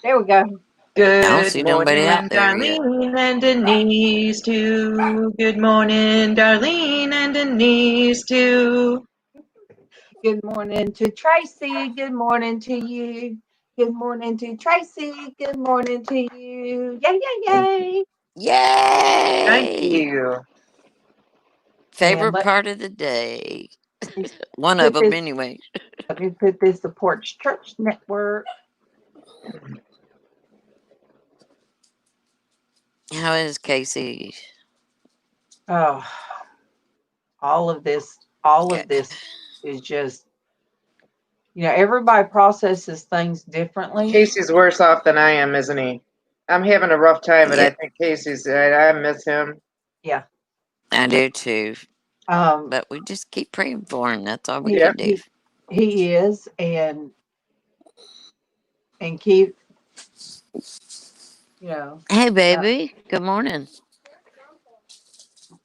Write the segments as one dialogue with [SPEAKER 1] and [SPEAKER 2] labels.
[SPEAKER 1] There we go.
[SPEAKER 2] I don't
[SPEAKER 3] Good
[SPEAKER 2] see nobody
[SPEAKER 3] morning,
[SPEAKER 2] out there yet.
[SPEAKER 3] Darlene and Denise too. Good morning, Darlene and Denise too.
[SPEAKER 1] Good morning to Tracy. Good morning to you. Good morning to Tracy. Good morning to you. Yay, yay, yay.
[SPEAKER 3] Thank
[SPEAKER 2] Yay!
[SPEAKER 3] you.
[SPEAKER 1] And
[SPEAKER 2] Favorite part of the day. One of
[SPEAKER 1] put
[SPEAKER 2] them,
[SPEAKER 1] this,
[SPEAKER 2] anyway.
[SPEAKER 1] let me put this, the Porch Church Network.
[SPEAKER 2] How is Casey?
[SPEAKER 1] Oh, all of
[SPEAKER 2] Okay.
[SPEAKER 1] this is just, everybody processes things differently.
[SPEAKER 3] Casey's worse off than I am, isn't he? I'm having a rough time, but I
[SPEAKER 2] Yep,
[SPEAKER 3] think I miss him.
[SPEAKER 1] Yeah.
[SPEAKER 2] I do too.
[SPEAKER 1] Um,
[SPEAKER 2] But we just keep praying for him. That's all we
[SPEAKER 1] he,
[SPEAKER 2] can
[SPEAKER 3] Yep.
[SPEAKER 2] do.
[SPEAKER 1] he is, and keep, you know,
[SPEAKER 2] Hey,
[SPEAKER 1] uh,
[SPEAKER 2] baby. Good morning.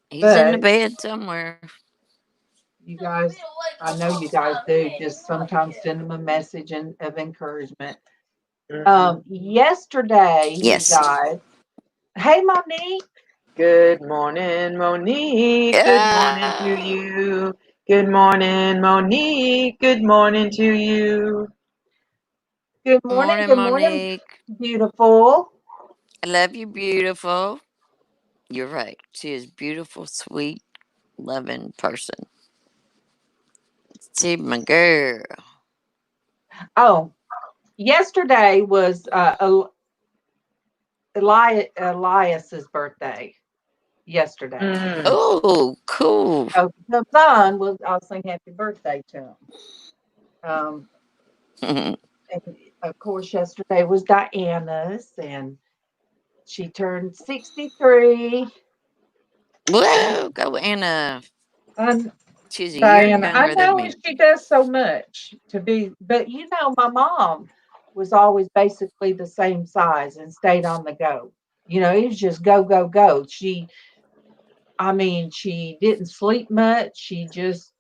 [SPEAKER 2] He's in the
[SPEAKER 1] but
[SPEAKER 2] bed somewhere.
[SPEAKER 1] you guys, I know you guys do just sometimes send them a message of encouragement.
[SPEAKER 3] Mhm.
[SPEAKER 1] Yesterday, you
[SPEAKER 2] Yes.
[SPEAKER 1] guys, hey, Monique.
[SPEAKER 3] Good morning, Monique. Good morning to
[SPEAKER 2] Ah,
[SPEAKER 3] you. Good morning, Monique. Good morning to you.
[SPEAKER 1] Good
[SPEAKER 2] morning,
[SPEAKER 1] morning,
[SPEAKER 2] Monique.
[SPEAKER 1] beautiful.
[SPEAKER 2] I love you, beautiful. You're right. She is beautiful, sweet, loving person. See my girl.
[SPEAKER 1] Oh, yesterday was Elias's birthday. Yesterday.
[SPEAKER 3] Mm.
[SPEAKER 2] Oh, cool.
[SPEAKER 1] Oh, the son was, I was saying happy birthday to him. Um, and of course, yesterday was Diana's, and she turned 63.
[SPEAKER 2] Whoa, go Anna.
[SPEAKER 1] And
[SPEAKER 2] She's a year
[SPEAKER 1] Diana, I
[SPEAKER 2] younger than
[SPEAKER 1] know,
[SPEAKER 2] me.
[SPEAKER 1] and she does so much to be, but my mom was always basically the same size and stayed on the go. It was just go, go, go. She didn't sleep much. She just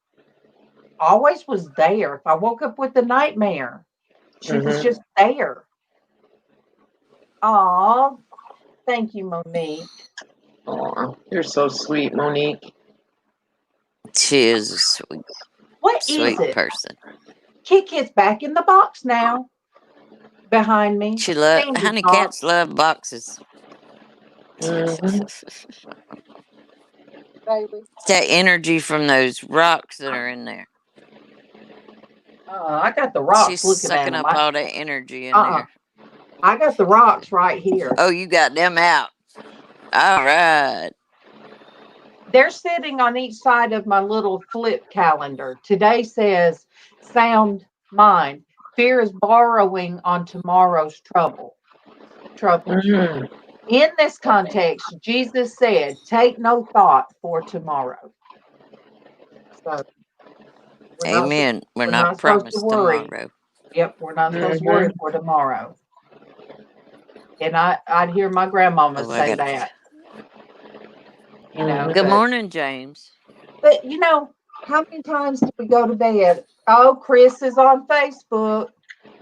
[SPEAKER 1] always was there. If I woke up with a nightmare, she was
[SPEAKER 3] Mm-hmm.
[SPEAKER 1] just there. Oh, thank you, Monique.
[SPEAKER 3] Aw, you're so sweet, Monique.
[SPEAKER 2] She is a sweet,
[SPEAKER 1] What is
[SPEAKER 2] sweet
[SPEAKER 1] it?
[SPEAKER 2] person.
[SPEAKER 1] Kit Kit's back in the box now, behind me. Sandy's
[SPEAKER 2] Honey cats
[SPEAKER 1] box,
[SPEAKER 2] love boxes.
[SPEAKER 3] Mm-hmm.
[SPEAKER 1] baby.
[SPEAKER 2] It's that energy from those rocks that are in there.
[SPEAKER 1] I got the
[SPEAKER 2] She's
[SPEAKER 1] rocks looking at
[SPEAKER 2] sucking
[SPEAKER 1] them.
[SPEAKER 2] up all that energy in
[SPEAKER 1] Uh-uh.
[SPEAKER 2] there.
[SPEAKER 1] I got the rocks right here.
[SPEAKER 2] Oh, you got them out. All right.
[SPEAKER 1] They're sitting on each side of my little flip calendar. Today says sound mind. Fear is borrowing on tomorrow's troubles.
[SPEAKER 3] Mm-hmm.
[SPEAKER 1] In this context, Jesus said, take no thought for tomorrow. So we're not
[SPEAKER 2] Amen. We're
[SPEAKER 1] we're
[SPEAKER 2] not
[SPEAKER 1] not supposed to
[SPEAKER 2] promised
[SPEAKER 1] worry.
[SPEAKER 2] tomorrow.
[SPEAKER 1] Yep, we're not supposed to worry
[SPEAKER 3] Mm-hmm.
[SPEAKER 1] for tomorrow. And I'd hear my grandmama
[SPEAKER 2] Oh, I
[SPEAKER 1] say
[SPEAKER 2] got.
[SPEAKER 1] that,
[SPEAKER 3] Mm-hmm.
[SPEAKER 2] Good
[SPEAKER 1] but
[SPEAKER 2] morning, James.
[SPEAKER 1] But how many times do we go to bed? Oh, Chris is on Facebook.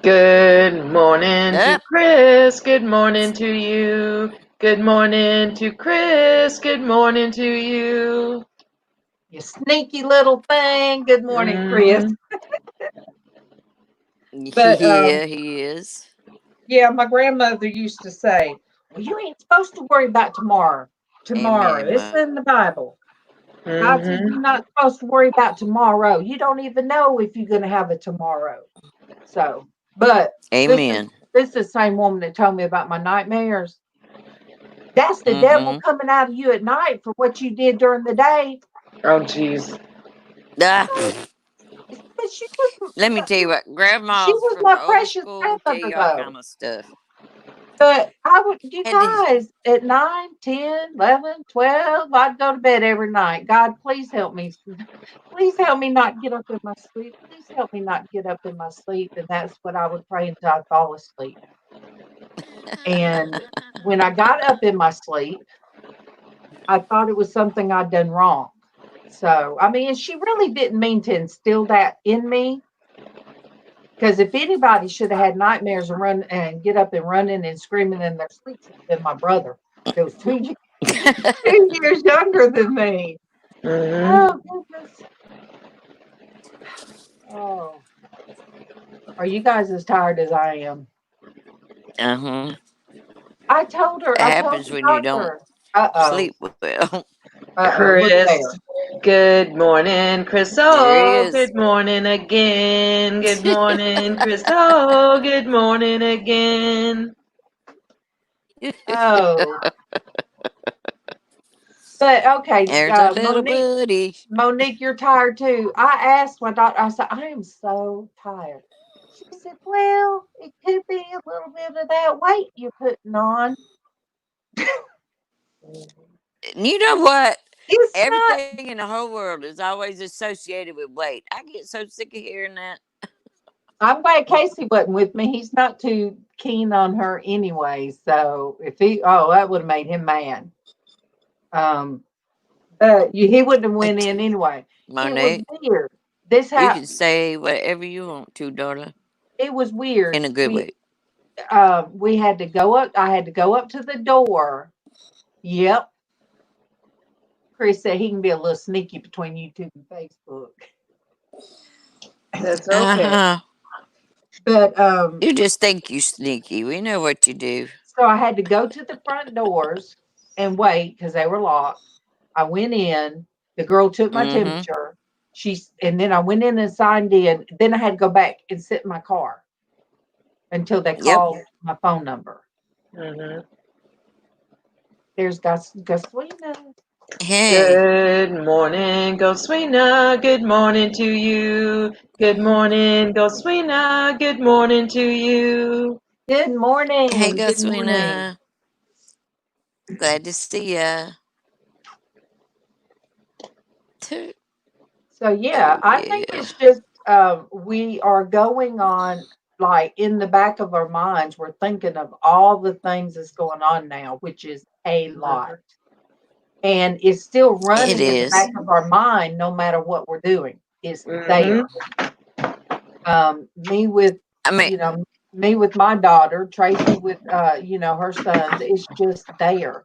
[SPEAKER 3] Good morning to
[SPEAKER 2] Up.
[SPEAKER 3] Chris. Good morning to you. Good morning to Chris. Good morning to you.
[SPEAKER 1] You sneaky little thing. Good morning, Chris.
[SPEAKER 3] Mm-hmm.
[SPEAKER 1] But
[SPEAKER 2] Yeah, he is.
[SPEAKER 1] yeah, my grandmother used to say, "Well, you ain't supposed to worry about tomorrow. Tomorrow,
[SPEAKER 2] Amen.
[SPEAKER 1] it's in the Bible. God says
[SPEAKER 3] Mm-hmm.
[SPEAKER 1] you're not supposed to worry about tomorrow. You don't even know if you're going to have a tomorrow." So, but this is
[SPEAKER 2] Amen.
[SPEAKER 1] this is the same woman that told me about my nightmares. That's the devil
[SPEAKER 2] Mm-hmm.
[SPEAKER 1] coming out of you at night for what you did during the day.
[SPEAKER 3] Oh, jeez.
[SPEAKER 2] Ah,
[SPEAKER 1] But
[SPEAKER 2] let me tell you what,
[SPEAKER 1] she
[SPEAKER 2] grandmas
[SPEAKER 1] was
[SPEAKER 2] from
[SPEAKER 1] my
[SPEAKER 2] the old
[SPEAKER 1] precious
[SPEAKER 2] school tell
[SPEAKER 1] grandmother
[SPEAKER 2] you all
[SPEAKER 1] though.
[SPEAKER 2] kind of stuff.
[SPEAKER 1] But you
[SPEAKER 2] Had to,
[SPEAKER 1] guys, at 9, 10, 11, 12, I'd go to bed every night. God, please help me. Please help me not get up in my sleep. Please help me not get up in my sleep. And that's what I would pray until I fall asleep. And when I got up in my sleep, I thought it was something I'd done wrong. So, and she really didn't mean to instill that in me. Because if anybody should have had nightmares and run and get up and running and screaming in their sleep, it would have been my brother. That was 2 years younger than me.
[SPEAKER 3] Mm-hmm.
[SPEAKER 1] Oh goodness. Oh, are you guys as tired as I am?
[SPEAKER 2] Uh-huh.
[SPEAKER 1] I told her.
[SPEAKER 2] It
[SPEAKER 1] I told
[SPEAKER 2] happens
[SPEAKER 1] the
[SPEAKER 2] when you don't
[SPEAKER 1] doctor. Uh
[SPEAKER 2] sleep well.
[SPEAKER 1] oh. Look
[SPEAKER 3] Chris,
[SPEAKER 1] there.
[SPEAKER 3] good morning, Chris.
[SPEAKER 2] There he
[SPEAKER 3] Oh,
[SPEAKER 2] is.
[SPEAKER 3] good morning again. Good morning, Chris. Oh, good morning again.
[SPEAKER 1] Oh, but okay,
[SPEAKER 2] There's a little
[SPEAKER 1] Monique.
[SPEAKER 2] buddy.
[SPEAKER 1] Monique, you're tired too. I asked my doctor. I said, I am so tired. She said, well, it could be a little bit of that weight you're putting on.
[SPEAKER 2] You know what?
[SPEAKER 1] It's not.
[SPEAKER 2] Everything in the whole world is always associated with weight. I get so sick of hearing that.
[SPEAKER 1] I'm glad Casey wasn't with me. He's not too keen on her anyway. So if that would have made him mad. But he wouldn't have went in anyway. It was
[SPEAKER 2] Monique,
[SPEAKER 1] weird. This
[SPEAKER 2] you
[SPEAKER 1] how
[SPEAKER 2] can say whatever you want to, darling.
[SPEAKER 1] it was weird.
[SPEAKER 2] In a good way.
[SPEAKER 1] We had to go up. I had to go up to the door. Yep. Chris said he can be a little sneaky between YouTube and Facebook.
[SPEAKER 3] That's okay.
[SPEAKER 2] Uh-huh.
[SPEAKER 1] But
[SPEAKER 2] You just think you sneaky. We know what you do.
[SPEAKER 1] so I had to go to the front doors and wait because they were locked. I went in. The girl took my
[SPEAKER 2] Mm-hmm.
[SPEAKER 1] temperature. And then I went in and signed in. Then I had to go back and sit in my car until they called my phone number.
[SPEAKER 3] Mm-hmm.
[SPEAKER 1] There's Goswina.
[SPEAKER 2] Hey.
[SPEAKER 3] Good morning, Goswina. Good morning to you. Good morning, Goswina. Good morning to you.
[SPEAKER 1] Good morning.
[SPEAKER 2] Hey,
[SPEAKER 1] Good morning.
[SPEAKER 2] Goswina. Glad to see ya.
[SPEAKER 1] So yeah, I think it's just we are going on like in the back of our minds, we're thinking of all the things that's going on now, which is a lot. And it's still running in the back of our mind no matter what we're doing. It's there. Me with me with my daughter, Traci with her sons, it's just there.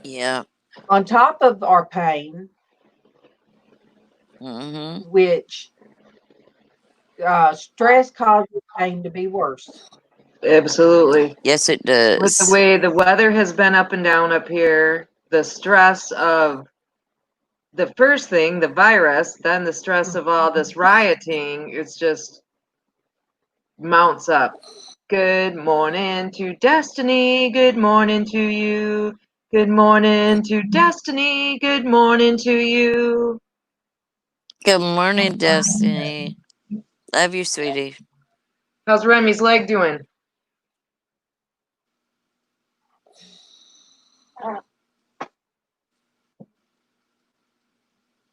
[SPEAKER 2] Yeah.
[SPEAKER 1] On top of our pain, which stress causes pain to be worse.
[SPEAKER 3] Absolutely.
[SPEAKER 2] Yes, it does.
[SPEAKER 3] With the way the weather has been up and down up here, the stress of the first thing, the virus, then the stress of all this rioting, it's just mounts up. Good morning to Destiny. Good morning to you. Good morning to Destiny. Good morning to you.
[SPEAKER 2] Good morning, Destiny. Love you, sweetie.
[SPEAKER 3] How's Remy's leg doing?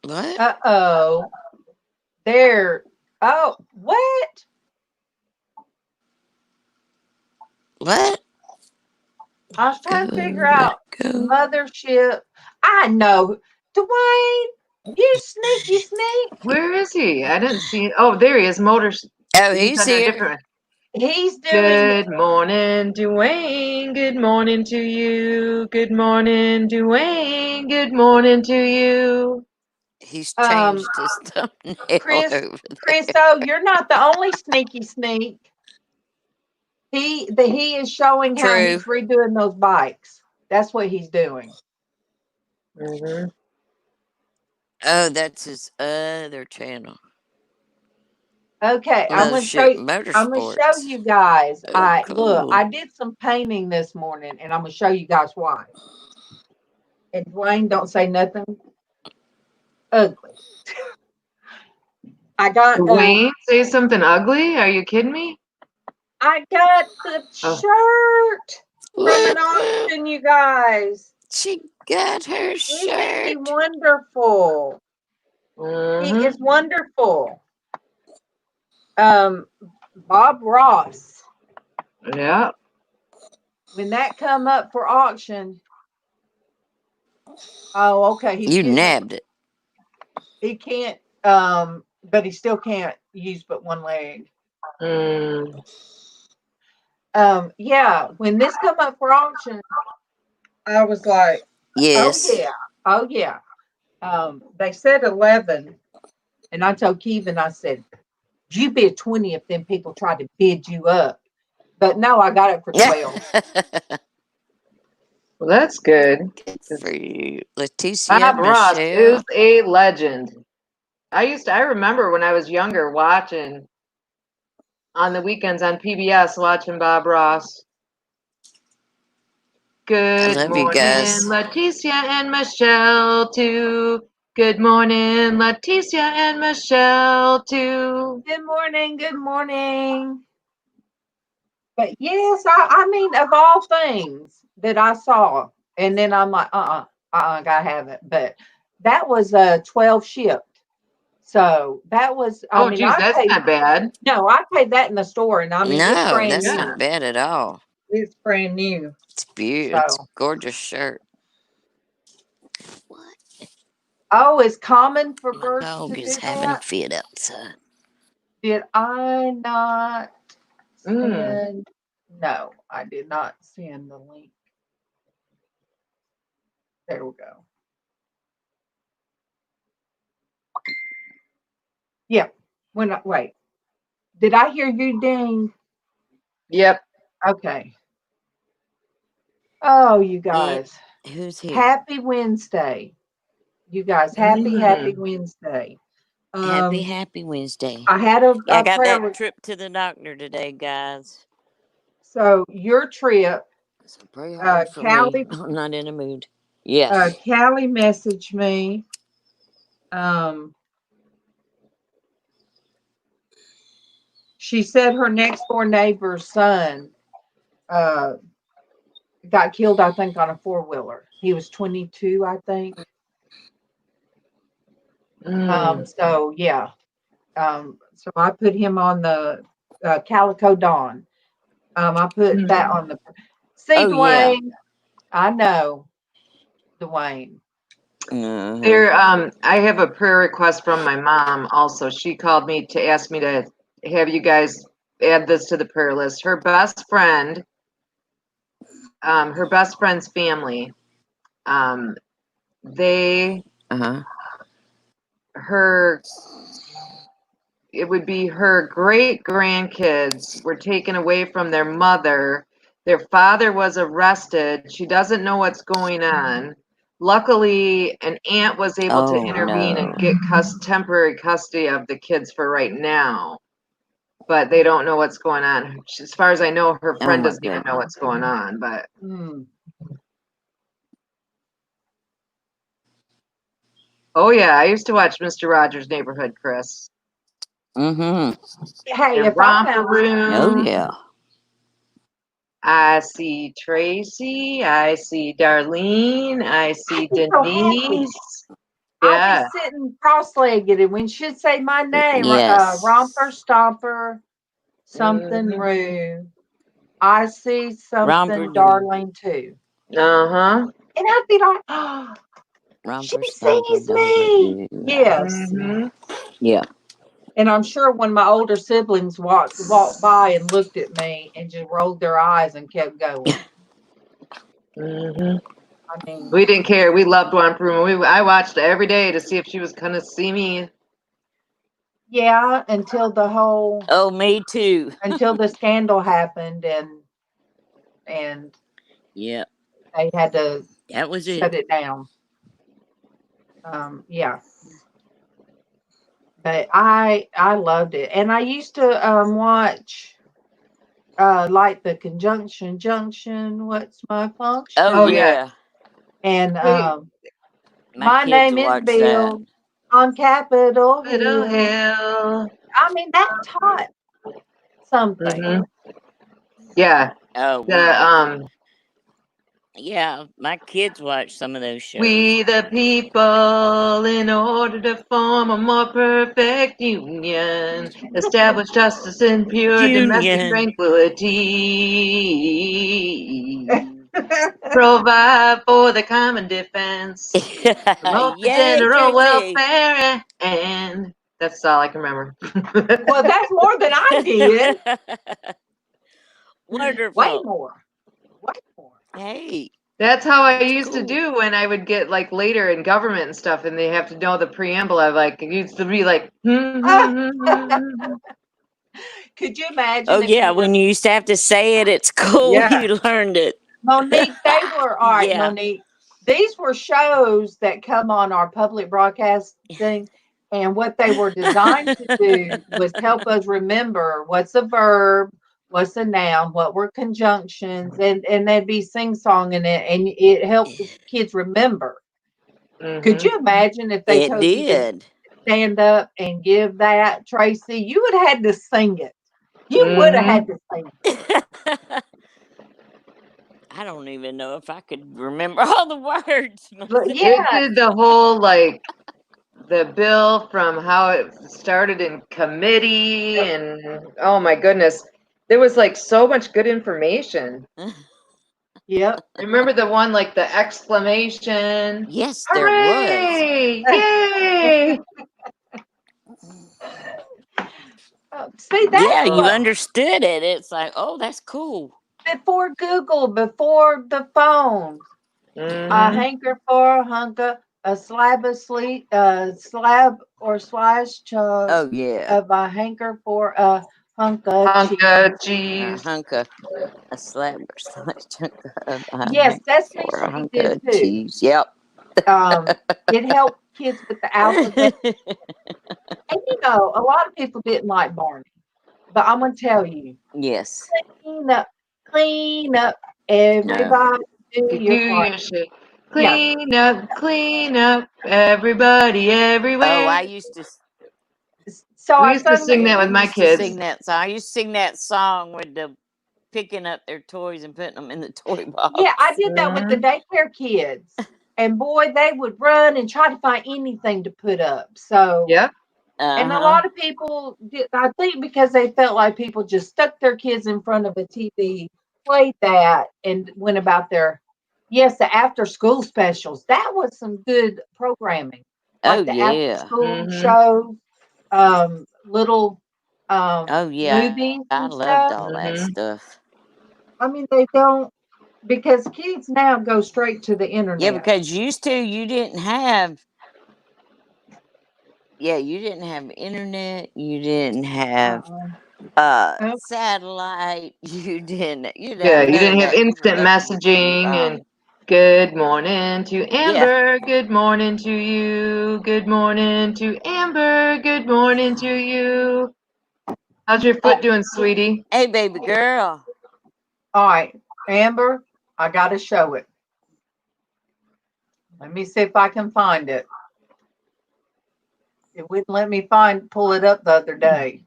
[SPEAKER 2] What?
[SPEAKER 1] Uh-oh. There. Oh, what?
[SPEAKER 2] What?
[SPEAKER 1] I was trying to figure out mothership. I know. Dwayne, you sneaky sneak.
[SPEAKER 3] Where is he? I didn't see it. Oh, there he is. Motors.
[SPEAKER 2] Oh, he's here.
[SPEAKER 1] He's doing.
[SPEAKER 3] Good morning, Dwayne. Good morning to you. Good morning, Dwayne. Good morning to you.
[SPEAKER 2] He's changed his thumbnail
[SPEAKER 1] Chris,
[SPEAKER 2] over there.
[SPEAKER 1] Chris, oh, you're not the only sneaky sneak. He is showing how he's redoing those bikes. That's what he's doing.
[SPEAKER 2] Oh, that's his other channel.
[SPEAKER 1] Okay, I'm gonna show you guys. Look, I did some painting this morning, and I'm gonna show you guys why. And Dwayne, don't say nothing ugly. I got
[SPEAKER 3] Dwayne, say something ugly? Are you kidding me?
[SPEAKER 1] I got the shirt from an auction, you guys.
[SPEAKER 2] She got her shirt.
[SPEAKER 1] Isn't he wonderful? He is wonderful. Bob Ross.
[SPEAKER 3] Yeah.
[SPEAKER 1] When that come up for auction. Oh, okay.
[SPEAKER 2] You nabbed it.
[SPEAKER 1] He can't, but he still can't use but one leg.
[SPEAKER 3] Mm.
[SPEAKER 1] Yeah, when this come up for auction, I was like,
[SPEAKER 2] Yes.
[SPEAKER 1] oh yeah. They said 11, and I told Kevin, I said, you bid 20 if them people tried to bid you up. But no, I got it for 12.
[SPEAKER 3] Well, that's good.
[SPEAKER 2] Good for you. Leticia,
[SPEAKER 3] Bob Ross is
[SPEAKER 2] Michelle.
[SPEAKER 3] a legend. I remember when I was younger watching on the weekends on PBS, watching Bob Ross. Good
[SPEAKER 2] love you
[SPEAKER 3] morning,
[SPEAKER 2] guys.
[SPEAKER 3] Leticia and Michelle too. Good morning, Leticia and Michelle too.
[SPEAKER 1] Good morning, good morning. But yes, I mean, of all things that I saw, and then I'm like, gotta have it. But that was 12 shipped. So that was, I
[SPEAKER 3] Oh,
[SPEAKER 1] mean,
[SPEAKER 3] geez, that's not bad.
[SPEAKER 1] no, I paid that in the store, and I mean, it's
[SPEAKER 2] No,
[SPEAKER 1] brand
[SPEAKER 2] that's
[SPEAKER 1] new.
[SPEAKER 2] not bad at all.
[SPEAKER 1] It's brand new.
[SPEAKER 2] It's beautiful. It's a
[SPEAKER 1] So,
[SPEAKER 2] gorgeous shirt. What?
[SPEAKER 1] oh, it's common for
[SPEAKER 2] My
[SPEAKER 1] birds
[SPEAKER 2] dog
[SPEAKER 1] to
[SPEAKER 2] is
[SPEAKER 1] do
[SPEAKER 2] having a
[SPEAKER 1] that.
[SPEAKER 2] fit outside.
[SPEAKER 1] Did I not
[SPEAKER 3] Mm.
[SPEAKER 1] send? No, I did not send the link. There we go. Yeah. Wait, did I hear you ding?
[SPEAKER 3] Yep.
[SPEAKER 1] Okay. Oh, you guys.
[SPEAKER 2] Who's here?
[SPEAKER 1] Happy Wednesday. You guys, happy Wednesday.
[SPEAKER 2] Happy Wednesday.
[SPEAKER 1] I had a
[SPEAKER 2] Yeah, I got
[SPEAKER 1] prayer.
[SPEAKER 2] that trip to the doctor today, guys.
[SPEAKER 1] So your trip,
[SPEAKER 2] So pray hard for
[SPEAKER 1] Callie,
[SPEAKER 2] me. I'm not in a mood. Yes.
[SPEAKER 1] Callie messaged me. She said her next door neighbor's son got killed, I think, on a 4-wheeler. He was 22, I think. So yeah. So I put him on the Calico Dawn. I put that on the. See,
[SPEAKER 2] Oh, yeah.
[SPEAKER 1] Dwayne, I know, Dwayne.
[SPEAKER 3] There, I have a prayer request from my mom also. She called me to ask me to have you guys add this to the prayer list. Her best friend's family, they, it would be her great grandkids were taken away from their mother. Their father was arrested. She doesn't know what's going on. Luckily, an aunt was able to intervene and get temporary custody of the kids for right now. But they don't know what's going on. As far as I know, her friend doesn't even know what's going on. But oh yeah, I used to watch Mr. Rogers' Neighborhood, Chris.
[SPEAKER 1] Hey,
[SPEAKER 3] The romper room.
[SPEAKER 2] Oh yeah.
[SPEAKER 3] I see Traci. I see Darlene. I see Denise.
[SPEAKER 1] I'll be sitting cross-legged, and when she'd say my name, Romper Stomper, something room, I see something Darlene too. And I'd be like, oh, she sees me. Yes.
[SPEAKER 2] Yeah.
[SPEAKER 1] And I'm sure when my older siblings walked by and looked at me and just rolled their eyes and kept going. I mean,
[SPEAKER 3] we didn't care. We loved Romper Room. I watched it every day to see if she was gonna see me.
[SPEAKER 1] Yeah, until the whole.
[SPEAKER 2] Oh, me too.
[SPEAKER 1] Until the scandal happened, and
[SPEAKER 2] yeah,
[SPEAKER 1] they had to
[SPEAKER 2] shut
[SPEAKER 1] it down. Yeah. But I loved it, and I used to watch like the junction. What's my function?
[SPEAKER 2] Oh yeah.
[SPEAKER 1] And my name is Bill on Capitol Hill. I mean, that taught something.
[SPEAKER 3] Yeah.
[SPEAKER 2] Oh. Yeah, my kids watch some of those shows.
[SPEAKER 3] We the people, in order to form a more perfect union, establish justice and pure domestic tranquility, provide for the common defense, promote the general welfare, and That's all I can remember.
[SPEAKER 1] Well, that's more than I did.
[SPEAKER 2] Wonderful.
[SPEAKER 1] Way more. Way more.
[SPEAKER 2] Hey.
[SPEAKER 3] That's how I
[SPEAKER 2] That's
[SPEAKER 3] used to
[SPEAKER 2] cool.
[SPEAKER 3] do when I would get like later in government and stuff, and they have to know the preamble. I like it used to be like,
[SPEAKER 1] Could you imagine?
[SPEAKER 2] Oh,
[SPEAKER 1] if
[SPEAKER 2] yeah.
[SPEAKER 1] you were,
[SPEAKER 2] When you used to have to say it at school,
[SPEAKER 3] Yeah.
[SPEAKER 2] you learned it.
[SPEAKER 1] Monique, they were all right,
[SPEAKER 2] Yeah.
[SPEAKER 1] Monique. These were shows that come on our public broadcasting, and what they were designed to do was help us remember what's a verb, what's a noun, what were conjunctions, and they'd be sing-song in it, and it helped the kids remember. Could you imagine if they
[SPEAKER 2] It
[SPEAKER 1] told you to
[SPEAKER 2] did.
[SPEAKER 1] stand up and give that, Tracy? You would have had to sing it. You would have had to sing it.
[SPEAKER 2] I don't even know if I could remember all the words.
[SPEAKER 1] But
[SPEAKER 3] It
[SPEAKER 1] yeah,
[SPEAKER 3] did the whole like the bill from how it started in committee, and oh my goodness, there was like so much good information.
[SPEAKER 1] yep.
[SPEAKER 3] Remember the one like the exclamation?
[SPEAKER 2] Yes, there was.
[SPEAKER 3] Hooray! Yay!
[SPEAKER 1] See, that's
[SPEAKER 2] Yeah, you
[SPEAKER 1] what
[SPEAKER 2] understood it. It's like, oh, that's cool.
[SPEAKER 1] before Google, before the phone. A
[SPEAKER 3] Mhm.
[SPEAKER 1] hanker for a hunker, a slab of sleep, slab or slice chunk
[SPEAKER 2] Oh, yeah.
[SPEAKER 1] of a hanker for a hunk of cheese.
[SPEAKER 3] Hunka
[SPEAKER 2] A
[SPEAKER 3] cheese.
[SPEAKER 2] hunk of a slab or slice chunk of
[SPEAKER 1] Yes, that's me
[SPEAKER 2] for a
[SPEAKER 1] she
[SPEAKER 2] hunk
[SPEAKER 1] did
[SPEAKER 2] of
[SPEAKER 1] too.
[SPEAKER 2] cheese. Yep.
[SPEAKER 1] It helped kids with the alphabet. And you know, a lot of people didn't like Barney, but I'm gonna tell you,
[SPEAKER 2] Yes.
[SPEAKER 1] clean up, everybody do
[SPEAKER 3] You
[SPEAKER 1] your
[SPEAKER 3] do
[SPEAKER 1] part.
[SPEAKER 3] your shit.
[SPEAKER 1] Yeah.
[SPEAKER 3] Clean up, everybody, everywhere.
[SPEAKER 2] Oh, I used to.
[SPEAKER 1] So
[SPEAKER 3] We
[SPEAKER 1] I
[SPEAKER 3] used to
[SPEAKER 1] sung
[SPEAKER 3] sing that
[SPEAKER 2] We
[SPEAKER 3] with my
[SPEAKER 2] used to
[SPEAKER 3] kids.
[SPEAKER 2] sing that song. I used to sing that song with the picking up their toys and putting them in the toy box.
[SPEAKER 1] Yeah, I did that with the daycare kids. And boy, they would run and try to find anything to put up. So,
[SPEAKER 3] Yep.
[SPEAKER 1] and a
[SPEAKER 2] Uh-huh.
[SPEAKER 1] lot of people did, I think because they felt like people just stuck their kids in front of a TV, played that, and went about their, yes, the after school specials. That was some good programming. Like
[SPEAKER 2] Oh,
[SPEAKER 1] the after
[SPEAKER 2] yeah.
[SPEAKER 1] school
[SPEAKER 3] Mhm.
[SPEAKER 1] shows, little
[SPEAKER 2] Oh, yeah.
[SPEAKER 1] movies
[SPEAKER 2] I
[SPEAKER 1] and
[SPEAKER 2] loved
[SPEAKER 1] stuff.
[SPEAKER 2] all that
[SPEAKER 3] Mhm.
[SPEAKER 2] stuff.
[SPEAKER 1] I mean, they don't, because kids now go straight to the
[SPEAKER 2] Yeah,
[SPEAKER 1] internet.
[SPEAKER 2] because used to you didn't have. Yeah, you didn't have internet. You didn't have
[SPEAKER 1] Uh,
[SPEAKER 2] satellite. You didn't. You
[SPEAKER 3] Yeah,
[SPEAKER 2] didn't have
[SPEAKER 3] you
[SPEAKER 2] none of
[SPEAKER 3] didn't have
[SPEAKER 2] that. You were
[SPEAKER 3] instant
[SPEAKER 2] lucky if you.
[SPEAKER 3] messaging and good morning to
[SPEAKER 2] Yeah.
[SPEAKER 3] Amber. Good morning to you. Good morning to Amber. Good morning to you. How's your foot doing, sweetie?
[SPEAKER 2] Hey, baby girl.
[SPEAKER 1] all right, Amber, I got to show it. Let me see if I can find it. It wouldn't let me pull it up the other day.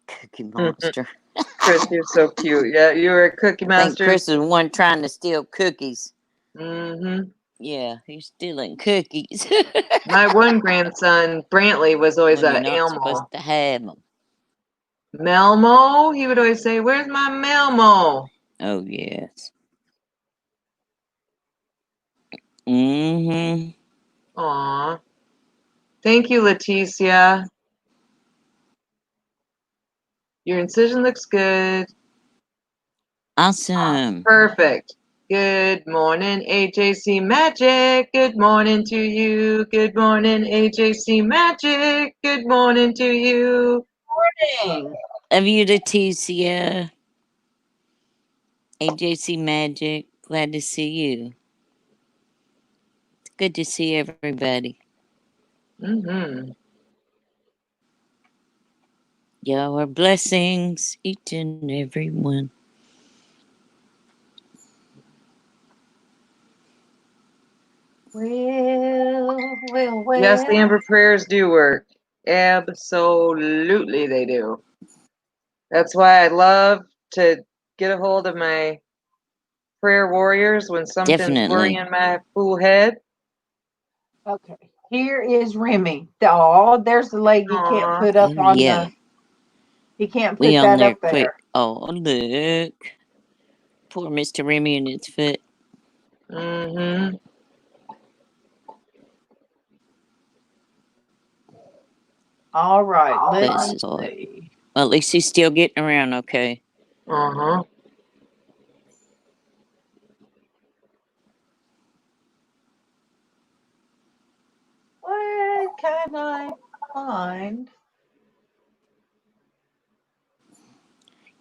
[SPEAKER 2] Cookie Monster.
[SPEAKER 3] Chris, you're so cute. Yeah, you were a Cookie
[SPEAKER 2] I think
[SPEAKER 3] Monster.
[SPEAKER 2] Chris is the one trying to steal cookies.
[SPEAKER 3] Mm-hmm.
[SPEAKER 2] Yeah, he's stealing cookies.
[SPEAKER 3] My one grandson, Brantley, was always
[SPEAKER 2] when you're
[SPEAKER 3] a
[SPEAKER 2] not
[SPEAKER 3] Elmo.
[SPEAKER 2] supposed to have them.
[SPEAKER 3] Melmo? He would always say, "Where's my Melmo?"
[SPEAKER 2] Oh, yes. Mm-hmm.
[SPEAKER 3] Aw. Thank you, Leticia. Your incision looks good.
[SPEAKER 2] Awesome.
[SPEAKER 3] Perfect. Good morning, AJC Magic. Good morning to you. Good morning, AJC Magic. Good morning to you.
[SPEAKER 1] Morning.
[SPEAKER 2] Love you, Leticia. AJC Magic. Glad to see you. It's good to see everybody.
[SPEAKER 3] Mm-hmm.
[SPEAKER 2] Y'all are blessings, each and every one.
[SPEAKER 1] Well.
[SPEAKER 3] Yes, the Amber prayers do work. Absolutely, they do. That's why I love to get a hold of my prayer warriors when something's
[SPEAKER 2] Definitely.
[SPEAKER 3] worrying my fool head.
[SPEAKER 1] Okay. Here is Remy. Oh, there's the leg you can't
[SPEAKER 3] Aw.
[SPEAKER 1] put up
[SPEAKER 2] Oh,
[SPEAKER 1] on
[SPEAKER 2] yeah.
[SPEAKER 1] the. He can't put
[SPEAKER 2] We on
[SPEAKER 1] that
[SPEAKER 2] there
[SPEAKER 1] up
[SPEAKER 2] quick.
[SPEAKER 1] there.
[SPEAKER 2] Oh, look. Poor Mr. Remy and his foot.
[SPEAKER 3] Mm-hmm.
[SPEAKER 1] All right,
[SPEAKER 2] Bless
[SPEAKER 1] let's
[SPEAKER 2] his heart.
[SPEAKER 1] see.
[SPEAKER 2] Well, at least he's still getting around okay.
[SPEAKER 3] Uh-huh.
[SPEAKER 1] Where can I find?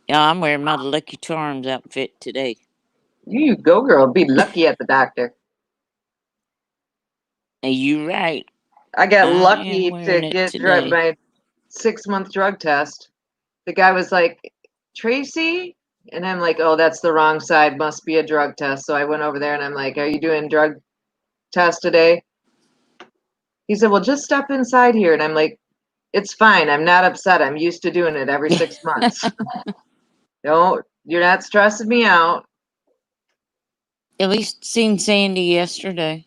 [SPEAKER 2] Yeah, I'm wearing my Lucky Charms outfit today.
[SPEAKER 3] You go, girl. Be lucky at the doctor.
[SPEAKER 2] And you right.
[SPEAKER 3] I got
[SPEAKER 2] I am
[SPEAKER 3] lucky
[SPEAKER 2] wearing
[SPEAKER 3] to
[SPEAKER 2] it
[SPEAKER 3] get
[SPEAKER 2] today.
[SPEAKER 3] my 6-month drug test. The guy was like, Traci? And I'm like, oh, that's the wrong side. Must be a drug test. So I went over there and I'm like, are you doing drug test today? He said, well, just step inside here. And I'm like, it's fine. I'm not upset. I'm used to doing it every 6 months. Don't, you're not stressing me out.
[SPEAKER 2] At least seen Sandy yesterday.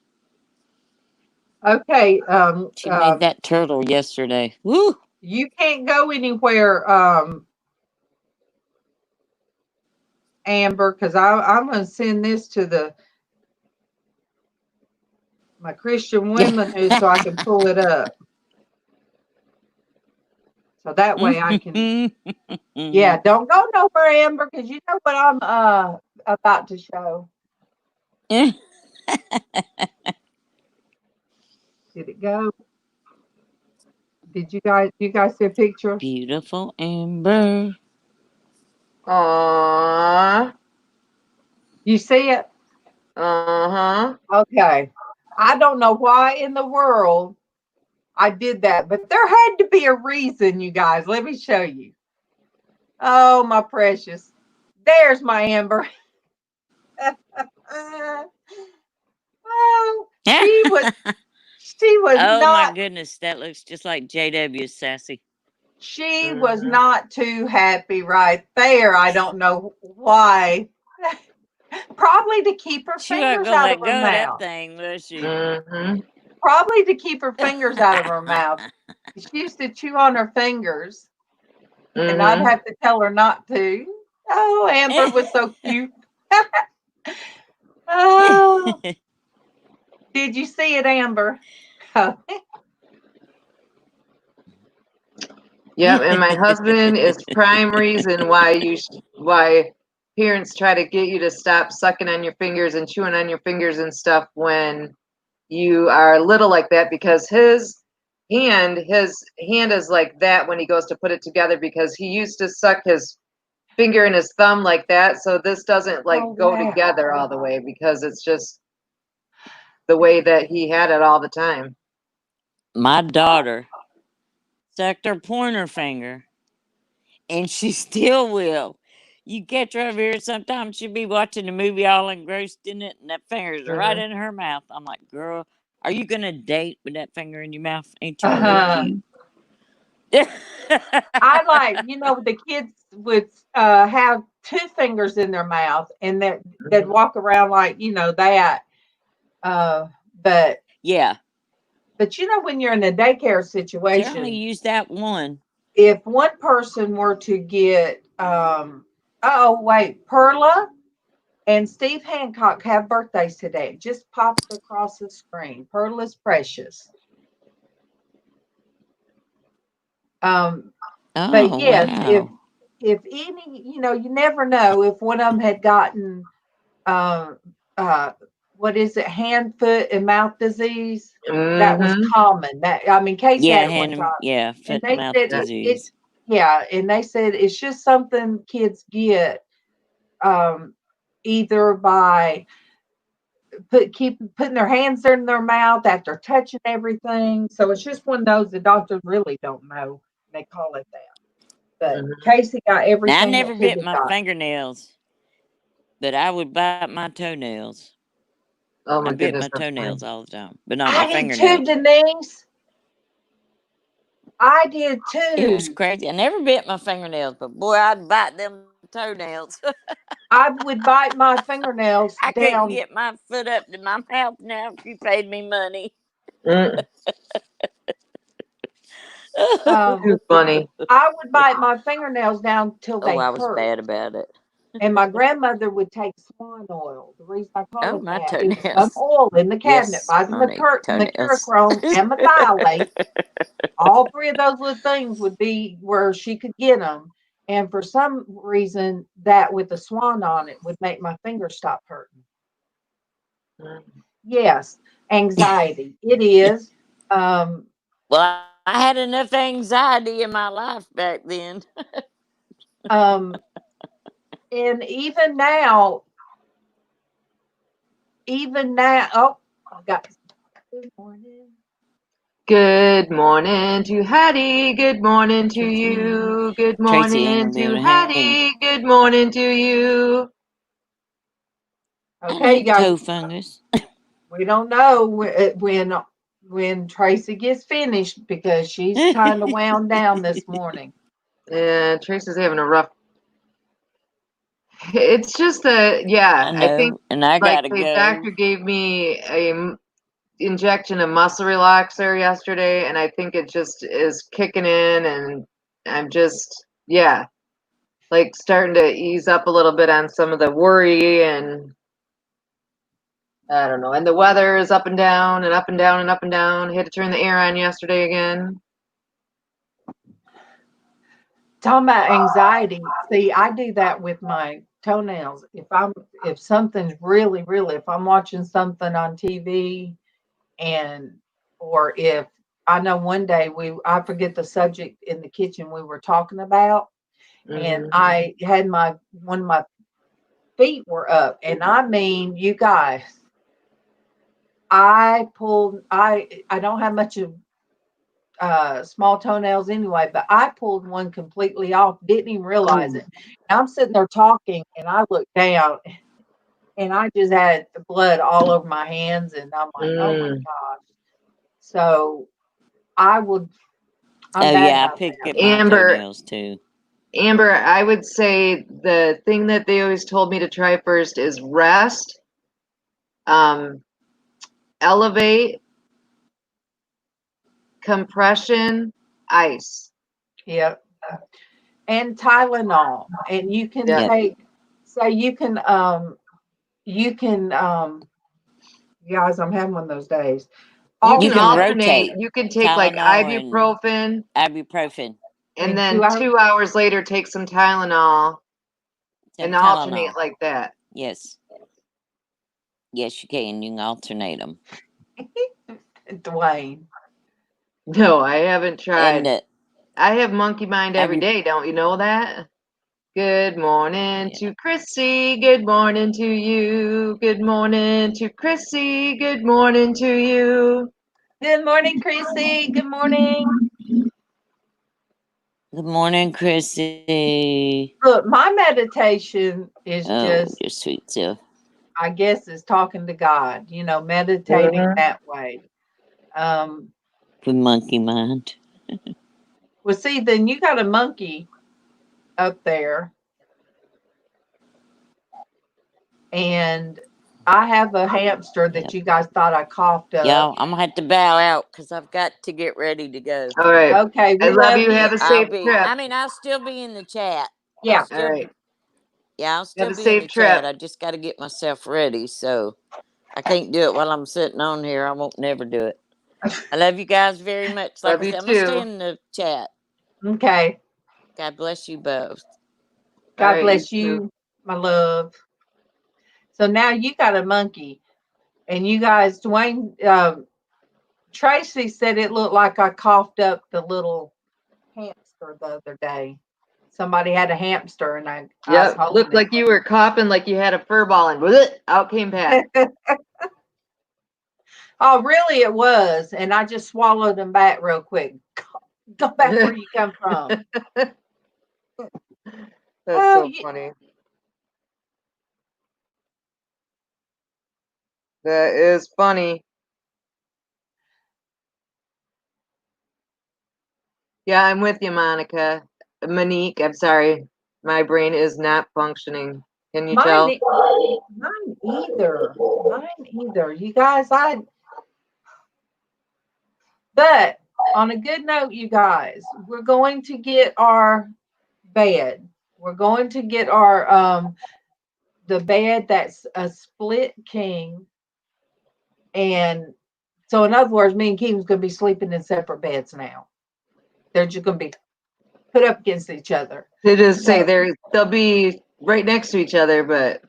[SPEAKER 1] Okay,
[SPEAKER 2] She made that turtle yesterday. Woo!
[SPEAKER 1] you can't go anywhere, Amber, because I'm going to send this to my Christian Womenhood so I can pull it up. So that way I can. Yeah, don't go nowhere, Amber, because you know what I'm about to show. Did it go? Did you guys see a picture?
[SPEAKER 2] Beautiful Amber.
[SPEAKER 3] Aww.
[SPEAKER 1] You see it?
[SPEAKER 3] Uh-huh.
[SPEAKER 1] Okay. I don't know why in the world I did that, but there had to be a reason, you guys. Let me show you. Oh, my precious. There's my Amber. Oh, she was
[SPEAKER 2] Oh my
[SPEAKER 1] not
[SPEAKER 2] goodness, that looks just like JW's Sassy.
[SPEAKER 1] she was not too happy right there. I don't know why. Probably to keep her
[SPEAKER 2] She wasn't
[SPEAKER 1] fingers
[SPEAKER 2] gonna
[SPEAKER 1] out of
[SPEAKER 2] let
[SPEAKER 1] her
[SPEAKER 2] go of that
[SPEAKER 1] mouth.
[SPEAKER 2] thing, was she?
[SPEAKER 1] Probably to keep her fingers out of her mouth. She used to chew on her fingers, and I'd have to tell her not to. Oh, Amber was so cute. Oh, did you see it, Amber?
[SPEAKER 3] Yep, and my husband is prime reason why parents try to get you to stop sucking on your fingers and chewing on your fingers and stuff when you are little like that, because his hand is like that when he goes to put it together, because he used to suck his finger and his thumb like that, so this doesn't go together all the way because it's just the way that he had it all the time.
[SPEAKER 2] My daughter sucked her pointer finger, and she still will. You catch her over here, sometimes she'll be watching a movie all engrossed in it, and that finger's right in her mouth. I'm like, girl, are you going to date with that finger in your mouth? Ain't you cute?
[SPEAKER 1] I like, the kids would have 2 fingers in their mouth, and they'd walk around like, that. But
[SPEAKER 2] yeah.
[SPEAKER 1] But when you're in a daycare
[SPEAKER 2] Certainly
[SPEAKER 1] situation,
[SPEAKER 2] use that one.
[SPEAKER 1] if one person were to get, Perla and Steve Hancock have birthdays today. It just popped across the screen. Perla's precious. But yes,
[SPEAKER 2] wow.
[SPEAKER 1] if any, you never know if one of them had gotten, what is it, hand, foot, and mouth disease. That was common. Casey had it one time.
[SPEAKER 2] Foot
[SPEAKER 1] And
[SPEAKER 2] and mouth
[SPEAKER 1] they said
[SPEAKER 2] disease.
[SPEAKER 1] and they said it's just something kids get, either by keep putting their hands in their mouth after touching everything. So it's just one of those the doctors really don't know. They call it that. But Casey got everything.
[SPEAKER 2] Now, I never
[SPEAKER 1] that
[SPEAKER 2] bit
[SPEAKER 1] Piggy
[SPEAKER 2] my
[SPEAKER 1] got.
[SPEAKER 2] fingernails, but I would bite my toenails.
[SPEAKER 3] Oh my
[SPEAKER 2] I bit
[SPEAKER 3] goodness,
[SPEAKER 2] my toenails all the time, but not
[SPEAKER 1] I
[SPEAKER 2] my
[SPEAKER 1] did
[SPEAKER 2] fingernails.
[SPEAKER 1] too, Denise. I did
[SPEAKER 2] It was
[SPEAKER 1] too.
[SPEAKER 2] crazy. I never bit my fingernails, but boy, I'd bite them toenails.
[SPEAKER 1] I would bite my fingernails
[SPEAKER 2] I couldn't
[SPEAKER 1] down.
[SPEAKER 2] get my foot up to my mouth now if you paid me money.
[SPEAKER 3] Too funny.
[SPEAKER 1] I would bite my fingernails down till they
[SPEAKER 2] I was
[SPEAKER 1] hurt.
[SPEAKER 2] bad about it.
[SPEAKER 1] And my grandmother would take swan oil. The reason I call
[SPEAKER 2] Oh,
[SPEAKER 1] it
[SPEAKER 2] my
[SPEAKER 1] that, it was some
[SPEAKER 2] toenails.
[SPEAKER 1] oil in the cabinet
[SPEAKER 2] Yes,
[SPEAKER 1] by the
[SPEAKER 2] honey, toenails.
[SPEAKER 1] mercurochrome and methylate. All three of those little things would be where she could get them. And for some reason, that with the swan on it would make my fingers stop hurting. Yes, anxiety. It is. Um,
[SPEAKER 2] Well, I had enough anxiety in my life back then.
[SPEAKER 1] um, and even now, oh, I got good morning.
[SPEAKER 3] Good morning to Hattie. Good morning to
[SPEAKER 2] Traci,
[SPEAKER 3] you. Good
[SPEAKER 2] Traci in the
[SPEAKER 3] morning to
[SPEAKER 2] building. Hey,
[SPEAKER 3] Hattie. Good morning to you.
[SPEAKER 2] I
[SPEAKER 1] Okay, you
[SPEAKER 2] had
[SPEAKER 1] guys,
[SPEAKER 2] toe fungus.
[SPEAKER 1] we don't know when Tracy gets finished because she's kind of wound down this morning.
[SPEAKER 3] Yeah, Tracy's having a rough. It's just a
[SPEAKER 2] I
[SPEAKER 3] I think
[SPEAKER 2] know, and I
[SPEAKER 3] like
[SPEAKER 2] gotta
[SPEAKER 3] the
[SPEAKER 2] go.
[SPEAKER 3] doctor gave me injection of muscle relaxer yesterday, and I think it just is kicking in, and I'm just like starting to ease up a little bit on some of the worry, and I don't know. And the weather is up and down and up and down and up and down. Had to turn the air on yesterday again.
[SPEAKER 1] Talking about anxiety. See, I do that with my toenails. If something's really, if I'm watching something on TV and or if I know one day I forget the subject in the kitchen we were talking about, and
[SPEAKER 3] Mm-hmm.
[SPEAKER 1] I had one of my feet were up, and I mean, you guys, I don't have much of small toenails anyway, but I pulled one completely off, didn't even realize it. And I'm sitting there talking, and I looked down, and I just had the blood all over my hands, and I'm like, oh my
[SPEAKER 3] Mm.
[SPEAKER 1] gosh. So I would, I'm
[SPEAKER 2] Oh
[SPEAKER 1] bad
[SPEAKER 2] yeah, I
[SPEAKER 1] about
[SPEAKER 2] picked
[SPEAKER 1] that.
[SPEAKER 2] up my
[SPEAKER 3] Amber,
[SPEAKER 2] toenails too.
[SPEAKER 3] Amber, I would say the thing that they always told me to try first is rest, um, elevate, compression, ice.
[SPEAKER 1] Yep. And Tylenol, and you can
[SPEAKER 3] Yeah.
[SPEAKER 2] Yep.
[SPEAKER 1] take, say you can, guys, I'm having one of those days.
[SPEAKER 3] You
[SPEAKER 2] You
[SPEAKER 3] can
[SPEAKER 2] can
[SPEAKER 1] Alternate
[SPEAKER 3] alternate.
[SPEAKER 2] rotate
[SPEAKER 3] You can take like
[SPEAKER 2] Tylenol and
[SPEAKER 3] ibuprofen,
[SPEAKER 2] ibuprofen.
[SPEAKER 3] and
[SPEAKER 1] in
[SPEAKER 3] then
[SPEAKER 1] 2 hours.
[SPEAKER 3] 2 hours later take some Tylenol
[SPEAKER 2] Some
[SPEAKER 3] and alternate
[SPEAKER 2] Tylenol.
[SPEAKER 3] like that.
[SPEAKER 2] Yes, yes, you can. You can alternate them.
[SPEAKER 1] Dwayne.
[SPEAKER 3] No, I haven't
[SPEAKER 2] And
[SPEAKER 3] tried. I have monkey mind every
[SPEAKER 2] ibu
[SPEAKER 3] day. Don't you know that? Good morning
[SPEAKER 2] yeah.
[SPEAKER 3] to Chrissy. Good morning to you. Good morning to Chrissy. Good morning to you.
[SPEAKER 1] Good morning, Chrissy. Good morning.
[SPEAKER 2] Good morning, Chrissy.
[SPEAKER 1] Look, my meditation is
[SPEAKER 2] Oh,
[SPEAKER 1] just,
[SPEAKER 2] your sweet self.
[SPEAKER 1] I guess, is talking to God, meditating
[SPEAKER 3] Mhm.
[SPEAKER 1] that way. Um,
[SPEAKER 2] With monkey mind.
[SPEAKER 1] well, see, then you got a monkey up there, and I have a hamster that
[SPEAKER 2] Yep.
[SPEAKER 1] you guys thought I coughed up.
[SPEAKER 2] Y'all, I'm gonna have to bow out because I've got to get ready to go.
[SPEAKER 3] All right.
[SPEAKER 1] Okay,
[SPEAKER 3] I
[SPEAKER 1] we
[SPEAKER 3] love
[SPEAKER 1] love
[SPEAKER 3] you.
[SPEAKER 1] you.
[SPEAKER 3] Have a safe trip.
[SPEAKER 2] I'll still be in the chat. I'll
[SPEAKER 1] Yeah.
[SPEAKER 3] All
[SPEAKER 2] still,
[SPEAKER 3] right.
[SPEAKER 2] yeah, I'll
[SPEAKER 3] Have
[SPEAKER 2] still
[SPEAKER 3] a
[SPEAKER 2] be in the
[SPEAKER 3] safe trip.
[SPEAKER 2] chat. I just got to get myself ready. So I can't do it while I'm sitting on here. I won't never do it. I love you guys very much. Like
[SPEAKER 3] Love
[SPEAKER 2] I
[SPEAKER 3] you
[SPEAKER 2] said, I'm gonna stay
[SPEAKER 3] too.
[SPEAKER 2] in the chat.
[SPEAKER 1] Okay.
[SPEAKER 2] God bless you both.
[SPEAKER 3] All
[SPEAKER 1] God
[SPEAKER 3] right. You
[SPEAKER 1] bless
[SPEAKER 3] too.
[SPEAKER 1] you, my love. So now you got a monkey, and you guys, Dwayne, Tracy said it looked like I coughed up the little hamster the other day. Somebody had a hamster, and I was
[SPEAKER 3] Yep. Looked
[SPEAKER 1] holding
[SPEAKER 3] like you were coughing like you had a fur ball, and out came Pat.
[SPEAKER 1] it. Oh, really? It was, and I just swallowed them back real quick. Go back where you come from.
[SPEAKER 3] That's
[SPEAKER 1] Oh,
[SPEAKER 3] so funny. That is funny. Yeah, I'm with you, Monica. Monique, I'm sorry. My brain is not functioning. Can you
[SPEAKER 1] mine,
[SPEAKER 3] tell?
[SPEAKER 1] mine either. Mine either. You guys, but on a good note, you guys, we're going to get our bed. We're going to get our the bed that's a split king, and so in other words, me and Keegan's going to be sleeping in separate beds now. They're just going to be put up against each other.
[SPEAKER 3] They just say
[SPEAKER 1] So,
[SPEAKER 3] they'll be right next to each other, but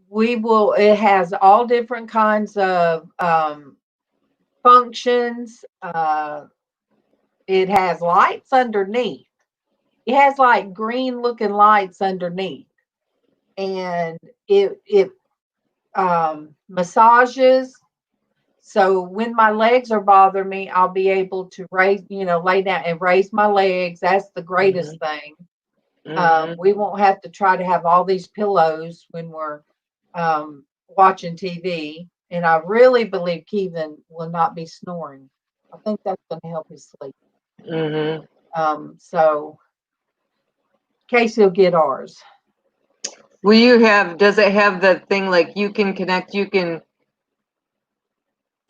[SPEAKER 1] we will. It has all different kinds of functions. It has lights underneath. It has like green looking lights underneath, and it massages. So when my legs are bothering me, I'll be able to raise, lay down and raise my legs. That's the greatest thing. We won't have to try to have all these pillows when we're watching TV. And I really believe Kevin will not be snoring. I think that's going to help his sleep. So Casey will get ours.
[SPEAKER 3] does it have the thing like you can connect,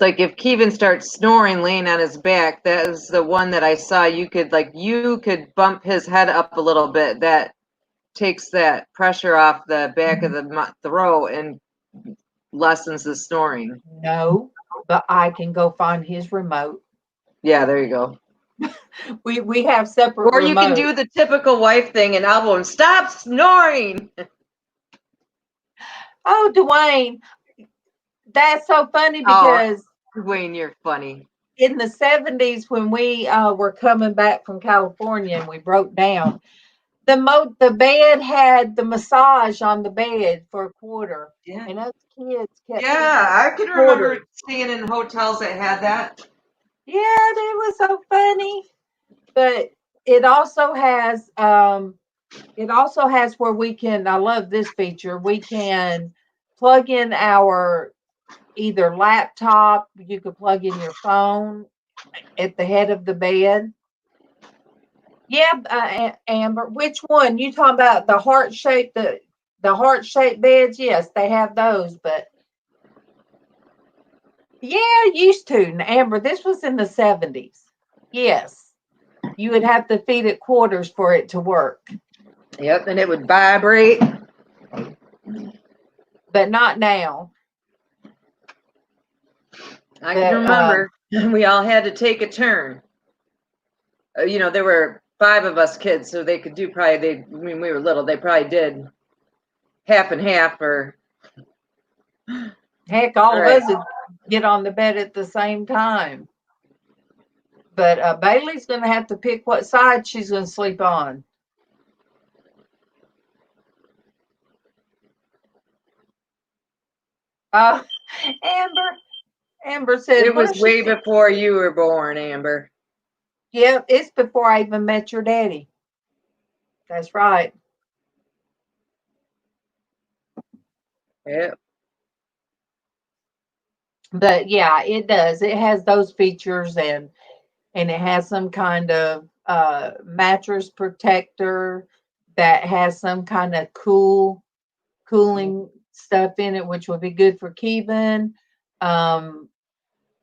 [SPEAKER 3] like if Kevin starts snoring laying on his back, that is the one that I saw. You could bump his head up a little bit. That takes that pressure off the back of the throat and lessens the snoring.
[SPEAKER 1] No, but I can go find his remote.
[SPEAKER 3] Yeah, there you go.
[SPEAKER 1] We have separate
[SPEAKER 3] Or you
[SPEAKER 1] remotes.
[SPEAKER 3] can do the typical wife thing and elbow him, stop snoring.
[SPEAKER 1] Oh, Dwayne, that's so funny because
[SPEAKER 3] Dwayne, you're funny.
[SPEAKER 1] in the 70s when we were coming back from California and we broke down, the bed had the massage on the bed for a quarter.
[SPEAKER 3] Yeah.
[SPEAKER 1] And us kids kept
[SPEAKER 3] Yeah, I can
[SPEAKER 1] quarters.
[SPEAKER 3] remember staying in hotels that had that.
[SPEAKER 1] Yeah, that was so funny. But it also has where we can, I love this feature, we can plug in our either laptop, you could plug in your phone at the head of the bed. Yeah, Amber, which one? You talking about the heart-shaped beds? Yes, they have those, but yeah, used to. Amber, this was in the 70s. Yes. You would have to feed it quarters for it to work.
[SPEAKER 3] Yep, and it would vibrate.
[SPEAKER 1] But not now.
[SPEAKER 3] I can remember we all had to take a turn. There were 5 of us kids, so they could do when we were little, they probably did half and half, or
[SPEAKER 1] heck, all of us would get on the bed at the same time. But Bailey's going to have to pick what side she's going to sleep on. Amber said
[SPEAKER 3] it was way before you were born, Amber.
[SPEAKER 1] Yeah, it's before I even met your daddy. That's right.
[SPEAKER 3] Yep.
[SPEAKER 1] But yeah, it does. It has those features, and it has some kind of mattress protector that has some kind of cooling stuff in it, which would be good for Kevin.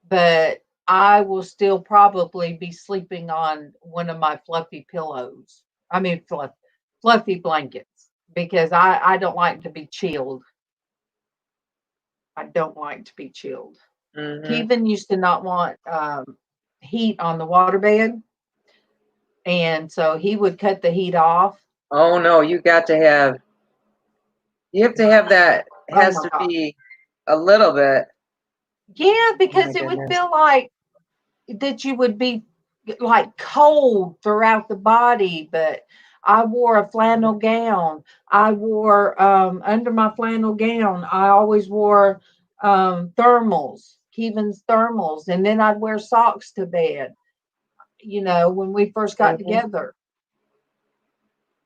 [SPEAKER 1] But I will still probably be sleeping on one of my fluffy pillows. I mean, fluffy blankets, because I don't like to be chilled. I don't like to be chilled. Kevin used to not want heat on the waterbed, and so he would cut the heat off.
[SPEAKER 3] Oh no, you have to have that. It has to be a little bit.
[SPEAKER 1] Yeah, because it would feel like that you would be like cold throughout the body. But I wore a flannel gown. I wore under my flannel gown, I always wore thermals, Kevin's thermals, and then I'd wear socks to bed, when we first got together.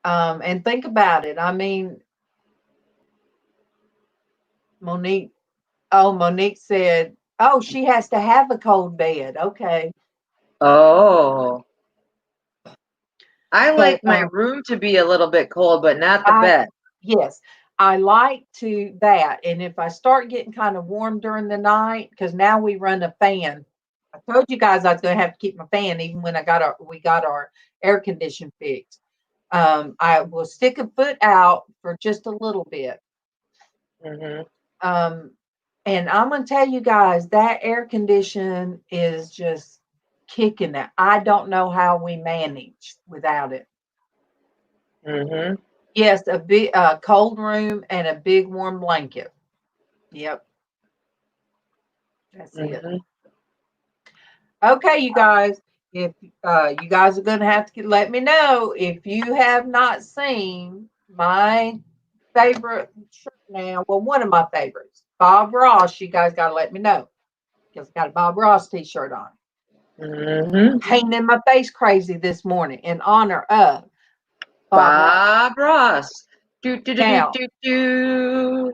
[SPEAKER 1] And think about it. I mean, Monique said, oh, she has to have a cold bed. Okay.
[SPEAKER 3] Oh. I like my room to be a little bit cold, but not the bed.
[SPEAKER 1] Yes, I like to that. And if I start getting kind of warm during the night, because now we run a fan. I told you guys I was going to have to keep my fan even when we got our air condition fixed. I will stick a foot out for just a little bit.
[SPEAKER 3] Mm-hmm.
[SPEAKER 1] And I'm going to tell you guys, that air condition is just kicking it. I don't know how we manage without it.
[SPEAKER 3] Mm-hmm.
[SPEAKER 1] Yes, a big cold room and a big warm blanket. Yep. That's it.
[SPEAKER 3] Mm-hmm.
[SPEAKER 1] Okay, you guys. If you guys are going to have to let me know if you have not seen my favorite shirt now. Well, one of my favorites, Bob Ross. You guys got to let me know because I got a Bob Ross t-shirt on.
[SPEAKER 3] Mm-hmm.
[SPEAKER 1] Painting my face crazy this morning in honor of
[SPEAKER 3] Bob Ross. Do, do, do,
[SPEAKER 1] Now,
[SPEAKER 3] do, do.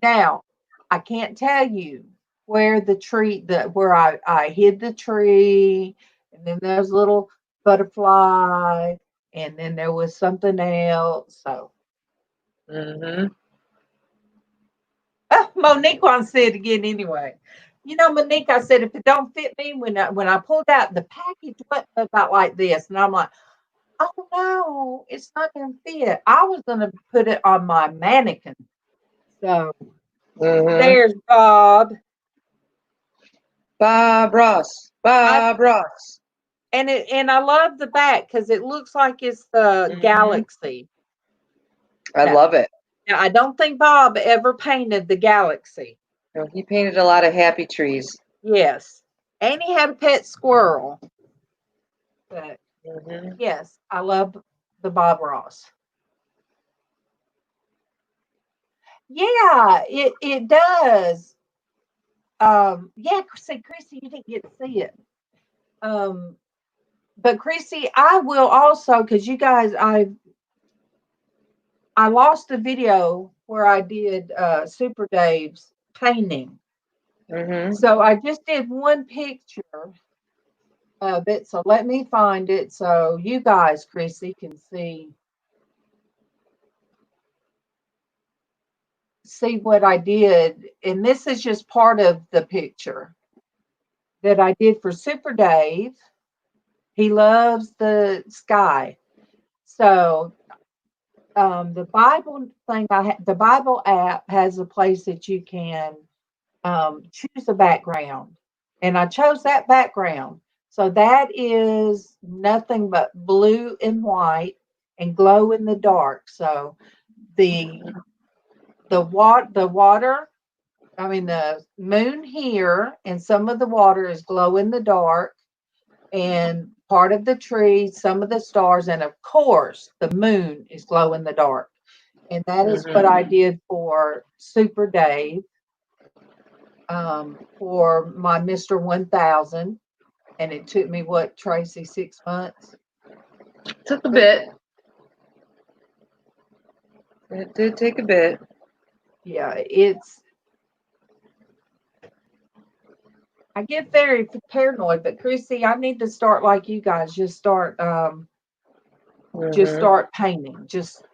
[SPEAKER 1] now, I can't tell you where the tree that where I hid the tree, and then there's a little butterfly, and then there was something else. So
[SPEAKER 3] Mm-hmm.
[SPEAKER 1] Monique wants to say it again anyway. You know, Monique, I said if it don't fit me, when I pulled out the package, what about like this, and I'm like, oh no, it's not gonna fit. I was gonna put it on my mannequin. So
[SPEAKER 3] Mm-hmm.
[SPEAKER 1] there's Bob.
[SPEAKER 3] Bob Ross. Bob Ross.
[SPEAKER 1] And I love the back because it looks like it's the
[SPEAKER 3] Mm-hmm.
[SPEAKER 1] galaxy.
[SPEAKER 3] I love it.
[SPEAKER 1] Now, I don't think Bob ever painted the galaxy.
[SPEAKER 3] No, he painted a lot of happy trees.
[SPEAKER 1] Yes. And he had a pet squirrel. But
[SPEAKER 3] Mm-hmm.
[SPEAKER 1] yes, I love the Bob Ross. Yeah, it does. Yeah, see, Chrissy, you didn't get to see it. But Chrissy, I will also, because you guys, I lost a video where I did Super Dave's painting.
[SPEAKER 3] Mm-hmm.
[SPEAKER 1] So I just did one picture of it. So let me find it so you guys, Chrissy, can see what I did. And this is just part of the picture that I did for Super Dave. He loves the sky. So the Bible thing, the Bible app has a place that you can choose a background, and I chose that background. So that is nothing but blue and white and glow in the dark. So the water, I mean the moon here, and some of the water is glow in the dark, and part of the tree, some of the stars, and of course the moon is glow in the dark. And that is what I did for Super Dave, for my Mr. 1000. And it took me, what, Traci, 6 months?
[SPEAKER 3] Took a bit. It did take a bit.
[SPEAKER 1] Yeah, I get very paranoid, but Chrissy, I need to start like you guys, just start painting. Just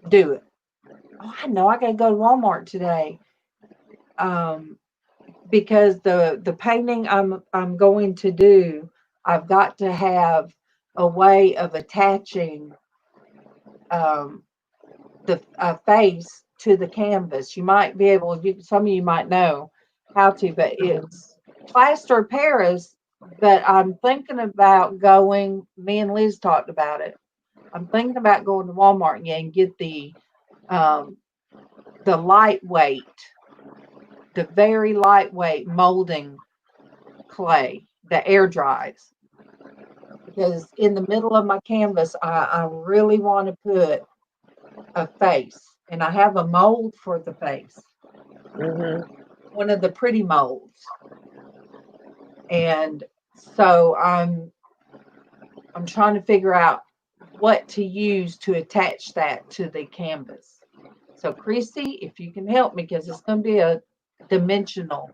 [SPEAKER 1] do it. Oh, I know, I gotta go to Walmart today. Because the painting I'm going to do, I've got to have a way of attaching the face to the canvas. You might be able, some of you might know how to, but it's plaster Paris. But I'm thinking about going. Me and Lizz talked about it. I'm thinking about going to Walmart and get the lightweight, the very lightweight molding clay, the air dries. Because in the middle of my canvas, I really want to put a face, and I have a mold for the face, one of the pretty molds, and so I'm trying to figure out what to use to attach that to the canvas. So Chrissy, if you can help me, because it's going to be a dimensional,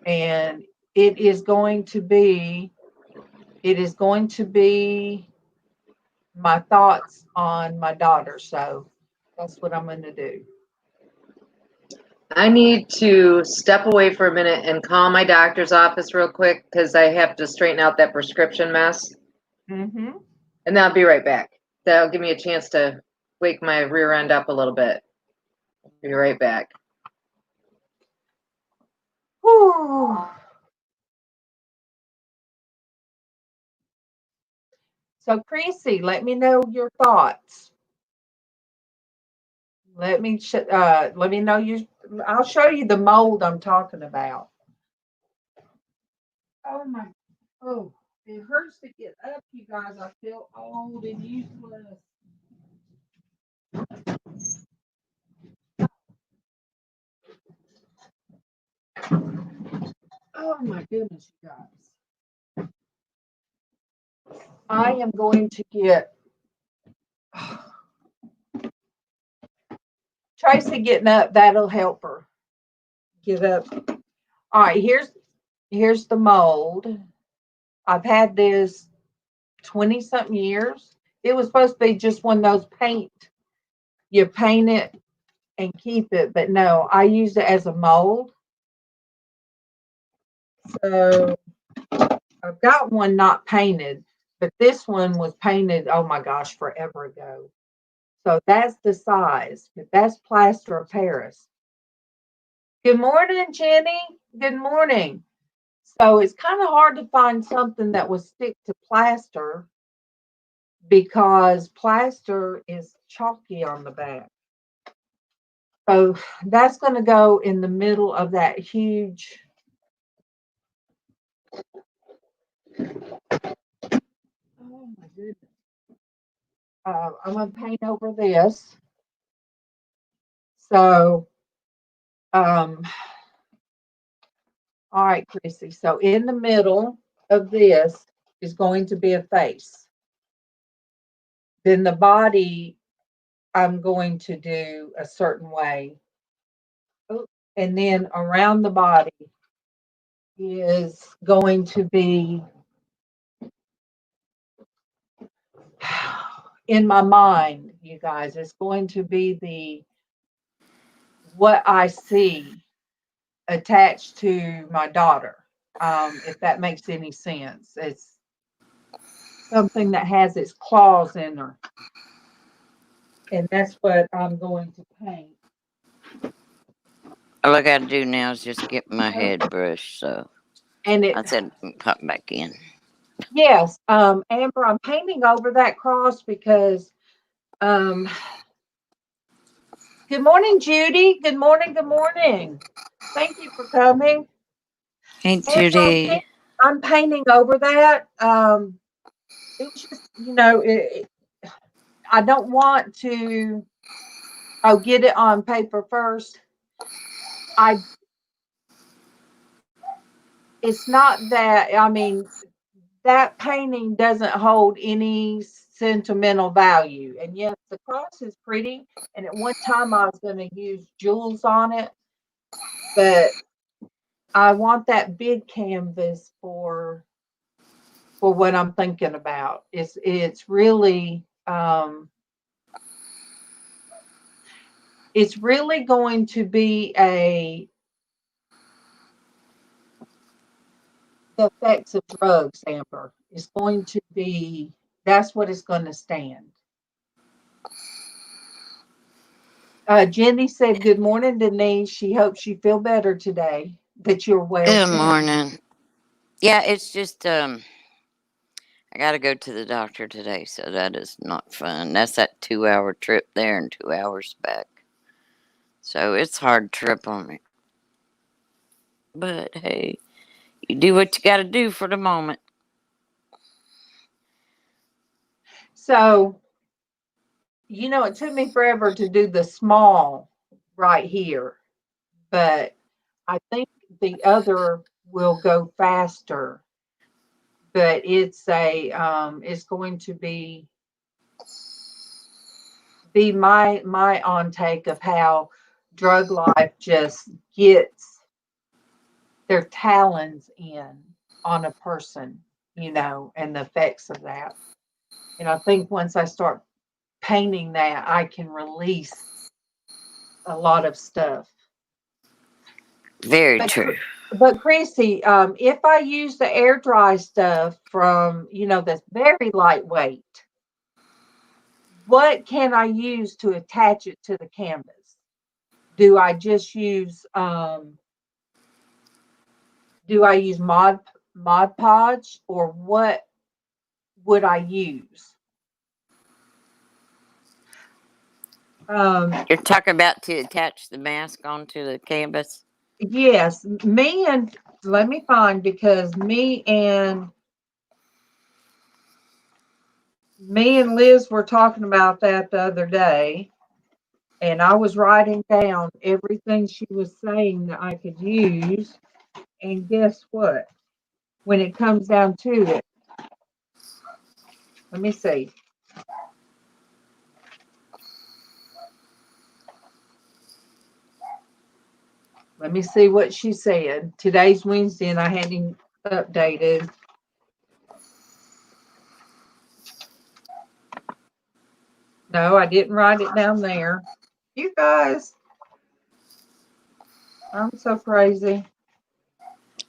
[SPEAKER 1] and it is going to be my thoughts on my daughter. So that's what I'm going to do.
[SPEAKER 3] I need to step away for a minute and call my doctor's office real quick because I have to straighten out that prescription mess.
[SPEAKER 1] Mm-hmm.
[SPEAKER 3] And then I'll be right back. That'll give me a chance to wake my rear end up a little bit. Be right back.
[SPEAKER 1] Whew. So, Traci, let me know your thoughts. Let me know you. I'll show you the mold I'm talking about. Oh my! Oh, it hurts to get up, you guys. I feel old and useless. Oh my goodness, you guys. I am going to get Traci getting up. That'll help her get up. All right, here's the mold. I've had this 20 something years. It was supposed to be just one of those you paint it and keep it, but no, I used it as a mold. So I've got one not painted, but this one was painted, oh my gosh, forever ago. So that's the size, but that's plaster of Paris. Good morning, Jenny. Good morning. So it's kind of hard to find something that will stick to plaster because plaster is chalky on the back. So that's going to go in the middle of that huge. Oh my goodness. I'm going to paint over this. So, all right, Chrissy. So in the middle of this is going to be a face. Then the body, I'm going to do a certain way. Oh, and then around the body is going to be in my mind, you guys, it's going to be what I see attached to my daughter. If that makes any sense. It's something that has its claws in her. And that's what I'm going to paint.
[SPEAKER 2] All I got to do now is just get my head brushed. So
[SPEAKER 1] And
[SPEAKER 2] I said, pop back in.
[SPEAKER 1] yes, Amber, I'm painting over that cross because good morning, Judy. Good morning. Good morning. Thank you for coming.
[SPEAKER 2] Hey,
[SPEAKER 1] Amber,
[SPEAKER 2] Judy.
[SPEAKER 1] I'm painting over that. It was just, I don't want to. Oh, get it on paper first. It's not that. I mean, that painting doesn't hold any sentimental value. And yes, the cross is pretty. And at one time, I was going to use jewels on it, but I want that big canvas for what I'm thinking about. It's really going to be the effects of drugs, Amber. It's going to be that's what it's going to stand. Jenny said, "Good morning, Denise. She hopes you feel better today. That you're well
[SPEAKER 2] Good
[SPEAKER 1] soon."
[SPEAKER 2] morning. Yeah, it's just I got to go to the doctor today, so that is not fun. That's that 2 hour trip there and 2 hours back. So it's hard trip on me. But hey, you do what you got to do for the moment.
[SPEAKER 1] So, it took me forever to do the small right here, but I think the other will go faster. But it's going to be my on take of how drug life just gets their talons in on a person, and the effects of that. And I think once I start painting that, I can release a lot of stuff.
[SPEAKER 2] Very
[SPEAKER 1] But
[SPEAKER 2] true.
[SPEAKER 1] but Chrissy, if I use the air dry stuff from, that's very lightweight, what can I use to attach it to the canvas? Do I just use Mod Podge, or what would I use?
[SPEAKER 2] You're talking about to attach the mask onto the canvas.
[SPEAKER 1] Yes, let me find, because me and Lizz were talking about that the other day, and I was writing down everything she was saying that I could use. And guess what? When it comes down to it, let me see. Let me see what she said. Today's Wednesday, and I hadn't updated. No, I didn't write it down there. You guys, I'm so crazy.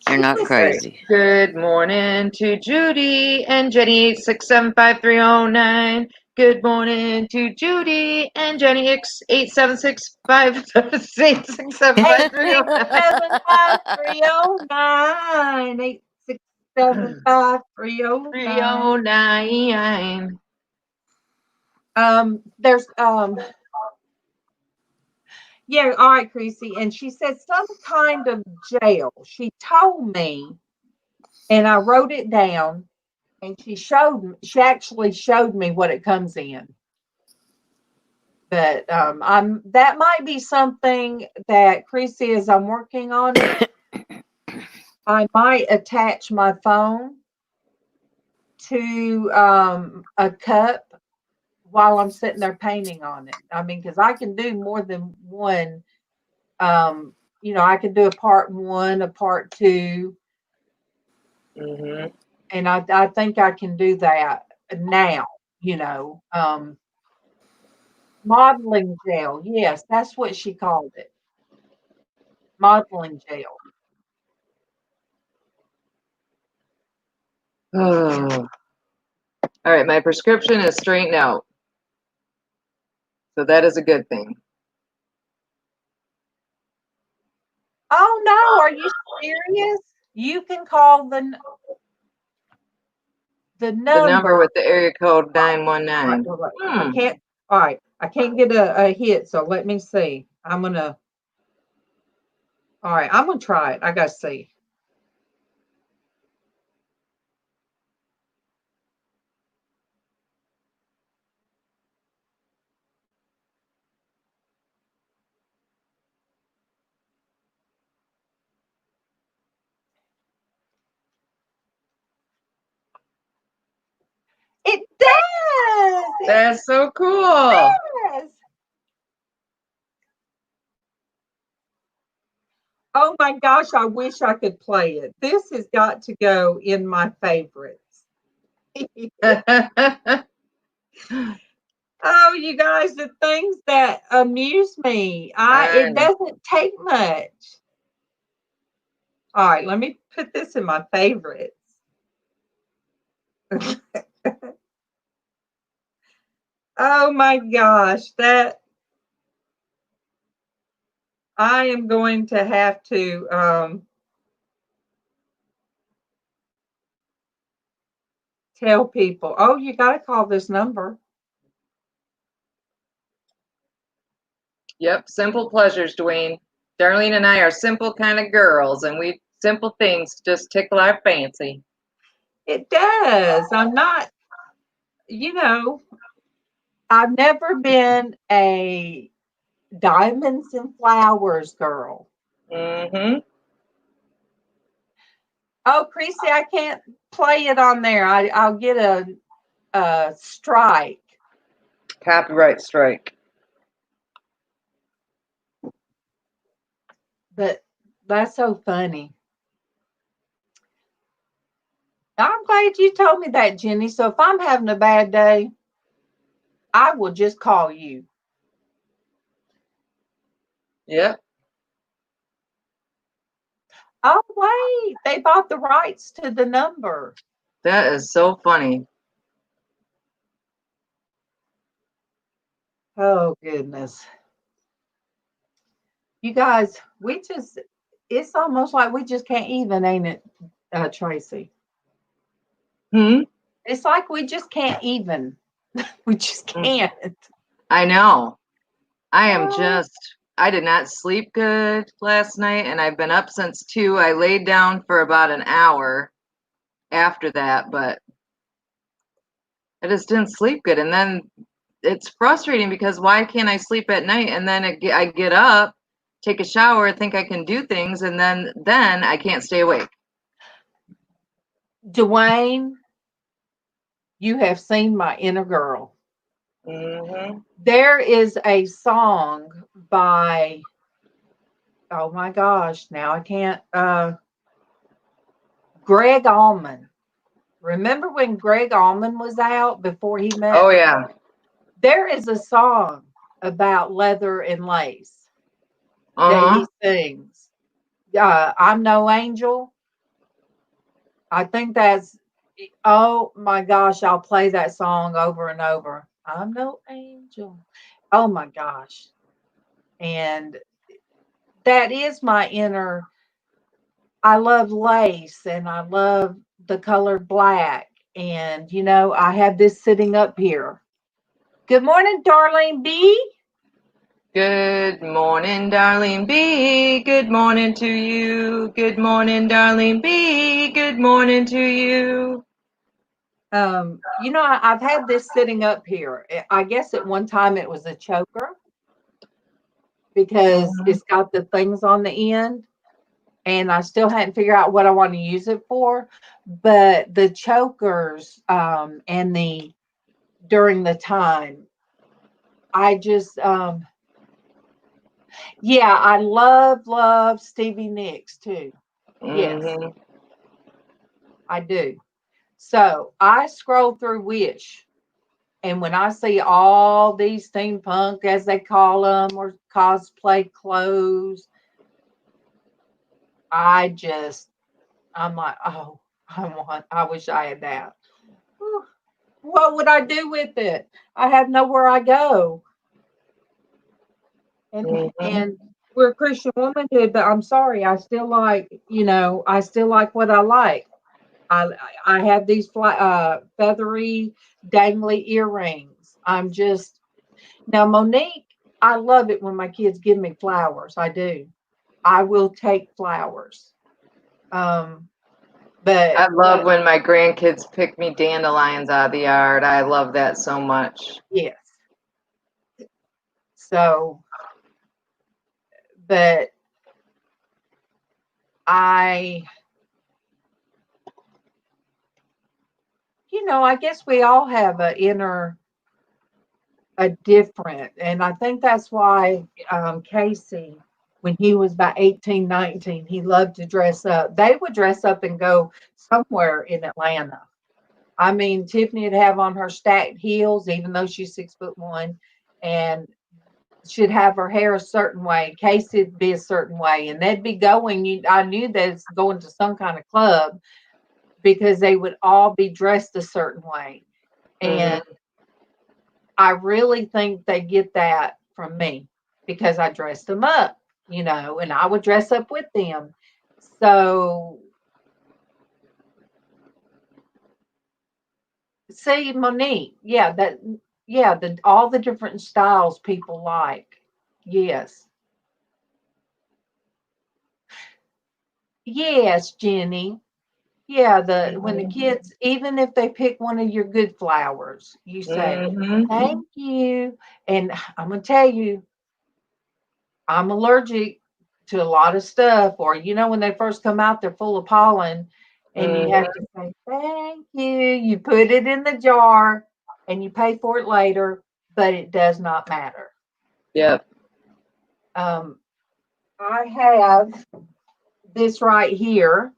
[SPEAKER 2] You're not crazy.
[SPEAKER 3] Good morning to Judy and Jenny 8675309. Good morning to Judy and Jenny
[SPEAKER 1] 8675309.
[SPEAKER 3] 8675309.
[SPEAKER 1] There's Yeah, all right, Chrissy. And she said some kind of gel. She told me, and I wrote it down, and she actually showed me what it comes in. But that might be something that, Chrissy, as I'm working on it, I might attach my phone to a cup while I'm sitting there painting on it. I mean, because I can do more than one. I can do a part 1, a part 2.
[SPEAKER 3] Mm-hmm.
[SPEAKER 1] And I think I can do that now, modeling gel. Yes, that's what she called it. Modeling gel.
[SPEAKER 3] Oh. All right, my prescription is straightened out. So that is a good thing.
[SPEAKER 1] Oh no, are you serious? You can call the
[SPEAKER 3] number
[SPEAKER 1] number.
[SPEAKER 3] with the area code 919.
[SPEAKER 1] I can't. All right, I can't get a hit. So let me see. All right, I'm gonna try it. I gotta see. It does.
[SPEAKER 3] That's so cool.
[SPEAKER 1] Yes. Oh my gosh, I wish I could play it. This has got to go in my favorites. Oh, you guys, the things that amuse me. It doesn't take much. All right, let me put this in my favorites. Oh my gosh, that I am going to have to tell people, oh, you got to call this number.
[SPEAKER 3] Yep, simple pleasures, Dwayne. Darlene and I are simple kind of girls, and simple things just tickle our fancy.
[SPEAKER 1] It does. I'm not, I've never been a diamonds and flowers girl.
[SPEAKER 3] Mm-hmm.
[SPEAKER 1] Oh, Chrissy, I can't play it on there. I'll get a strike.
[SPEAKER 3] Copyright strike.
[SPEAKER 1] But that's so funny. I'm glad you told me that, Jenny. So if I'm having a bad day, I will just call you.
[SPEAKER 3] Yep.
[SPEAKER 1] Oh, wait. They bought the rights to the number.
[SPEAKER 3] That is so funny.
[SPEAKER 1] Oh, goodness. You guys, it's almost like we just can't even, ain't it, Traci? It's like we just can't even. We just can't.
[SPEAKER 3] I know. I
[SPEAKER 1] Oh.
[SPEAKER 3] did not sleep good last night, and I've been up since 2. I laid down for about an hour after that, but I just didn't sleep good. And then it's frustrating because why can't I sleep at night? And then I get up, take a shower, think I can do things, and then I can't stay awake.
[SPEAKER 1] Dwayne, you have seen my inner girl.
[SPEAKER 3] Mm-hmm.
[SPEAKER 1] There is a song by, oh my gosh, now I can't, Greg Allman. Remember when Greg Allman was out before he met?
[SPEAKER 3] Oh yeah.
[SPEAKER 1] There is a song about leather and lace that he sings. I'm no angel. I think that's, oh my gosh, I'll play that song over and over. I'm no angel. Oh my gosh. And that is my inner, I love lace and I love the color black. And, I have this sitting up here. Good morning, Darlene B.
[SPEAKER 3] Good morning, Darlene B. Good morning to you. Good morning, Darlene B. Good morning to you.
[SPEAKER 1] I've had this sitting up here. I guess at one time it was a choker because it's got the things on the end. And I still hadn't figured out what I want to use it for. But the chokers and during the time, I just, I love Stevie Nicks too. Yes, I do. So I scroll through Wish. And when I see all these steampunk, as they call them, or cosplay clothes, I'm like, oh, I wish I had that. Whew. What would I do with it? I have nowhere I go. And we're a Christian womanhood, but I'm sorry, I still like, I still like what I like. I have these feathery, dangly earrings. Now, Monique, I love it when my kids give me flowers. I do. I will take flowers. But
[SPEAKER 3] I love when my grandkids pick me dandelions out of the yard. I love that so much.
[SPEAKER 1] yes. So, but I guess we all have a different, and I think that's why Casey, when he was about 18, 19, he loved to dress up. They would dress up and go somewhere in Atlanta. I mean, Tiffany would have on her stacked heels, even though she's 6'1", and she'd have her hair a certain way. Casey'd be a certain way, and they'd be going. I knew they'd going to some kind of club because they would all be dressed a certain way. And I really think they get that from me because I dressed them up, and I would dress up with them. So, see, Monique, all the different styles people like. Yes. Yes, Jenny. Yeah, when the kids, even if they pick one of your good flowers, you say, thank you. And I'm gonna tell you, I'm allergic to a lot of stuff, or when they first come out, they're full of pollen, and you have to say, thank you. You put it in the jar and you pay for it later, but it does not matter.
[SPEAKER 3] Yep.
[SPEAKER 1] I have this right here.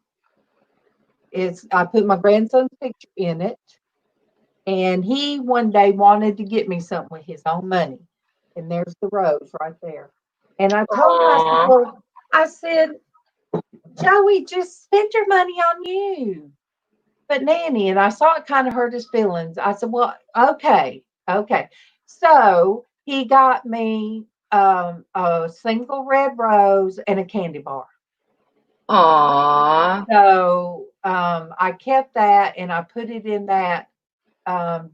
[SPEAKER 1] I put my grandson's picture in it, and he one day wanted to get me something with his own money. And there's the rose right there. And I told him, I said, Joey, just spend your money on you. But Nanny, and I saw it kind of hurt his feelings. I said, well, okay, okay. So he got me a single red rose and a candy bar.
[SPEAKER 3] Aw.
[SPEAKER 1] So I kept that and I put it in that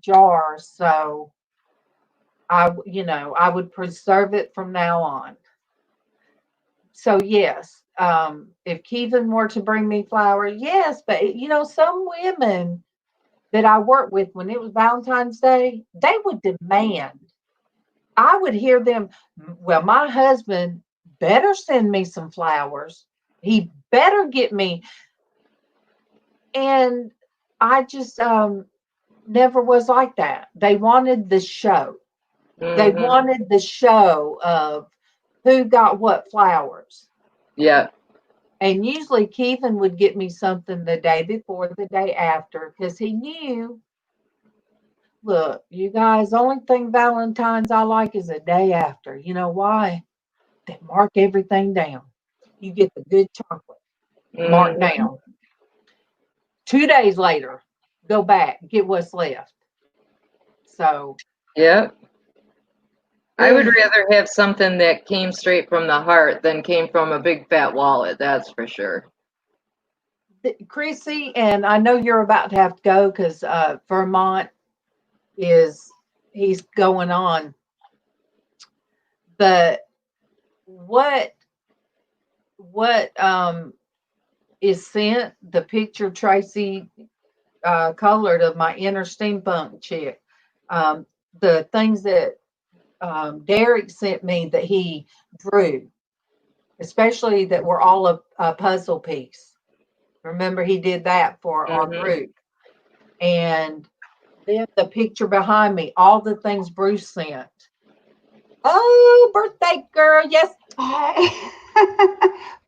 [SPEAKER 1] jar. So I would preserve it from now on. So yes, if Kevin were to bring me flowers, yes, but some women that I worked with when it was Valentine's Day, they would demand. I would hear them, well, my husband better send me some flowers. He better get me. And I just never was like that. They wanted the show. They
[SPEAKER 3] Mhm.
[SPEAKER 1] wanted the show of who got what flowers.
[SPEAKER 3] Yeah.
[SPEAKER 1] And usually Kevin would get me something the day before, the day after, because he knew, look, you guys, only thing Valentine's I like is the day after. You know why? They mark everything down. You get the good chocolate marked
[SPEAKER 3] Mhm.
[SPEAKER 1] down. 2 days later, go back, get what's left. So,
[SPEAKER 3] Yeah. I would rather have something that came straight from the heart than came from a big fat wallet, that's for sure.
[SPEAKER 1] Chrissy, and I know you're about to have to go because Vermont he's going on. But what is sent, the picture Traci colored of my inner steampunk chick, the things that Derek sent me that he drew, especially that were all a puzzle piece. Remember, he did that for our
[SPEAKER 3] Mhm.
[SPEAKER 1] group. And then the picture behind me, all the things Bruce sent. Oh, birthday girl. Yes.
[SPEAKER 4] Hey.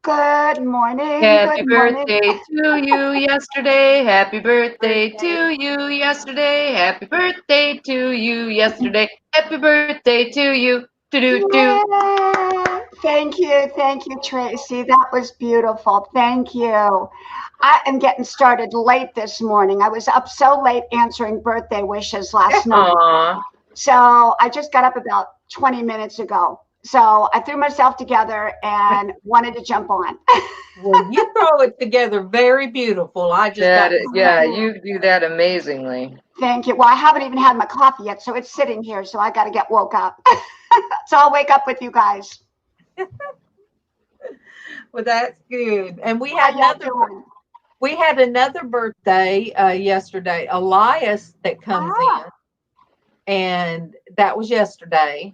[SPEAKER 4] Good morning.
[SPEAKER 3] Happy
[SPEAKER 4] Good morning.
[SPEAKER 3] birthday to you yesterday. Happy birthday to you yesterday. Happy birthday to you yesterday. Happy birthday to you. Do do do.
[SPEAKER 4] Yay. Thank you. Thank you, Tracy. That was beautiful. Thank you. I am getting started late this morning. I was up so late answering birthday wishes last night.
[SPEAKER 3] Aw.
[SPEAKER 4] So I just got up about 20 minutes ago. So I threw myself together and wanted to jump on.
[SPEAKER 1] Well, you throw it together very beautiful. I just got to
[SPEAKER 3] Yeah,
[SPEAKER 1] say.
[SPEAKER 3] you do that amazingly.
[SPEAKER 4] Thank you. Well, I haven't even had my coffee yet, so it's sitting here. So I got to get woke up. So I'll wake up with you guys.
[SPEAKER 1] Well, that's good. And we
[SPEAKER 4] How
[SPEAKER 1] had
[SPEAKER 4] y'all
[SPEAKER 1] another
[SPEAKER 4] doing?
[SPEAKER 1] birthday yesterday. Elias that comes in, and that was yesterday.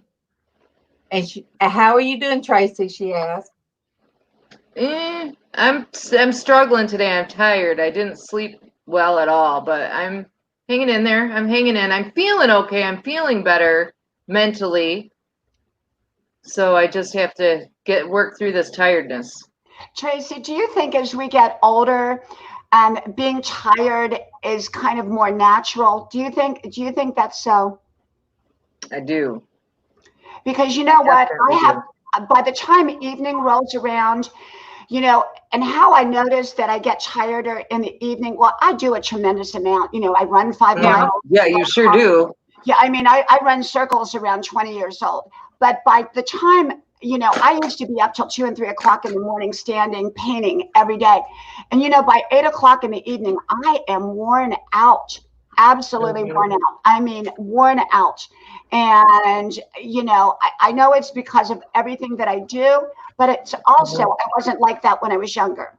[SPEAKER 1] And how are you doing, Tracy? She asked.
[SPEAKER 3] I'm struggling today. I'm tired. I didn't sleep well at all, but I'm hanging in there. I'm hanging in. I'm feeling okay. I'm feeling better mentally. So I just have to work through this tiredness.
[SPEAKER 4] Tracy, do you think as we get older, being tired is kind of more natural? Do you think that's so?
[SPEAKER 3] I do.
[SPEAKER 4] Because you know what?
[SPEAKER 3] Definitely
[SPEAKER 4] I have, by the time evening rolls around, and how I notice that I get tireder in the evening. Well, I do a tremendous amount. I run 5 miles.
[SPEAKER 3] Yeah, you sure do.
[SPEAKER 4] Yeah, I mean, I run circles around 20 years old. But by the time, I used to be up till 2 and 3 o'clock in the morning, standing, painting every day. And, by 8 o'clock in the evening, I am worn out, absolutely worn out. I mean, worn out. And, I know it's because of everything that I do, but it's also, I wasn't like that when I was younger.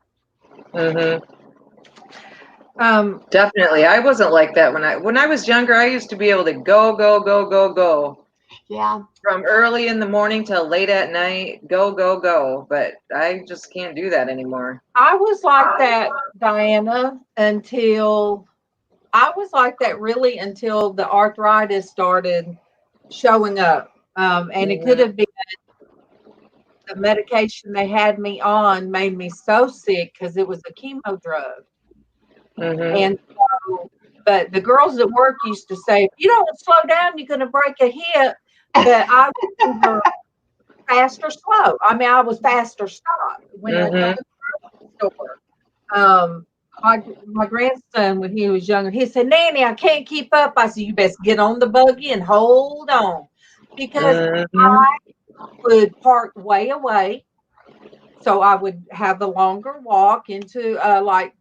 [SPEAKER 3] Definitely. I wasn't like that when I was younger. I used to be able to go.
[SPEAKER 4] Yeah.
[SPEAKER 3] From early in the morning till late at night, go. But I just can't do that anymore.
[SPEAKER 1] I was like that, Diana, until really until the arthritis started showing up. And it could have been the medication they had me on made me so sick because it was a chemo drug. And so, but the girls at work used to say, if you don't slow down, you're going to break a hip. But I was either fast or slow. I mean, I was fast or stop. When I store. My grandson, when he was younger, he said, "Nanny, I can't keep up." I said, "You best get on the buggy and hold on," because
[SPEAKER 3] Mhm.
[SPEAKER 1] would park way away. So I would have a longer walk into like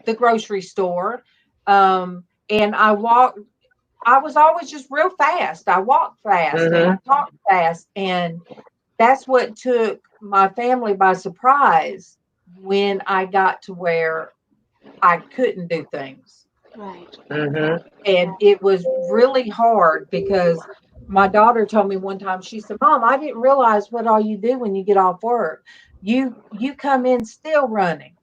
[SPEAKER 1] the grocery store. And I was always just real fast. I walked fast and I
[SPEAKER 3] Mhm.
[SPEAKER 1] talked fast. And that's what took my family by surprise when I got to where I couldn't do things.
[SPEAKER 4] Right.
[SPEAKER 3] Mhm.
[SPEAKER 1] And it was really hard because my daughter told me one time, she said, "Mom, I didn't realize what all you do when you get off work. You come in still running.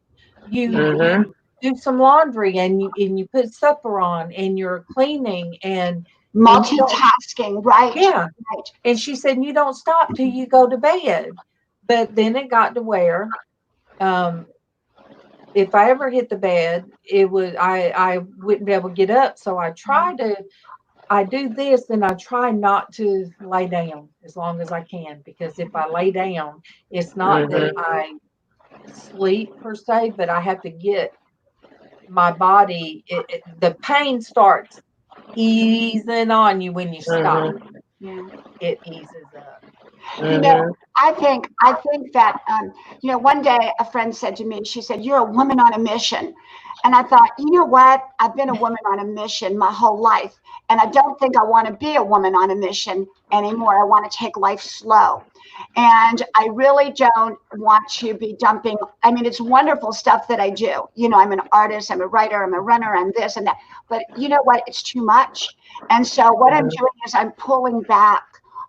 [SPEAKER 1] You
[SPEAKER 3] Mhm.
[SPEAKER 1] do some laundry and you put supper on and you're cleaning and you don't."
[SPEAKER 4] Multitasking, right?
[SPEAKER 1] Yeah.
[SPEAKER 4] Right.
[SPEAKER 1] And she said, "You don't stop till you go to bed." But then it got to where um if I ever hit the bed, it would I wouldn't be able to get up. So I do this and I try not to lay down as long as I can, because if I lay down, it's not that
[SPEAKER 3] Mhm.
[SPEAKER 1] I sleep per se, but I have to get my body, the pain starts easing on you when you stop.
[SPEAKER 3] Mhm.
[SPEAKER 4] Yeah.
[SPEAKER 1] It eases up.
[SPEAKER 4] You know,
[SPEAKER 3] Mhm.
[SPEAKER 4] I think that one day a friend said to me, she said, "You're a woman on a mission." And I thought, you know what? I've been a woman on a mission my whole life. And I don't think I want to be a woman on a mission anymore. I want to take life slow. And I really don't want to be dumping. I mean, it's wonderful stuff that I do. I'm an artist, I'm a writer, I'm a runner, I'm this and that. But you know what? It's too much. And so what I'm
[SPEAKER 3] Mhm.
[SPEAKER 4] doing is I'm pulling back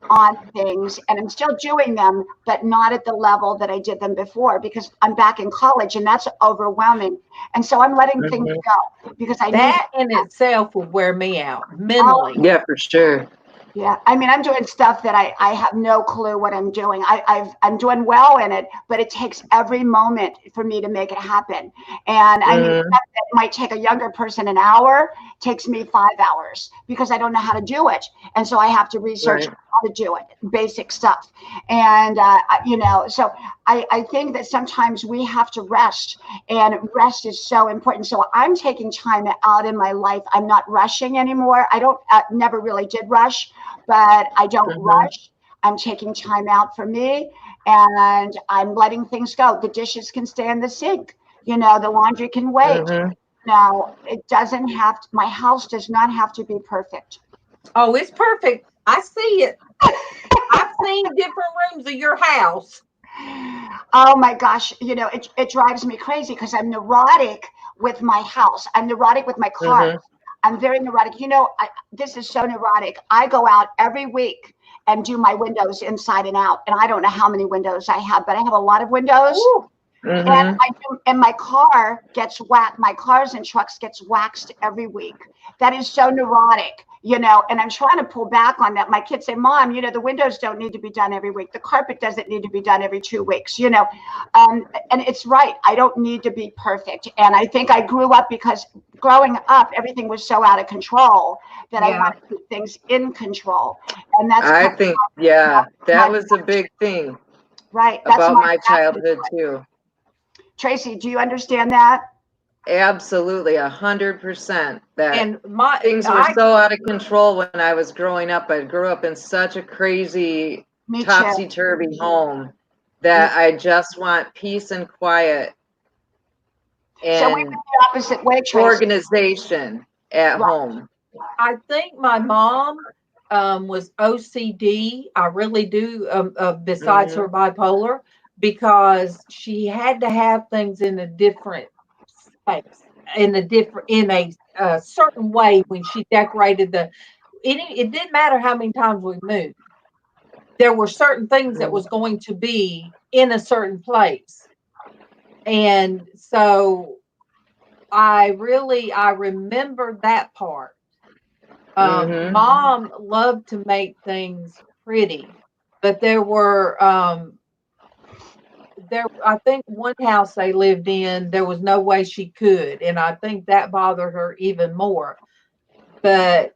[SPEAKER 4] on things, and I'm still doing them, but not at the level that I did them before, because I'm back in college and that's overwhelming. And so I'm letting things
[SPEAKER 3] Mhm.
[SPEAKER 4] go because I need.
[SPEAKER 1] That in itself will wear me out
[SPEAKER 4] Oh,
[SPEAKER 1] mentally.
[SPEAKER 3] Yeah, for sure.
[SPEAKER 4] yeah, I mean, I'm doing stuff that I have no clue what I'm doing. I'm doing well in it, but it takes every moment for me to make it happen. And I mean,
[SPEAKER 3] Mhm.
[SPEAKER 4] stuff that might take a younger person an hour takes me 5 hours because I don't know how to do it, and so I have to research
[SPEAKER 3] Right.
[SPEAKER 4] how to do it, basic stuff. And so I think that sometimes we have to rest, and rest is so important. So I'm taking time out in my life. I'm not rushing anymore. I don't never really did rush, but I don't
[SPEAKER 3] Mhm.
[SPEAKER 4] rush. I'm taking time out for me, and I'm letting things go. The dishes can stay in the sink. The laundry can wait.
[SPEAKER 3] Mhm.
[SPEAKER 4] Now, it doesn't have to, my house does not have to be perfect.
[SPEAKER 1] Oh, it's perfect. I see it. I've seen different rooms of your house.
[SPEAKER 4] Oh my gosh, it drives me crazy because I'm neurotic with my house. I'm neurotic with my car.
[SPEAKER 3] Mhm.
[SPEAKER 4] I'm very neurotic. This is so neurotic. I go out every week and do my windows inside and out. And I don't know how many windows I have, but I have a lot of windows.
[SPEAKER 1] Ooh,
[SPEAKER 4] And
[SPEAKER 3] Mhm.
[SPEAKER 4] and my car gets whacked. My cars and trucks gets waxed every week. That is so neurotic, and I'm trying to pull back on that. My kids say, "Mom, the windows don't need to be done every week. The carpet doesn't need to be done every 2 weeks, and it's right. I don't need to be perfect. And I think I grew up because growing up, everything was so out of control that I
[SPEAKER 1] yeah.
[SPEAKER 4] wanted to keep things in control. And that's
[SPEAKER 3] I
[SPEAKER 4] kind
[SPEAKER 3] think, yeah,
[SPEAKER 4] of
[SPEAKER 3] that
[SPEAKER 4] my,
[SPEAKER 3] was a big thing
[SPEAKER 4] right. That's
[SPEAKER 3] about
[SPEAKER 4] my
[SPEAKER 3] my
[SPEAKER 4] reaction to
[SPEAKER 3] childhood
[SPEAKER 4] it.
[SPEAKER 3] too.
[SPEAKER 4] Tracy, do you understand that?
[SPEAKER 3] Absolutely, 100%. That
[SPEAKER 1] And
[SPEAKER 3] things were so out of control when I was growing up. I grew up in such a crazy,
[SPEAKER 4] Me too.
[SPEAKER 3] topsy-turvy home that I just want peace and quiet
[SPEAKER 4] So we went
[SPEAKER 3] and
[SPEAKER 4] the opposite way, Tracy.
[SPEAKER 3] organization at
[SPEAKER 4] Right.
[SPEAKER 3] home.
[SPEAKER 1] I think my mom was OCD. I really do, besides her
[SPEAKER 3] Mhm.
[SPEAKER 1] bipolar, because she had to have things in a different space, in a certain way when she decorated it didn't matter how many times we moved. There were certain things that was going to be in a certain place. And so I remember that part.
[SPEAKER 3] Mhm.
[SPEAKER 1] Mom loved to make things pretty, but I think one house they lived in, there was no way she could, and I think that bothered her even more. But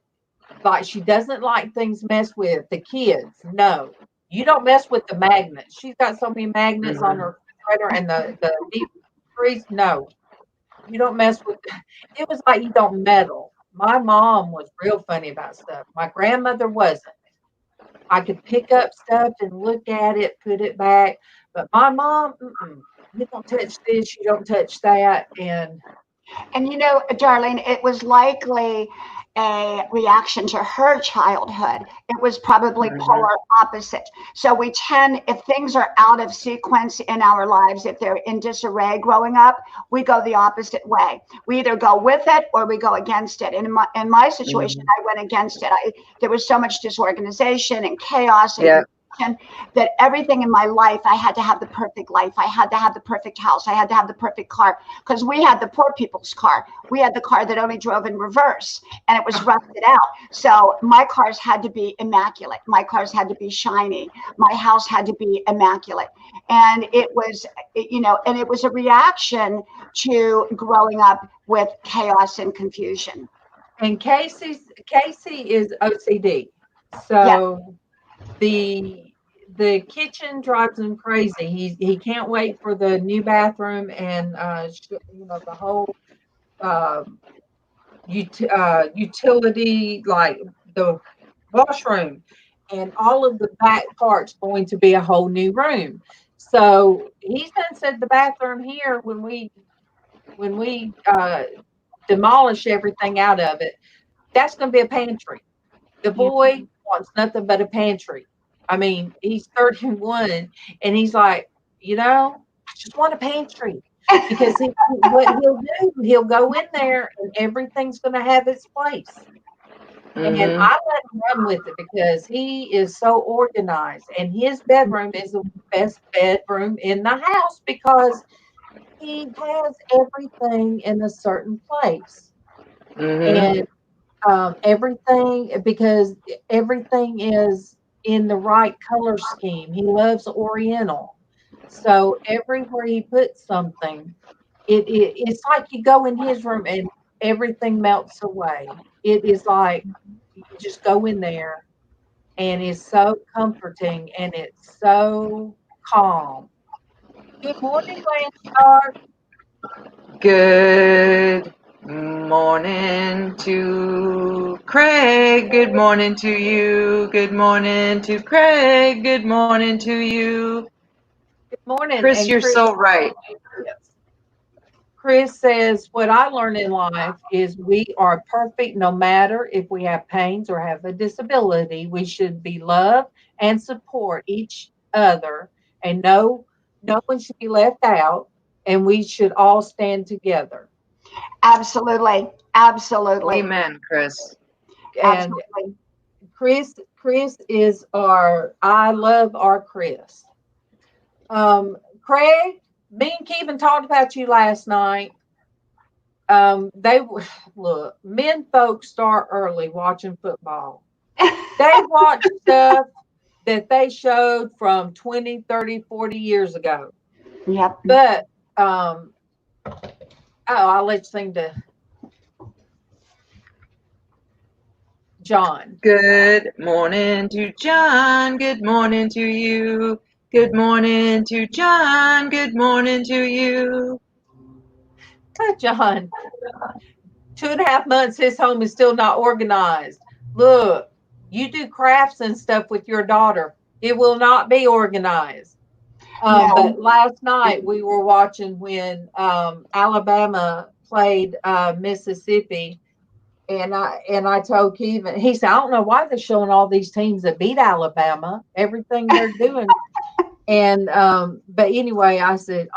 [SPEAKER 1] like, she doesn't like things messed with. The kids, no, you don't mess with the magnets. She's got so many magnets on
[SPEAKER 3] Mhm.
[SPEAKER 1] her refrigerator and the deep. Trees, no, you don't mess with. It was like you don't meddle. My mom was real funny about stuff. My grandmother wasn't. I could pick up stuff and look at it, put it back. But my mom, you don't touch this, you don't touch that. And
[SPEAKER 4] And darling, it was likely a reaction to her childhood. It was probably polar opposite. So we tend, if things are out of sequence in our lives, if they're in disarray growing up, we go the opposite way. We either go with it or we go against it. And in my situation, I went against it. There was so much disorganization and chaos and that everything in my life, I had to have the perfect life. I had to have the perfect house. I had to have the perfect car, because we had the poor people's car. We had the car that only drove in reverse and it was rusted out. So my cars had to be immaculate. My cars had to be shiny. My house had to be immaculate. And it was, and it was a reaction to growing up with chaos and confusion.
[SPEAKER 1] And Casey is OCD. So the kitchen drives him crazy. He can't wait for the new bathroom and the whole utility, like the washroom and all of the back parts going to be a whole new room. So he's done said the bathroom here when we demolish everything out of it, that's going to be a pantry. The boy wants nothing but a pantry. I mean, he's 31 and he's like, I just want a pantry. Because what he'll do, he'll go in there and everything's going to have its place. And I let him run with it because he is so organized. And his bedroom is the best bedroom in the house because he has everything in a certain place. And everything, because everything is in the right color scheme. He loves Oriental. So everywhere he puts something, it's like you go in his room and everything melts away. It is like you just go in there and it's so comforting and it's so calm. Good morning, Landstar.
[SPEAKER 3] Good morning to Craig. Good morning to you. Good morning to Craig. Good morning to you.
[SPEAKER 1] Good morning.
[SPEAKER 3] Chris,
[SPEAKER 1] And
[SPEAKER 3] you're so right.
[SPEAKER 1] Yes. Chris says, what I learned in life is we are perfect no matter if we have pains or have a disability. We should be love and support each other, and no one should be left out, and we should all stand together.
[SPEAKER 4] Absolutely. Absolutely.
[SPEAKER 3] Amen, Chris.
[SPEAKER 1] And Chris is I love our Chris. Craig, me and Kevin talked about you last night. Look, men folks start early watching football. They watch stuff that they showed from 20, 30, 40 years ago.
[SPEAKER 4] Yep.
[SPEAKER 1] But I'll let you sing to John.
[SPEAKER 3] Good morning to John. Good morning to you. Good morning to John. Good morning to you.
[SPEAKER 1] John, 2.5 months, his home is still not organized. Look, you do crafts and stuff with your daughter. It will not be organized. But last night we were watching when Alabama played Mississippi, and I told Kevin, he said, I don't know why they're showing all these teams that beat Alabama, everything they're doing. And but anyway, I said,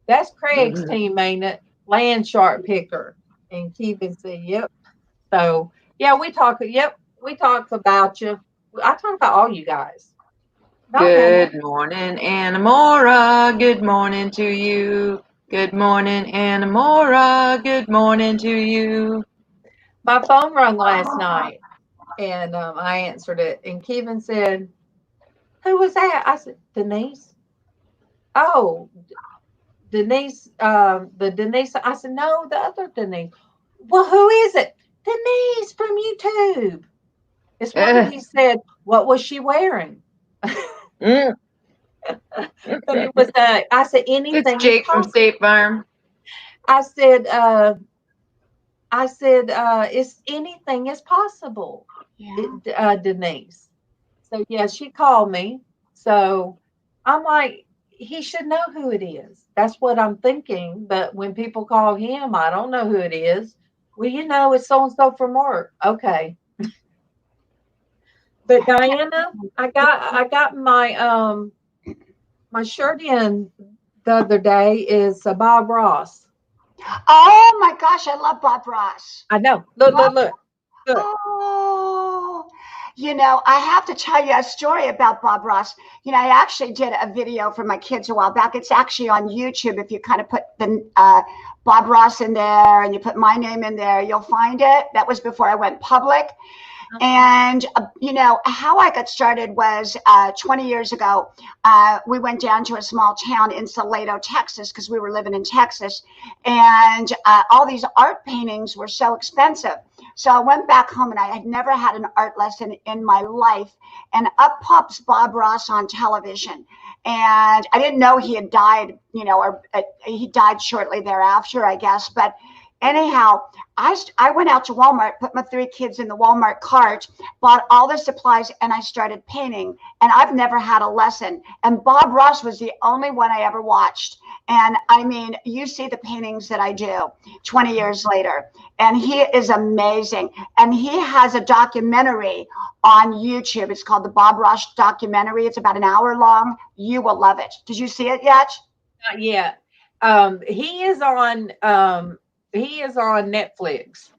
[SPEAKER 1] that's Craig's team, ain't it? Land shark picker. And Kevin said, yep. So yeah, we talk about you. I talk about all you guys.
[SPEAKER 3] Good morning, Anamora. Good morning to you. Good morning, Anamora. Good morning to you.
[SPEAKER 1] My phone rang last night, and I answered it. And Kevin said, "Who was that?" I said, "Denise." Oh, Denise. The Denise. I said, "No, the other Denise." Well, who is it? Denise from YouTube. It's what he said. What was she wearing? But it was, I said, anything
[SPEAKER 3] It's
[SPEAKER 1] is
[SPEAKER 3] Jake from
[SPEAKER 1] possible.
[SPEAKER 3] State Farm.
[SPEAKER 1] I said, it's anything is possible,
[SPEAKER 4] Yeah.
[SPEAKER 1] Denise. So yeah, she called me. So I'm like, he should know who it is. That's what I'm thinking. But when people call him, I don't know who it is. Well, it's so and so from work. Okay. But Diana, I got my shirt in the other day is Bob Ross.
[SPEAKER 4] Oh my gosh, I love Bob Ross.
[SPEAKER 1] I know. Look, look, look, look.
[SPEAKER 4] Oh, I have to tell you a story about Bob Ross. I actually did a video for my kids a while back. It's actually on YouTube. If you kind of put the Bob Ross in there and you put my name in there, you'll find it. That was before I went public. And, how I got started was 20 years ago. We went down to a small town in Salado, Texas, because we were living in Texas. And all these art paintings were so expensive. So I went back home and I had never had an art lesson in my life. And up pops Bob Ross on television. And I didn't know he had died, or he died shortly thereafter, I guess. But anyhow, I went out to Walmart, put my 3 kids in the Walmart cart, bought all the supplies, and I started painting. And I've never had a lesson. And Bob Ross was the only one I ever watched. And I mean, you see the paintings that I do 20 years later. And he is amazing. And he has a documentary on YouTube. It's called the Bob Ross documentary. It's about an hour long. You will love it. Did you see it yet?
[SPEAKER 1] Not yet. He is on Netflix.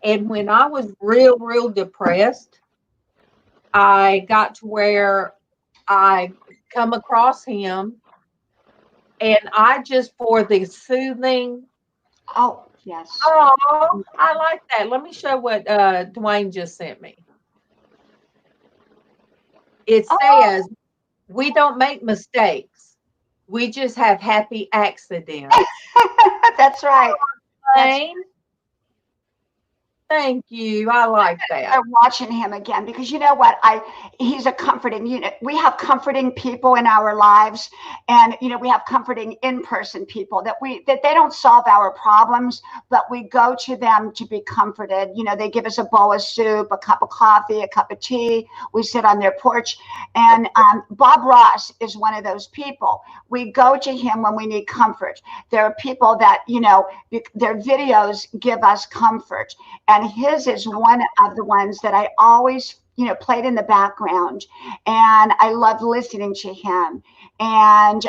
[SPEAKER 1] And when I was real depressed, I got to where I come across him, and I just, for the soothing.
[SPEAKER 4] Oh, yes.
[SPEAKER 1] Oh, I like that. Let me show what Dwayne just sent me. It says, we don't make mistakes. We just have happy accidents.
[SPEAKER 4] That's right.
[SPEAKER 1] Dwayne, thank you. I like that.
[SPEAKER 4] I'm watching him again because you know what? He's a comforting, we have comforting people in our lives, and we have comforting in-person people that they don't solve our problems, but we go to them to be comforted. They give us a bowl of soup, a cup of coffee, a cup of tea. We sit on their porch, and Bob Ross is one of those people. We go to him when we need comfort. There are people that their videos give us comfort. And his is one of the ones that I always, played in the background. And I loved listening to him. And,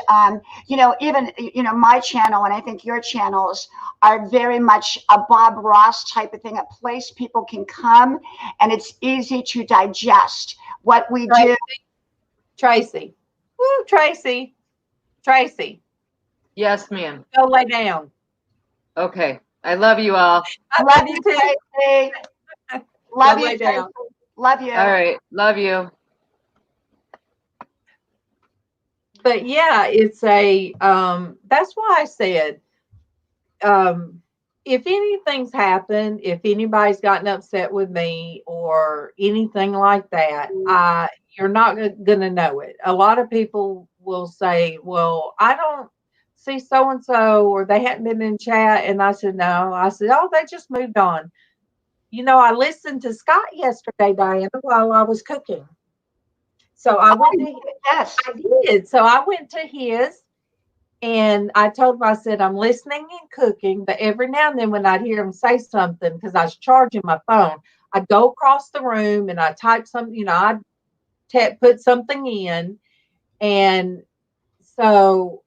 [SPEAKER 4] even, my channel, and I think your channels are very much a Bob Ross type of thing, a place people can come and it's easy to digest what we do.
[SPEAKER 1] Traci. Woo, Traci. Traci.
[SPEAKER 3] Yes, ma'am.
[SPEAKER 1] Go lay down.
[SPEAKER 3] Okay. I love you all.
[SPEAKER 1] I love you too.
[SPEAKER 4] Traci. Love
[SPEAKER 1] Go
[SPEAKER 4] you,
[SPEAKER 1] lay down.
[SPEAKER 4] Traci. Love you.
[SPEAKER 3] All right. Love you.
[SPEAKER 1] But yeah, it's that's why I said, if anything's happened, if anybody's gotten upset with me or anything like that, you're not gonna know it. A lot of people will say, well, I don't see so and so, or they hadn't been in chat. And I said, no. I said, oh, they just moved on. I listened to Scott yesterday, Diana, while I was cooking. So I went to
[SPEAKER 4] Yes.
[SPEAKER 1] I did. So I went to his, and I told him, I said, I'm listening and cooking, but every now and then when I'd hear him say something, because I was charging my phone, I'd go across the room and I type something, I'd put something in. And so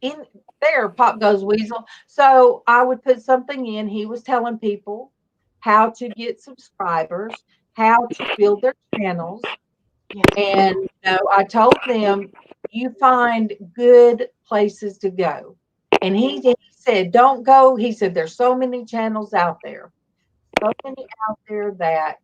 [SPEAKER 1] in there, pop goes Weasel. So I would put something in. He was telling people how to get subscribers, how to build their channels. And I told them, you find good places to go. And he said, don't go. He said, there's so many channels out there. So many out there that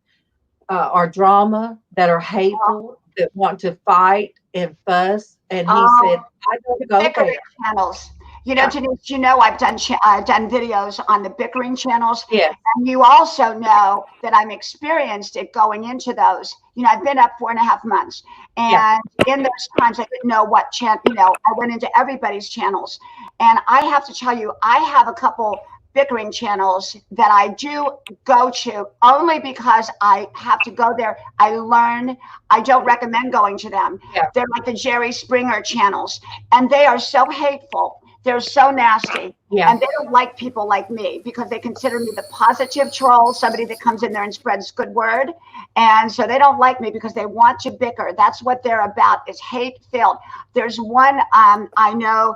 [SPEAKER 1] are drama, that are hateful, that want to fight and fuss. And he said, I don't go there.
[SPEAKER 4] Channels. You know, Denise, I've done done videos on the bickering channels.
[SPEAKER 1] Yes.
[SPEAKER 4] And you also know that I'm experienced at going into those. I've been up 4.5 months. And in those times, I didn't know what channel, I went into everybody's channels. And I have to tell you, I have a couple bickering channels that I do go to only because I have to go there. I learn. I don't recommend going to them.
[SPEAKER 1] Yeah.
[SPEAKER 4] They're like the Jerry Springer channels, and they are so hateful. They're so nasty.
[SPEAKER 1] Yeah.
[SPEAKER 4] And they don't like people like me because they consider me the positive troll, somebody that comes in there and spreads good word. And so they don't like me because they want to bicker. That's what they're about, is hate filled. There's one I know,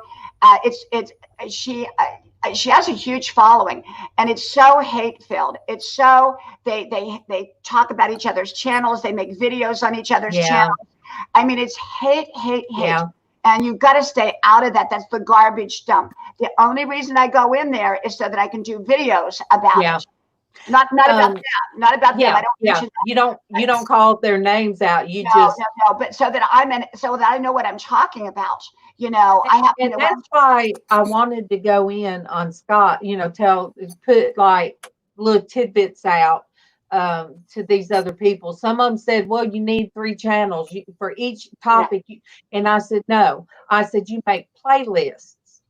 [SPEAKER 4] she has a huge following, and it's so hate filled. It's so they talk about each other's channels. They make videos on each other's channels. I mean, it's hate.
[SPEAKER 1] Yeah.
[SPEAKER 4] And you've got to stay out of that. That's the garbage dump. The only reason I go in there is so that I can do videos about it. Not about them. Not about them. I don't mention them.
[SPEAKER 1] You don't call their names out. You
[SPEAKER 4] No,
[SPEAKER 1] just
[SPEAKER 4] but so that I know what I'm talking about. I have to know.
[SPEAKER 1] That's why I wanted to go in on Scott, put like little tidbits out to these other people. Some of them said, well, you need 3 channels for each topic. And I said, no. I said, you make playlists.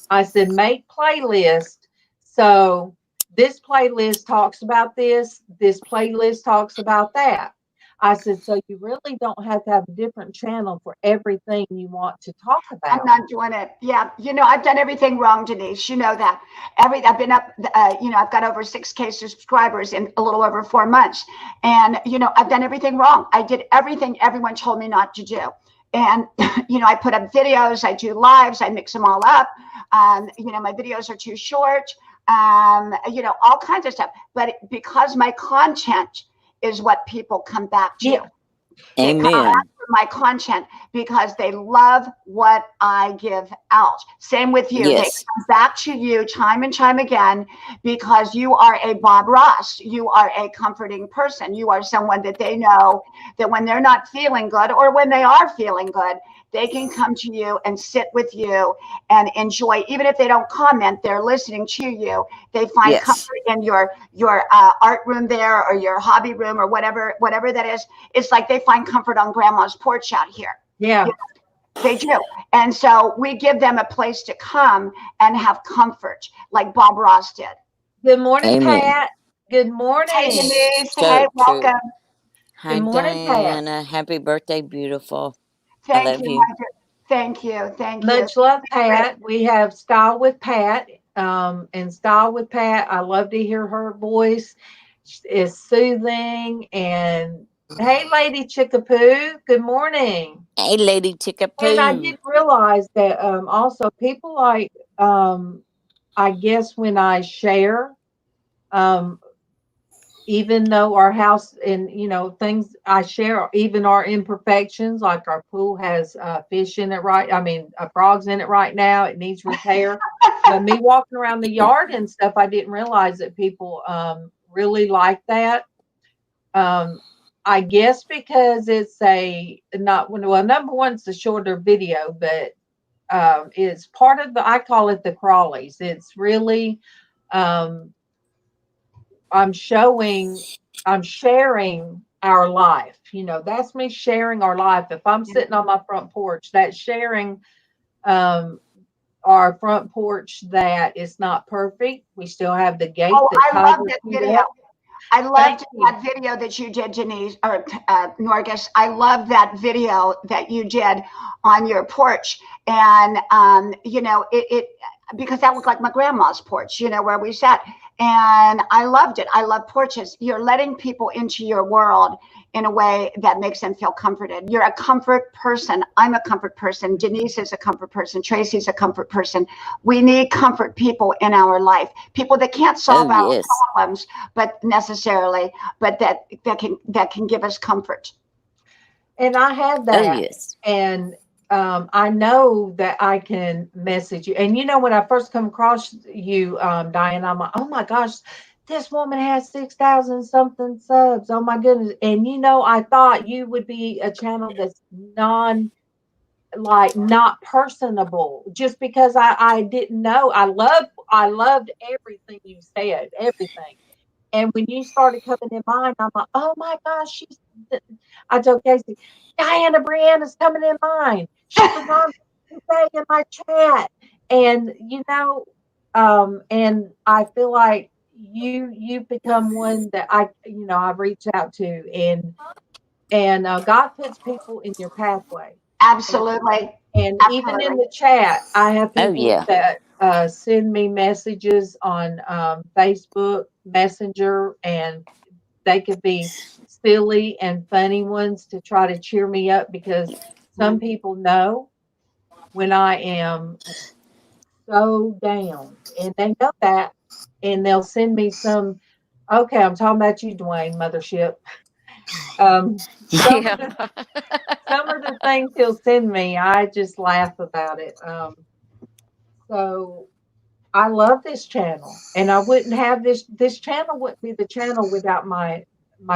[SPEAKER 1] I said, make playlists. So this playlist talks about this. This playlist talks about that. I said, so you really don't have to have a different channel for everything you want to talk about.
[SPEAKER 4] I'm not doing it. Yeah. I've done everything wrong, Denise. You know that. I've been up, I've got over 6K subscribers in a little over 4 months. And, I've done everything wrong. I did everything everyone told me not to do. And, I put up videos, I do lives, I mix them all up. My videos are too short, all kinds of stuff. But because my content is what people come back to.
[SPEAKER 2] Amen.
[SPEAKER 4] They come back for my content because they love what I give out. Same with you.
[SPEAKER 2] Yes.
[SPEAKER 4] They come back to you time and time again because you are a Bob Ross. You are a comforting person. You are someone that they know that when they're not feeling good or when they are feeling good, they can come to you and sit with you and enjoy. Even if they don't comment, they're listening to you. They find comfort in your art room there or your hobby room or whatever that is. It's like they find comfort on grandma's porch out here.
[SPEAKER 1] Yeah.
[SPEAKER 4] They do. And so we give them a place to come and have comfort like Bob Ross did.
[SPEAKER 1] Good morning,
[SPEAKER 2] Amen.
[SPEAKER 1] Pat. Good morning.
[SPEAKER 4] Hey, Denise.
[SPEAKER 2] So
[SPEAKER 4] Hey,
[SPEAKER 2] true.
[SPEAKER 4] welcome.
[SPEAKER 2] Hi,
[SPEAKER 1] Good morning, Pat.
[SPEAKER 2] Diana. Happy birthday, beautiful.
[SPEAKER 4] Thank
[SPEAKER 2] love
[SPEAKER 4] you.
[SPEAKER 2] you.
[SPEAKER 4] my dear. Thank you.
[SPEAKER 1] Much love, Pat. We have Style with Pat. And Style with Pat, I love to hear her voice. It's soothing. And hey, Lady Chickapoo, good morning.
[SPEAKER 2] Hey, Lady Chickapoo.
[SPEAKER 1] And I did realize that also people like, I guess when I share, even though our house and things I share, even our imperfections, like our pool has fish in it, frogs in it right now, it needs repair. But me walking around the yard and stuff, I didn't realize that people really like that. I guess because it's number one, it's a shorter video, but it's part of I call it the crawlies. It's really I'm sharing our life. That's me sharing our life. If I'm sitting on my front porch, that's sharing our front porch that is not perfect. We still have the gate.
[SPEAKER 4] I love that video. I loved that video that you did, Denise, or Norgus. I love that video that you did on your porch. And, it because that looked like my grandma's porch, where we sat. And I loved it. I love porches. You're letting people into your world in a way that makes them feel comforted. You're a comfort person. I'm a comfort person. Denise is a comfort person. Tracy's a comfort person. We need comfort people in our life. People that can't solve our problems, but that can give us comfort.
[SPEAKER 1] And I have that. And I know that I can message you. And when I first come across you, Diane, I'm like, oh my gosh, this woman has 6,000 something subs. Oh my goodness. And I thought you would be a channel that's like not personable just because I didn't know. I loved everything you said, everything. And when you started coming in mine, I'm like, oh my gosh, I told Casey, Diana Brianna's coming in mine. She was on today in my chat. And and I feel like you've become one that I've reached out to, and God puts people in your pathway.
[SPEAKER 4] Absolutely.
[SPEAKER 1] And even in
[SPEAKER 4] Absolutely.
[SPEAKER 1] the chat, I have
[SPEAKER 2] Oh
[SPEAKER 1] people
[SPEAKER 2] yeah.
[SPEAKER 1] that send me messages on Facebook Messenger, and they could be silly and funny ones to try to cheer me up, because some people know when I am so down, and they know that, and they'll send me some. Okay, I'm talking about you, Dwayne Mothership. Some of
[SPEAKER 2] Yeah.
[SPEAKER 1] the things he'll send me, I just laugh about it. So I love this channel, and I wouldn't have this channel wouldn't be the channel without my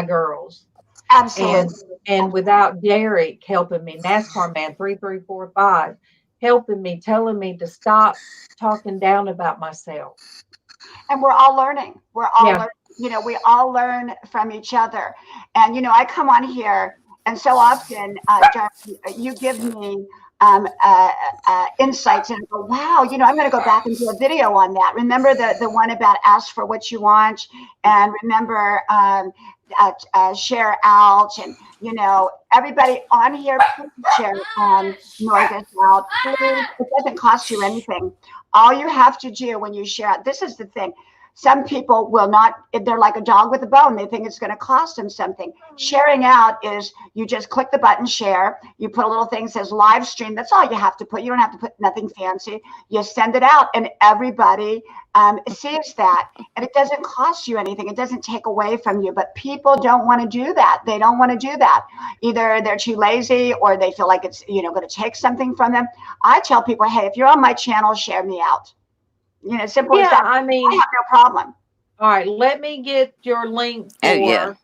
[SPEAKER 1] girls, and
[SPEAKER 4] Absolutely.
[SPEAKER 1] without Derek helping me, NASCAR man 3345, helping me, telling me to stop talking down about myself.
[SPEAKER 4] And we're all learning. We're all
[SPEAKER 1] Yeah.
[SPEAKER 4] learning. We all learn from each other. And I come on here, and so often, John, you give me insights, and I go, wow, I'm going to go back and do a video on that. Remember the one about ask for what you want, and remember share out, and everybody on here, please share Norgus out. Please, it doesn't cost you anything. All you have to do when you share out, this is the thing. Some people will not, they're like a dog with a bone. They think it's going to cost them something. Sharing out is you just click the button share. You put a little thing that says live stream. That's all you have to put. You don't have to put nothing fancy. You send it out, and everybody sees that. And it doesn't cost you anything. It doesn't take away from you. But people don't want to do that. They don't want to do that. Either they're too lazy, or they feel like it's going to take something from them. I tell people, hey, if you're on my channel, share me out. Simple as
[SPEAKER 1] Yeah,
[SPEAKER 4] that.
[SPEAKER 1] I
[SPEAKER 4] I
[SPEAKER 1] mean,
[SPEAKER 4] have no problem.
[SPEAKER 1] all right, let me get your link
[SPEAKER 2] Oh yeah.
[SPEAKER 1] for.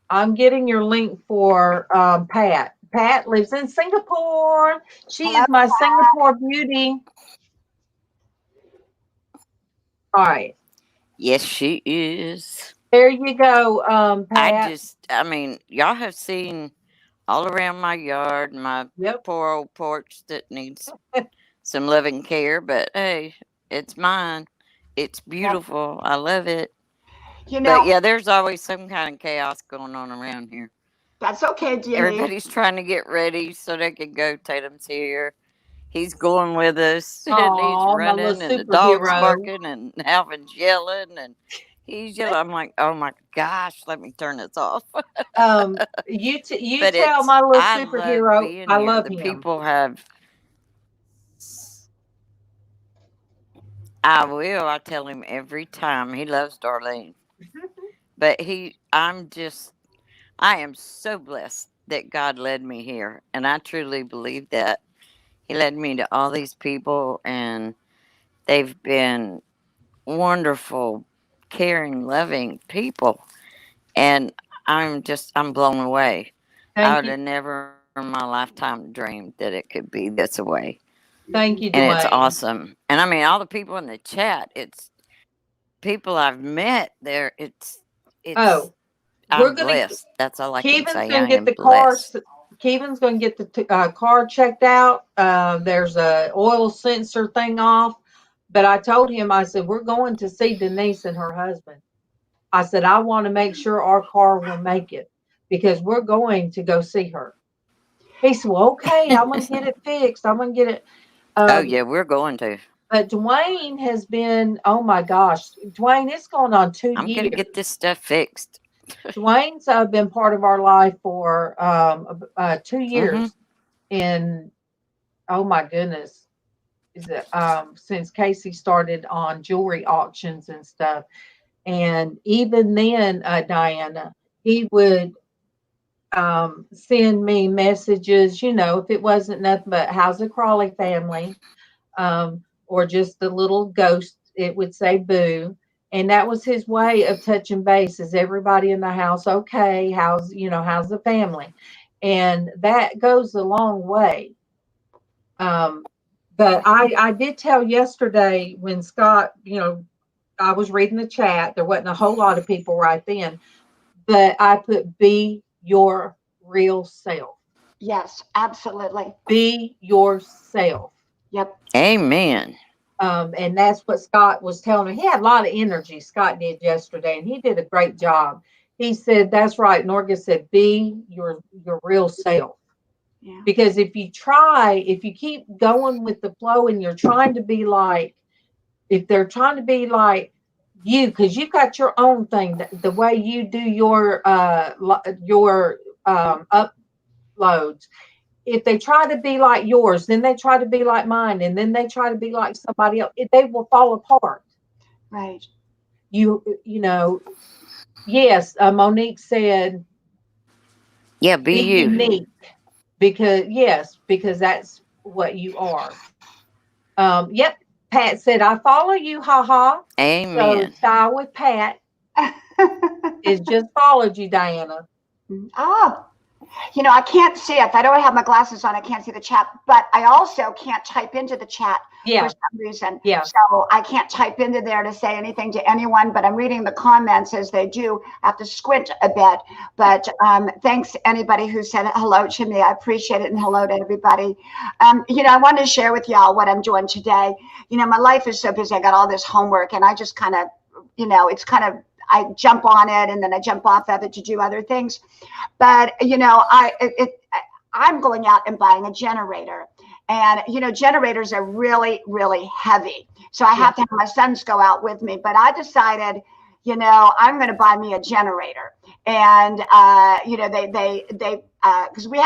[SPEAKER 1] I'm getting your link for Pat. Pat lives in Singapore. She
[SPEAKER 4] Hello.
[SPEAKER 1] is my Singapore beauty. All right,
[SPEAKER 2] Yes, she is.
[SPEAKER 1] there you go, Pat.
[SPEAKER 2] I mean, y'all have seen all around my yard, my
[SPEAKER 1] Yep.
[SPEAKER 2] poor old porch that needs some loving care, but hey, it's mine. It's
[SPEAKER 4] Yep.
[SPEAKER 2] beautiful. I love it.
[SPEAKER 4] You
[SPEAKER 2] But
[SPEAKER 4] know,
[SPEAKER 2] yeah, there's always some kind of chaos going on around here.
[SPEAKER 4] that's okay, Jeannie.
[SPEAKER 2] Everybody's trying to get ready so they can go. Tatum's here. He's going with us, and he's
[SPEAKER 1] Oh, my little
[SPEAKER 2] running, and the dog's
[SPEAKER 1] superhero.
[SPEAKER 2] barking, and Alvin's yelling, and he's yelling. I'm like, oh my gosh, let me turn this off.
[SPEAKER 1] You
[SPEAKER 2] But
[SPEAKER 1] tell my little
[SPEAKER 2] I love
[SPEAKER 1] superhero
[SPEAKER 2] being
[SPEAKER 1] I
[SPEAKER 2] here.
[SPEAKER 1] love
[SPEAKER 2] The
[SPEAKER 1] him.
[SPEAKER 2] people have. I will. I tell him every time. He loves Darlene, but I am so blessed that God led me here, and I truly believe that He led me to all these people, and they've been wonderful, caring, loving people, and I'm blown away. I
[SPEAKER 1] Thank
[SPEAKER 2] would
[SPEAKER 1] you,
[SPEAKER 2] have never in my lifetime dreamed that it could be this way,
[SPEAKER 1] thank you,
[SPEAKER 2] and it's
[SPEAKER 1] Dwayne.
[SPEAKER 2] awesome. And I mean, all the people in the chat, it's people I've met there. It's
[SPEAKER 1] Oh, we're
[SPEAKER 2] I'm
[SPEAKER 1] gonna.
[SPEAKER 2] blessed. That's all I can
[SPEAKER 1] Kevin's
[SPEAKER 2] say.
[SPEAKER 1] gonna
[SPEAKER 2] I
[SPEAKER 1] get
[SPEAKER 2] am
[SPEAKER 1] the car.
[SPEAKER 2] blessed.
[SPEAKER 1] Kevin's gonna get the car checked out. There's a oil sensor thing off, but I told him, I said, we're going to see Denise and her husband. I said, I want to make sure our car will make it, because we're going to go see her. He said, well, okay, I'm gonna get it fixed. I'm gonna get it.
[SPEAKER 2] Oh
[SPEAKER 1] Um,
[SPEAKER 2] yeah, we're going to.
[SPEAKER 1] but Dwayne has been. Oh my gosh, Dwayne, it's going on two
[SPEAKER 2] I'm gonna
[SPEAKER 1] years.
[SPEAKER 2] get this stuff fixed.
[SPEAKER 1] Dwayne's been part of our life for 2 years.
[SPEAKER 2] Hmm.
[SPEAKER 1] And oh my goodness, is it since Casey started on jewelry auctions and stuff. And even then, Diana, he would send me messages, if it wasn't nothing but how's the Crawley family, or just the little ghost, it would say boo. And that was his way of touching base. Is everybody in the house okay? How's the family? And that goes a long way. But I did tell yesterday when Scott, I was reading the chat. There wasn't a whole lot of people right then, but I put be your real self.
[SPEAKER 4] Yes, absolutely.
[SPEAKER 1] Be yourself.
[SPEAKER 4] Yep.
[SPEAKER 2] Amen.
[SPEAKER 1] And that's what Scott was telling me. He had a lot of energy, Scott did yesterday, and he did a great job. He said, that's right. Norga said, be your real self.
[SPEAKER 4] Yeah.
[SPEAKER 1] Because if you keep going with the flow and you're trying to be like, if they're trying to be like you, because you got your own thing, the way you do your uploads. If they try to be like yours, then they try to be like mine, and then they try to be like somebody else, they will fall apart.
[SPEAKER 4] Right.
[SPEAKER 1] You know, yes, Monique said,
[SPEAKER 2] Yeah, be you.
[SPEAKER 1] unique, because that's what you are. Yep. Pat said, I follow you, haha.
[SPEAKER 2] Amen.
[SPEAKER 1] So style with Pat is just followed you, Diana.
[SPEAKER 4] Oh, I can't see it. If I don't have my glasses on, I can't see the chat, but I also can't type into the chat for some reason.
[SPEAKER 1] Yeah.
[SPEAKER 4] So I can't type into there to say anything to anyone, but I'm reading the comments as they do. I have to squint a bit, but thanks to anybody who said hello to me. I appreciate it, and hello to everybody. I wanted to share with y'all what I'm doing today. My life is so busy. I got all this homework, and I just kind of, it's kind of, I jump on it and then I jump off of it to do other things. But, I'm going out and buying a generator. And, generators are really, really heavy. So I have to have my sons go out with me. But I decided, I'm going to buy me a generator. And, because we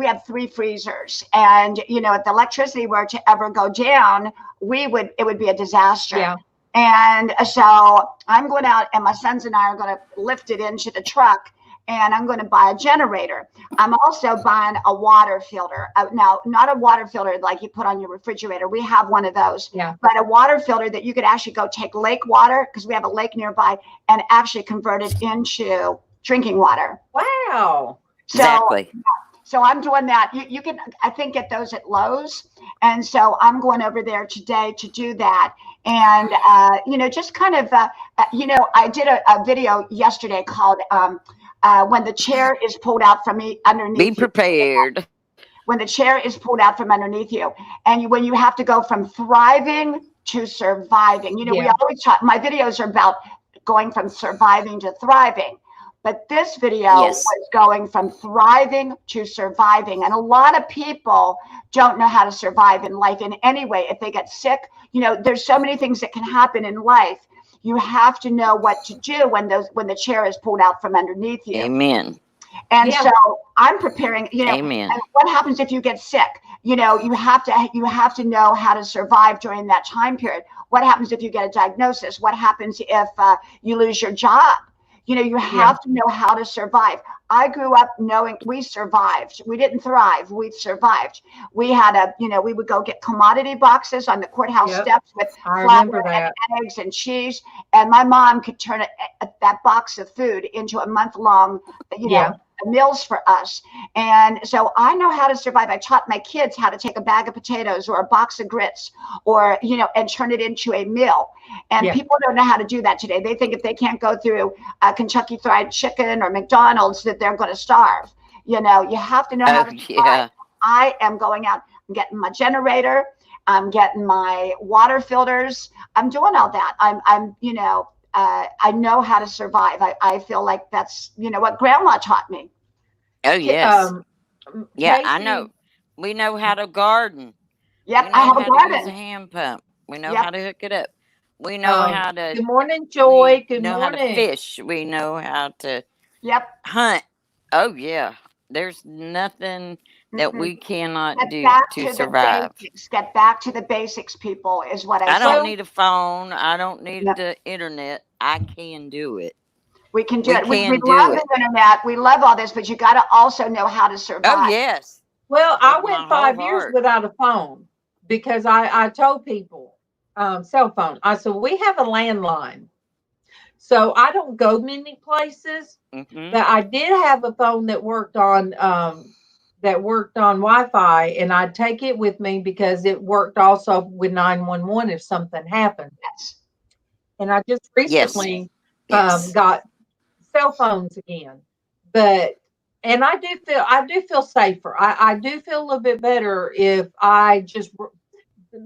[SPEAKER 4] have 3 freezers. And, if the electricity were to ever go down, it would be a disaster.
[SPEAKER 1] Yeah.
[SPEAKER 4] And so I'm going out, and my sons and I are going to lift it into the truck, and I'm going to buy a generator. I'm also buying a water filter. Now, not a water filter like you put on your refrigerator. We have one of those.
[SPEAKER 1] Yeah.
[SPEAKER 4] But a water filter that you could actually go take lake water, because we have a lake nearby, and actually convert it into drinking water.
[SPEAKER 1] Wow.
[SPEAKER 2] Exactly.
[SPEAKER 4] So I'm doing that. You can, I think, get those at Lowe's. And so I'm going over there today to do that. And, just kind of, I did a video yesterday called When the Chair is Pulled Out from Me Underneath
[SPEAKER 2] Be
[SPEAKER 4] You.
[SPEAKER 2] prepared.
[SPEAKER 4] When the chair is pulled out from underneath you. And when you have to go from thriving to surviving. We always talk, my videos are about going from surviving to thriving. But this video was going from thriving to surviving. And a lot of people don't know how to survive in life in any way. If they get sick, there's so many things that can happen in life. You have to know what to do when the chair is pulled out from underneath you.
[SPEAKER 2] Amen.
[SPEAKER 4] And so I'm preparing,
[SPEAKER 2] Amen.
[SPEAKER 4] And what happens if you get sick? You have to know how to survive during that time period. What happens if you get a diagnosis? What happens if you lose your job? You have to know how to survive. I grew up knowing we survived. We didn't thrive. We survived. We had we would go get commodity boxes on the courthouse steps with flour and eggs and cheese. And my mom could turn that box of food into a month-long, meals for us. And so I know how to survive. I taught my kids how to take a bag of potatoes or a box of grits or, and turn it into a meal. And people don't know how to do that today. They think if they can't go through Kentucky Fried Chicken or McDonald's that they're going to starve. You have to know how to survive. I am going out. I'm getting my generator. I'm getting my water filters. I'm doing all that. I know how to survive. I feel like that's, what grandma taught me.
[SPEAKER 2] Oh, yes.
[SPEAKER 1] Casey,
[SPEAKER 2] I know. We know how to garden.
[SPEAKER 4] Yep, I have a garden.
[SPEAKER 2] To use a hand pump. We know how to hook it up. We know how to.
[SPEAKER 1] Good morning, Joy. Good
[SPEAKER 2] morning.
[SPEAKER 1] morning.
[SPEAKER 2] How to fish. We know how to hunt. Oh, yeah. There's nothing that we cannot do to survive.
[SPEAKER 4] Get back to the basics, people, is what I say.
[SPEAKER 2] I don't need a phone. I don't need the internet. I can do it.
[SPEAKER 4] We can do it. We love the internet. We love all this, but you got to also know how to survive.
[SPEAKER 2] Oh, yes.
[SPEAKER 1] Well, I went 5 years without a phone because I told people, cell phone. I said, we have a landline. So I don't go many places, but I did have a phone that worked on that worked on Wi-Fi, and I'd take it with me because it worked also with 911 if something happened.
[SPEAKER 4] Yes.
[SPEAKER 1] And I just recently
[SPEAKER 2] Yes.
[SPEAKER 1] got cell phones again, but and I do feel safer. I do feel a little bit better if I just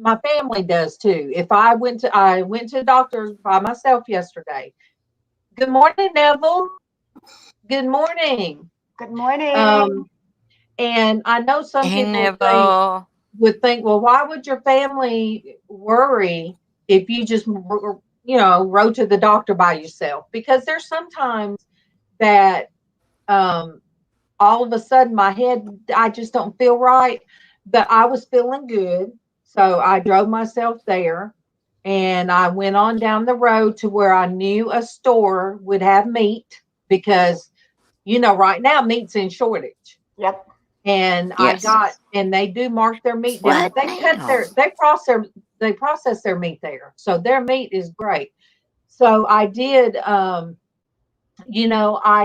[SPEAKER 1] my family does too. If I went to the doctor's by myself yesterday. Good morning, Neville. Good morning.
[SPEAKER 4] Good morning.
[SPEAKER 1] And I know some
[SPEAKER 2] Hey,
[SPEAKER 1] people
[SPEAKER 2] Neville.
[SPEAKER 1] would think, well, why would your family worry if you just, rode to the doctor by yourself? Because there's sometimes that all of a sudden my head, I just don't feel right, but I was feeling good. So I drove myself there and I went on down the road to where I knew a store would have meat because, right now meat's in shortage.
[SPEAKER 4] Yep.
[SPEAKER 1] And
[SPEAKER 2] Yes.
[SPEAKER 1] and they do mark their meat down.
[SPEAKER 2] What
[SPEAKER 1] They
[SPEAKER 2] now?
[SPEAKER 1] they process their meat there. So their meat is great. So I did, I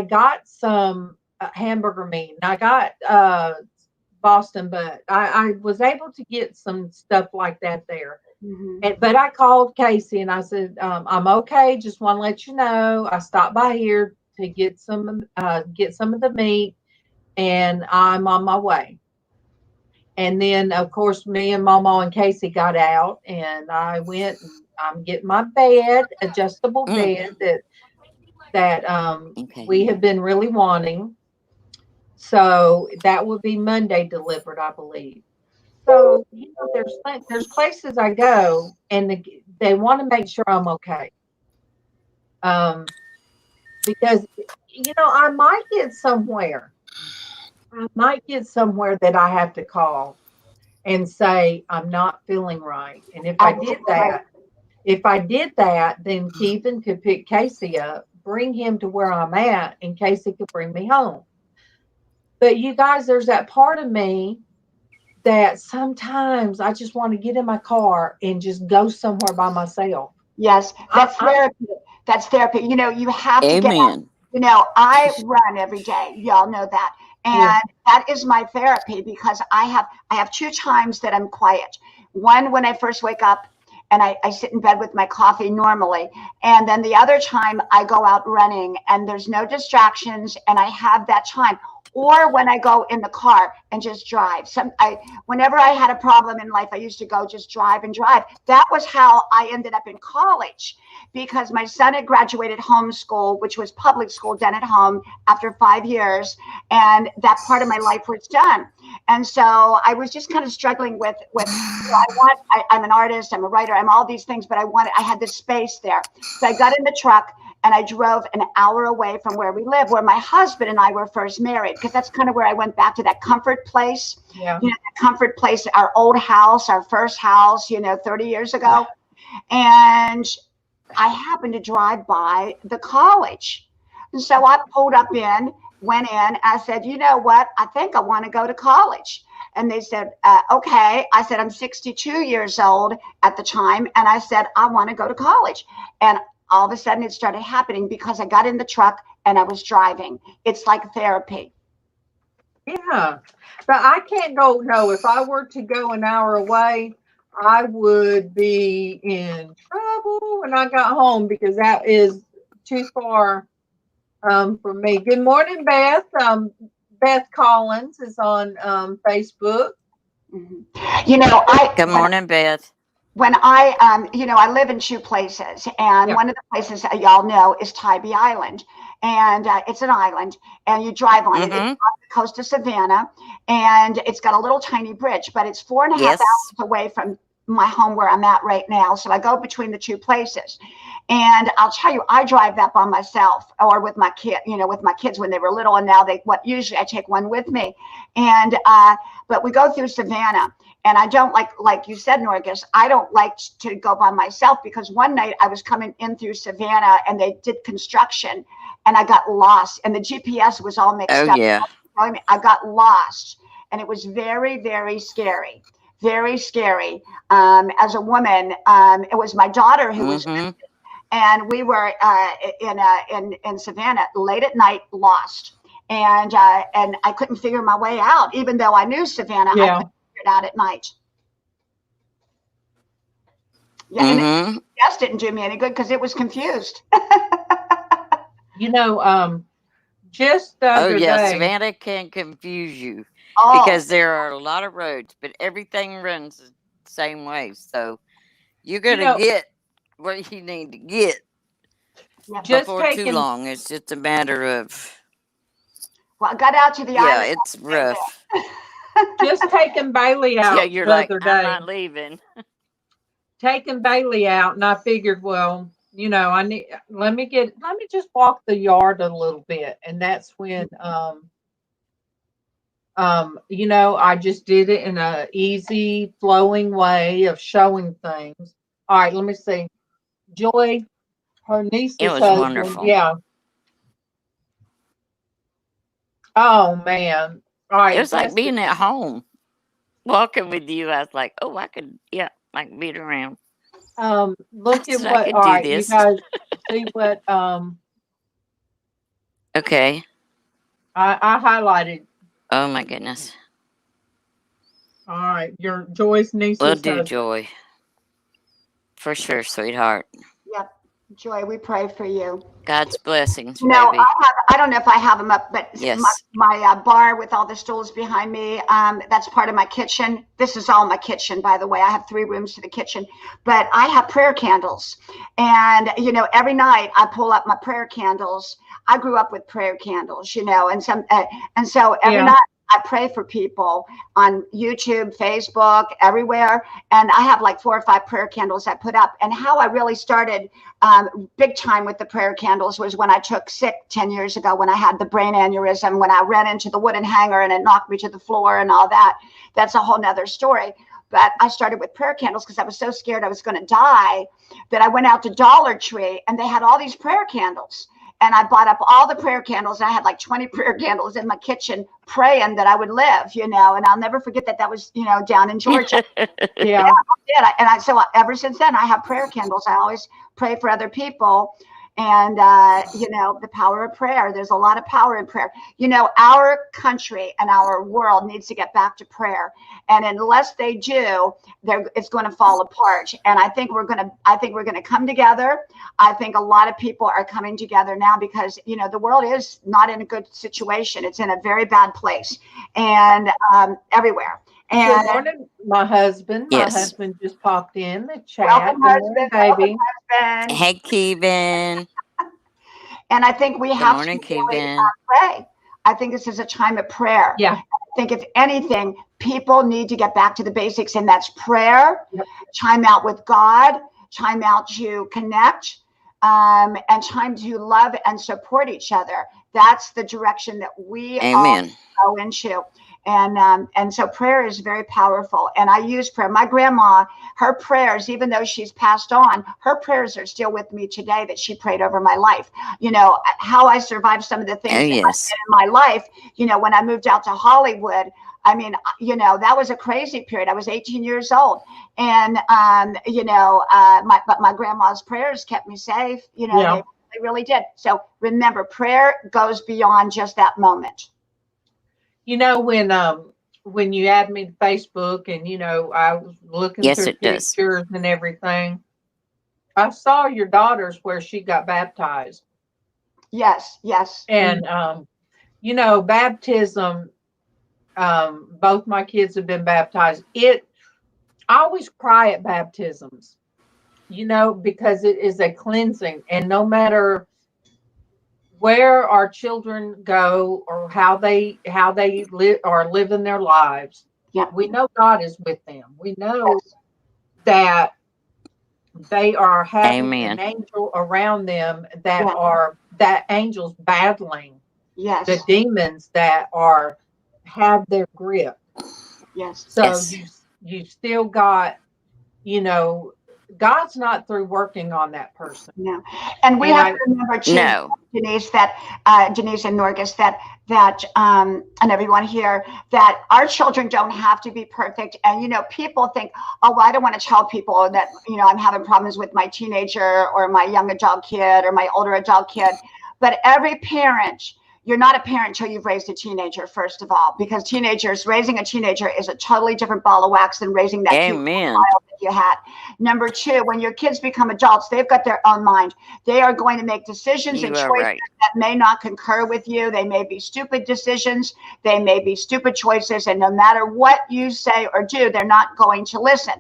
[SPEAKER 1] got some hamburger meat and I got Boston butt. I was able to get some stuff like that there. But I called Casey and I said, I'm okay. Just want to let you know I stopped by here to get some of the meat and I'm on my way. And then, of course, me and MawMaw and Casey got out, and I went. And I'm getting my bed, adjustable bed that
[SPEAKER 2] Okay.
[SPEAKER 1] we have been really wanting. So that will be Monday delivered, I believe. So there's places I go, and they want to make sure I'm okay. Because I might get somewhere. I might get somewhere that I have to call and say I'm not feeling right. And if I did that, then Keevan could pick Casey up, bring him to where I'm at, and Casey could bring me home. But you guys, there's that part of me that sometimes I just want to get in my car and just go somewhere by myself.
[SPEAKER 4] Yes, that's therapy. That's therapy. You have to get out.
[SPEAKER 2] Amen.
[SPEAKER 4] I run every day. Y'all know that. And that is my therapy because I have two times that I'm quiet. One, when I first wake up and I sit in bed with my coffee normally. And then the other time I go out running and there's no distractions and I have that time. Or when I go in the car and just drive. Whenever I had a problem in life, I used to go just drive and drive. That was how I ended up in college because my son had graduated homeschool, which was public school done at home after 5 years. And that part of my life was done. And so I was just kind of struggling with I'm an artist, I'm a writer, I'm all these things, but I had this space there. So I got in the truck and I drove an hour away from where we live, where my husband and I were first married, because that's kind of where I went back to that comfort place.
[SPEAKER 1] Yeah.
[SPEAKER 4] That comfort place, our old house, our first house, 30 years ago. And I happened to drive by the college. And so I pulled up went in. I said, you know what? I think I want to go to college. And they said, okay. I said, I'm 62 years old at the time. And I said, I want to go to college. And all of a sudden it started happening because I got in the truck and I was driving. It's like therapy.
[SPEAKER 1] Yeah. But I can't go. No, if I were to go an hour away, I would be in trouble when I got home because that is too far for me. Good morning, Beth. Beth Collins is on Facebook.
[SPEAKER 2] Good morning, Beth.
[SPEAKER 4] When I live in two places, and one of the places that y'all know is Tybee Island, and it's an island, and you drive on it. It's on the coast of Savannah, and it's got a little tiny bridge, but it's 4.5 hours away from my home where I'm at right now. So I go between the two places, and I'll tell you, I drive that by myself or with my kids when they were little, and now usually I take one with me, and but we go through Savannah. And I don't like you said, Norgus, I don't like to go by myself because one night I was coming in through Savannah and they did construction and I got lost and the GPS was all mixed up.
[SPEAKER 2] Yeah.
[SPEAKER 4] I got lost and it was very, very scary. Very scary. As a woman, it was my daughter who was with me, and we were in Savannah late at night, lost. and I couldn't figure my way out, even though I knew Savannah. I couldn't figure it out at night. Yeah, and yes, didn't do me any good because it was confused.
[SPEAKER 1] You know, just the other day.
[SPEAKER 2] Savannah can confuse you
[SPEAKER 4] Oh,
[SPEAKER 2] because there are a lot of roads, but everything runs the same way. So you're gonna get where you need to get
[SPEAKER 1] just
[SPEAKER 2] before too long. It's just a matter of.
[SPEAKER 4] well, I got out to the island.
[SPEAKER 2] Yeah, it's rough.
[SPEAKER 1] Just taking Bailey out.
[SPEAKER 2] Yeah, you're
[SPEAKER 1] the
[SPEAKER 2] like,
[SPEAKER 1] other
[SPEAKER 2] I'm
[SPEAKER 1] day.
[SPEAKER 2] not leaving.
[SPEAKER 1] Taking Bailey out, and I figured, well, you know, let me just walk the yard a little bit, and that's when you know, I just did it in a easy flowing way of showing things. All right, let me see. Joy, her niece's
[SPEAKER 2] It was
[SPEAKER 1] husband,
[SPEAKER 2] wonderful.
[SPEAKER 1] yeah. Oh man. All right.
[SPEAKER 2] It was like being at home, walking with you. I was like, oh, I could, like beat around.
[SPEAKER 1] Look at
[SPEAKER 2] I
[SPEAKER 1] what.
[SPEAKER 2] could
[SPEAKER 1] All
[SPEAKER 2] do
[SPEAKER 1] right,
[SPEAKER 2] this.
[SPEAKER 1] you guys see what
[SPEAKER 2] Okay.
[SPEAKER 1] I highlighted.
[SPEAKER 2] Oh my goodness.
[SPEAKER 1] All right, your Joy's niece's
[SPEAKER 2] We'll do
[SPEAKER 1] husband.
[SPEAKER 2] Joy. For sure, sweetheart.
[SPEAKER 4] Yep, Joy, we pray for you.
[SPEAKER 2] God's blessings,
[SPEAKER 4] No,
[SPEAKER 2] baby.
[SPEAKER 4] I don't know if I have them up, but
[SPEAKER 2] Yes.
[SPEAKER 4] my bar with all the stools behind me, that's part of my kitchen. This is all my kitchen, by the way. I have 3 rooms to the kitchen, but I have prayer candles. And, you know, every night I pull up my prayer candles. I grew up with prayer candles, you know, and so every night I pray for people on YouTube, Facebook, everywhere. And I have like 4 or 5 prayer candles I put up. And how I really started big time with the prayer candles was when I took sick 10 years ago, when I had the brain aneurysm, when I ran into the wooden hanger and it knocked me to the floor and all that. That's a whole nother story. But I started with prayer candles because I was so scared I was going to die that I went out to Dollar Tree and they had all these prayer candles. And I bought up all the prayer candles. And I had like 20 prayer candles in my kitchen praying that I would live, you know, and I'll never forget that was, you know, down in Georgia.
[SPEAKER 1] Yeah.
[SPEAKER 4] So ever since then, I have prayer candles. I always pray for other people. And, you know, the power of prayer. There's a lot of power in prayer. You know, our country and our world needs to get back to prayer. And unless they do, it's going to fall apart. And I think we're going to come together. I think a lot of people are coming together now because, you know, the world is not in a good situation. It's in a very bad place and everywhere. And
[SPEAKER 1] good morning, my husband.
[SPEAKER 2] Yes.
[SPEAKER 1] My husband just popped in the chat.
[SPEAKER 4] welcome,
[SPEAKER 1] Good
[SPEAKER 4] husband.
[SPEAKER 1] morning, baby.
[SPEAKER 4] Welcome, husband.
[SPEAKER 2] Hey, Kevin.
[SPEAKER 4] And I think we
[SPEAKER 2] Good
[SPEAKER 4] have
[SPEAKER 2] morning,
[SPEAKER 4] to really,
[SPEAKER 2] Kevin.
[SPEAKER 4] pray. I think this is a time of prayer.
[SPEAKER 1] Yeah.
[SPEAKER 4] I think if anything, people need to get back to the basics, and that's prayer, time out with God, time out to connect, and time to love and support each other. That's the direction that we all go into. And so prayer is very powerful. And I use prayer. My grandma, her prayers, even though she's passed on, her prayers are still with me today that she prayed over my life. You know, how I survived some of the things that I did in my life. You know, when I moved out to Hollywood, I mean, you know, that was a crazy period. I was 18 years old. And, you know, but my grandma's prayers kept me safe. You know, they really did. So remember, prayer goes beyond just that moment.
[SPEAKER 1] You know, when you add me to Facebook and, you know, I was looking through pictures and everything, I saw your daughter's where she got baptized.
[SPEAKER 4] Yes, yes.
[SPEAKER 1] And, you know, baptism, both my kids have been baptized. I always cry at baptisms, you know, because it is a cleansing. And no matter where our children go or how they live or living their lives, we know God is with them. We know that they are having an angel around them that angel's battling the demons that have their grip.
[SPEAKER 4] Yes.
[SPEAKER 1] So you still got, you know, God's not through working on that person.
[SPEAKER 4] No. And we have to remember too, Denise, Denise and Norgis, and everyone here, that our children don't have to be perfect. And, you know, people think, oh, well, I don't want to tell people that, you know, I'm having problems with my teenager or my young adult kid or my older adult kid. But every parent, you're not a parent until you've raised a teenager, first of all, because raising a teenager is a totally different ball of wax than raising that cute
[SPEAKER 2] Amen.
[SPEAKER 4] child that you had. Number two, when your kids become adults, they've got their own mind. They are going to make decisions and
[SPEAKER 2] You are
[SPEAKER 4] choices
[SPEAKER 2] right.
[SPEAKER 4] that may not concur with you. They may be stupid decisions. They may be stupid choices. And no matter what you say or do, they're not going to listen.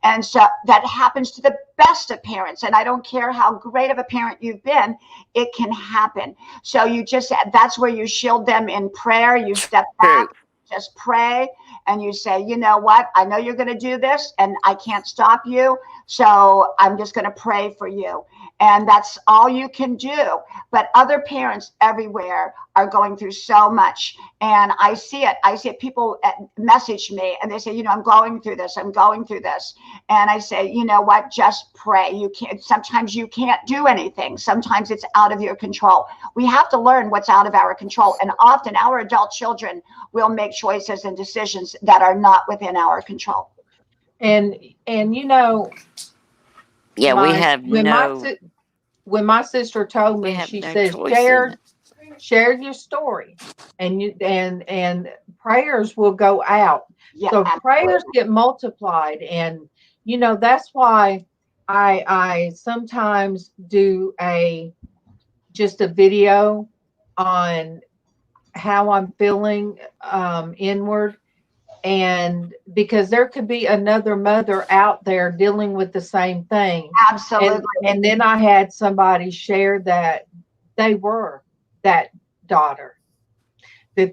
[SPEAKER 4] And so that happens to the best of parents. And I don't care how great of a parent you've been, it can happen. So that's where you shield them in prayer. You step back, just pray, and you say, you know what? I know you're going to do this and I can't stop you. So I'm just going to pray for you. And that's all you can do. But other parents everywhere are going through so much. And I see it. People message me and they say, you know, I'm going through this. And I say, you know what? Just pray. Sometimes you can't do anything. Sometimes it's out of your control. We have to learn what's out of our control. And often our adult children will make choices and decisions that are not within our control.
[SPEAKER 1] And you know,
[SPEAKER 2] Yeah, we have
[SPEAKER 1] when my sister told me, she says, share your story, and prayers will go out.
[SPEAKER 4] Yeah,
[SPEAKER 1] so
[SPEAKER 4] absolutely.
[SPEAKER 1] Prayers get multiplied, and you know that's why I sometimes do just a video on how I'm feeling inward. And because there could be another mother out there dealing with the same thing.
[SPEAKER 4] Absolutely.
[SPEAKER 1] And then I had somebody share that they were that daughter, that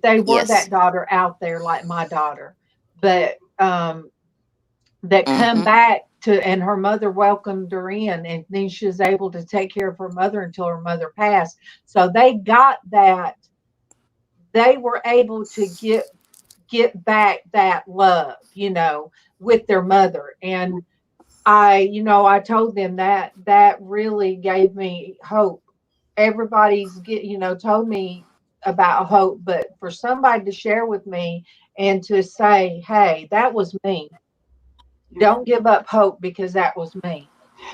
[SPEAKER 1] daughter out there like my daughter, but that come back and her mother welcomed her in, and then she was able to take care of her mother until her mother passed. So they got that. They were able to get back that love, you know, with their mother. And I told them that really gave me hope. Everybody's told me about hope, but for somebody to share with me and to say, hey, that was me. Don't give up hope because that was me.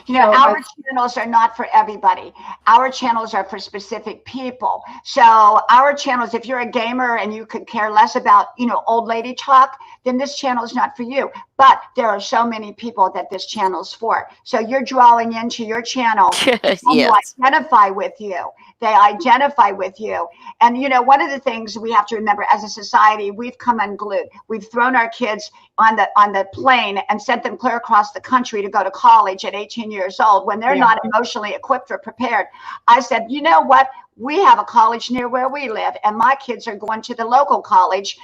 [SPEAKER 4] You know, our channels are not for everybody. Our channels are for specific people. So our channels, if you're a gamer and you could care less about, old lady talk, then this channel is not for you. But there are so many people that this channel's for. So you're drawing into your channel.
[SPEAKER 2] Yes.
[SPEAKER 4] Who identify with you. They identify with you. And, one of the things we have to remember as a society, we've come unglued. We've thrown our kids on the plane and sent them clear across the country to go to college at 18 years old when they're not emotionally equipped or prepared. I said, you know what? We have a college near where we live, and my kids are going to the local college.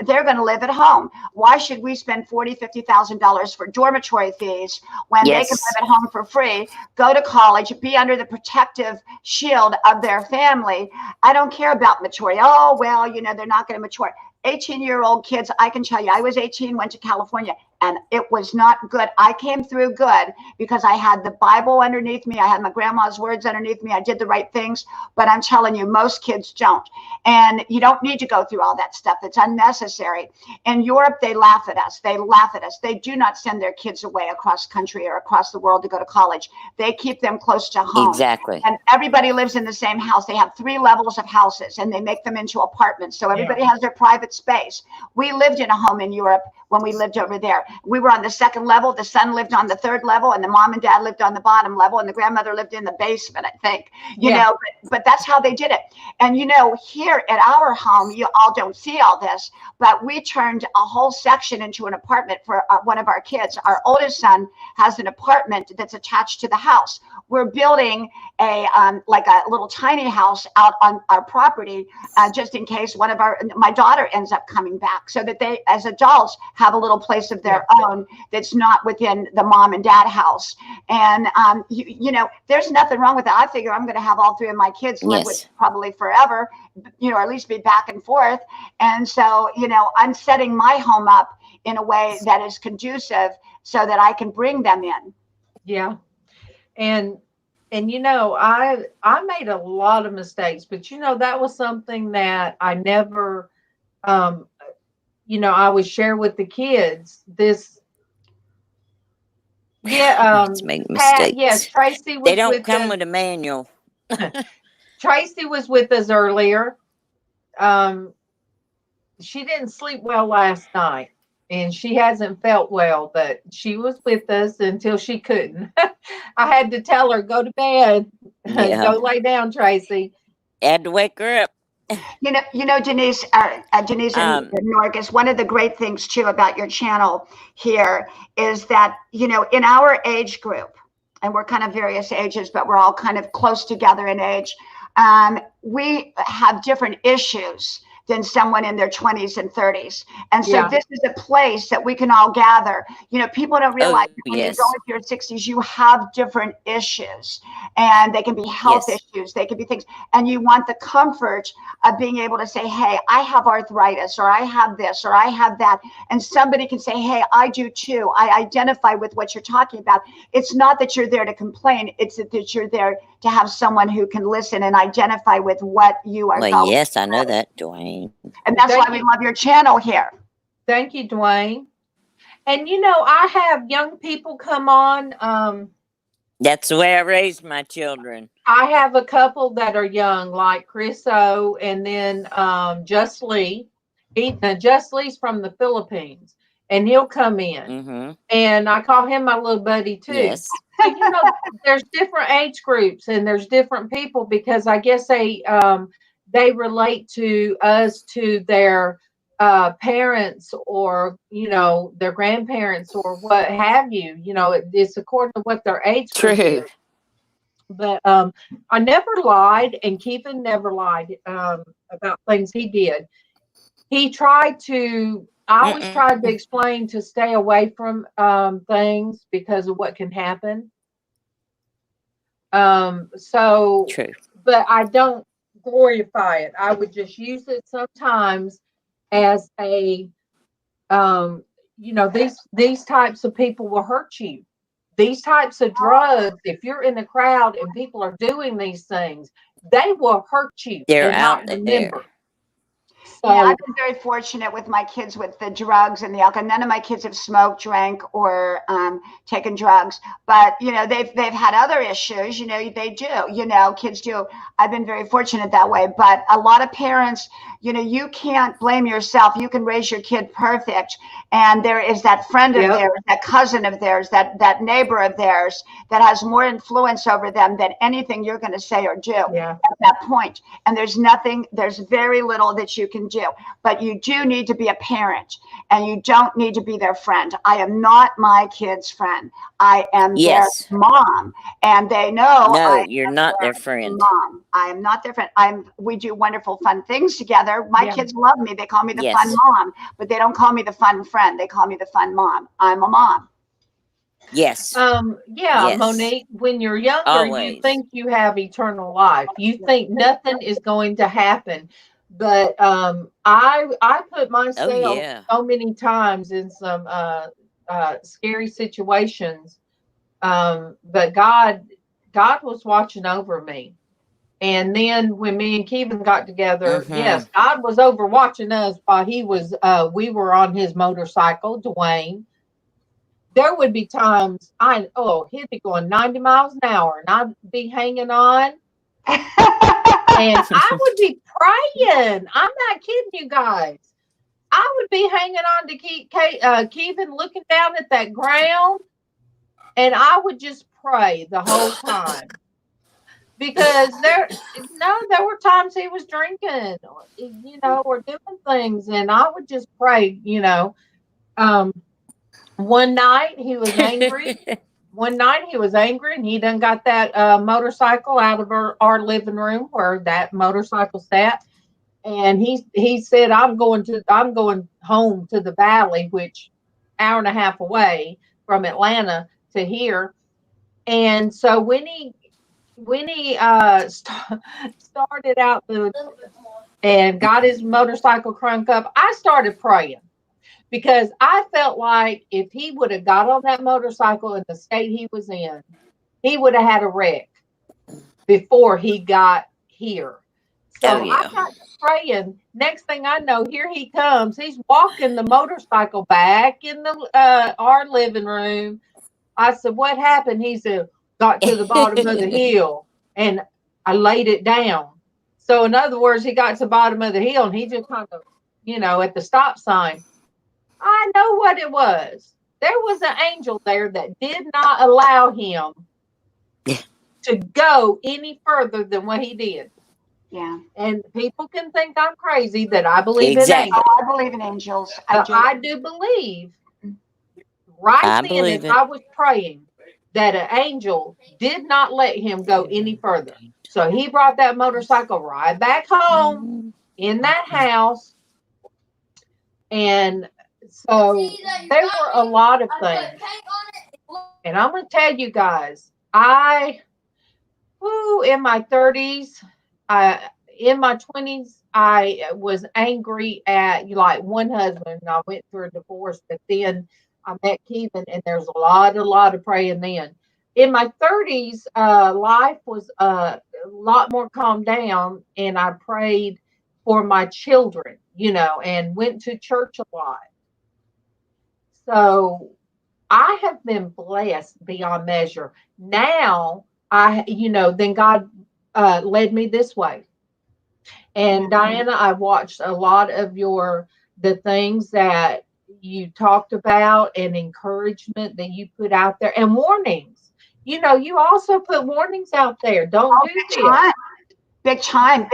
[SPEAKER 4] They're going to live at home. Why should we spend $40,000, $50,000 for dormitory fees when they can live at home for free, go to college, be under the protective shield of their family? I don't care about maturity. Oh, well, they're not going to mature. 18-year-old kids, I can tell you, I was 18, went to California, and it was not good. I came through good because I had the Bible underneath me. I had my grandma's words underneath me. I did the right things, but I'm telling you, most kids don't. And you don't need to go through all that stuff. It's unnecessary. In Europe, they laugh at us. They do not send their kids away across country or across the world to go to college. They keep them close to home.
[SPEAKER 2] Exactly.
[SPEAKER 4] And everybody lives in the same house. They have 3 levels of houses, and they make them into apartments. So everybody has their private space. We lived in a home in Europe when we lived over there. We were on the 2nd level. The son lived on the 3rd level, and the mom and dad lived on the bottom level, and the grandmother lived in the basement, I think. But that's how they did it. And here at our home, you all don't see all this, but we turned a whole section into an apartment for one of our kids. Our oldest son has an apartment that's attached to the house. We're building a little tiny house out on our property, just in case my daughter ends up coming back, so that they, as adults, have a little place of their own that's not within the mom and dad house. And there's nothing wrong with that. I figure I'm going to have all 3 of my kids live with probably forever, or at least be back and forth. And so, I'm setting my home up in a way that is conducive so that I can bring them in.
[SPEAKER 1] Yeah. And I made a lot of mistakes, but that was something that I never, I would share with the kids.
[SPEAKER 2] Make mistakes.
[SPEAKER 1] Yes, Traci was
[SPEAKER 2] they don't come with a manual.
[SPEAKER 1] Traci was with us earlier, she didn't sleep well last night, and she hasn't felt well, but she was with us until she couldn't. I had to tell her, go to bed,
[SPEAKER 2] Yeah.
[SPEAKER 1] go lay down, Tracy.
[SPEAKER 2] Had to wake her up.
[SPEAKER 4] Denise, Denise and Norgus, one of the great things too about your channel here is that, in our age group, and we're kind of various ages, but we're all kind of close together in age, we have different issues than someone in their 20s and 30s. And so this is a place that we can all gather. People don't realize when you go into your 60s, you have different issues, and they can be health issues. They can be things. And you want the comfort of being able to say, hey, I have arthritis, or I have this, or I have that. And somebody can say, hey, I do too. I identify with what you're talking about. It's not that you're there to complain. It's that you're there to have someone who can listen and identify with what you are going
[SPEAKER 2] yes, I know that, Dwayne.
[SPEAKER 4] And that's why we love your channel here.
[SPEAKER 1] Thank you, Dwayne. And I have young people come on.
[SPEAKER 2] That's the way I raised my children.
[SPEAKER 1] I have a couple that are young, like Chris O, and then Just Lee. Just Lee's from the Philippines, and he'll come in. And I call him my little buddy too.
[SPEAKER 2] Yes.
[SPEAKER 1] So, there's different age groups, and there's different people, because I guess they relate to us, to their parents, or their grandparents, or what have you. It's according to what their age group is. But I never lied, and Kevin never lied about things he did. I always tried to explain to stay away from things because of what can happen. So
[SPEAKER 2] true.
[SPEAKER 1] But I don't glorify it. I would just use it sometimes as a these types of people will hurt you. These types of drugs, if you're in a crowd and people are doing these things, they will hurt you.
[SPEAKER 2] They're out there.
[SPEAKER 4] So, I've been very fortunate with my kids with the drugs and the alcohol. None of my kids have smoked, drank, or taken drugs. But they've had other issues. They do. Kids do. I've been very fortunate that way. But a lot of parents, you can't blame yourself. You can raise your kid perfect, and there is that friend of theirs, that cousin of theirs, that neighbor of theirs that has more influence over them than anything you're going to say or do at that point. And there's very little that you can do, but you do need to be a parent, and you don't need to be their friend. I am not my kid's friend. I am their mom, and they know.
[SPEAKER 2] No, you're not their friend.
[SPEAKER 4] Mom, I am not their friend. We do wonderful, fun things together. My kids love me. They call me the fun mom, but they don't call me the fun friend. They call me the fun mom. I'm a mom.
[SPEAKER 2] Yes.
[SPEAKER 1] Monique, when you're younger, you think you have eternal life. You think nothing is going to happen. But I put myself so many times in some scary situations. But God was watching over me. And then when me and Kevin got together, God was over watching us while we were on his motorcycle, Dwayne. There would be times he'd be going 90 miles an hour, and I'd be hanging on. And I would be praying. I'm not kidding you guys. I would be hanging on to Kevin, looking down at that ground, and I would just pray the whole time. Because there were times he was drinking, or doing things, and I would just pray. One night he was angry. And he done got that motorcycle out of our living room where that motorcycle sat. And he said, I'm going home to the valley, which hour and a half away from Atlanta to here. And so when he started out and got his motorcycle crunk up, I started praying. Because I felt like if he would have got on that motorcycle in the state he was in, he would have had a wreck before he got here. So I got to praying. Next thing I know, here he comes. He's walking the motorcycle back in our living room. I said, what happened? He said, got to the bottom of the hill and I laid it down. So in other words, he got to the bottom of the hill and he just kind of, at the stop sign. I know what it was. There was an angel there that did not allow him to go any further than what he did.
[SPEAKER 4] Yeah.
[SPEAKER 1] And people can think I'm crazy that I believe in
[SPEAKER 2] Exactly.
[SPEAKER 1] angels.
[SPEAKER 4] I believe in angels.
[SPEAKER 1] I do believe right
[SPEAKER 2] I
[SPEAKER 1] then
[SPEAKER 2] believe
[SPEAKER 1] as
[SPEAKER 2] it.
[SPEAKER 1] I was praying that an angel did not let him go any further. So he brought that motorcycle right back home in that house. And so there were a lot of things. And I'm going to tell you guys, in my 30s, in my 20s, I was angry at like one husband. I went through a divorce, but then I met Kevin, and there's a lot of praying then. In my 30s, life was a lot more calmed down, and I prayed for my children, and went to church a lot. So I have been blessed beyond measure. Now then God led me this way. And Diana, I watched a lot of the things that you talked about and encouragement that you put out there and warnings. You also put warnings out there. Don't do this.
[SPEAKER 4] Big time.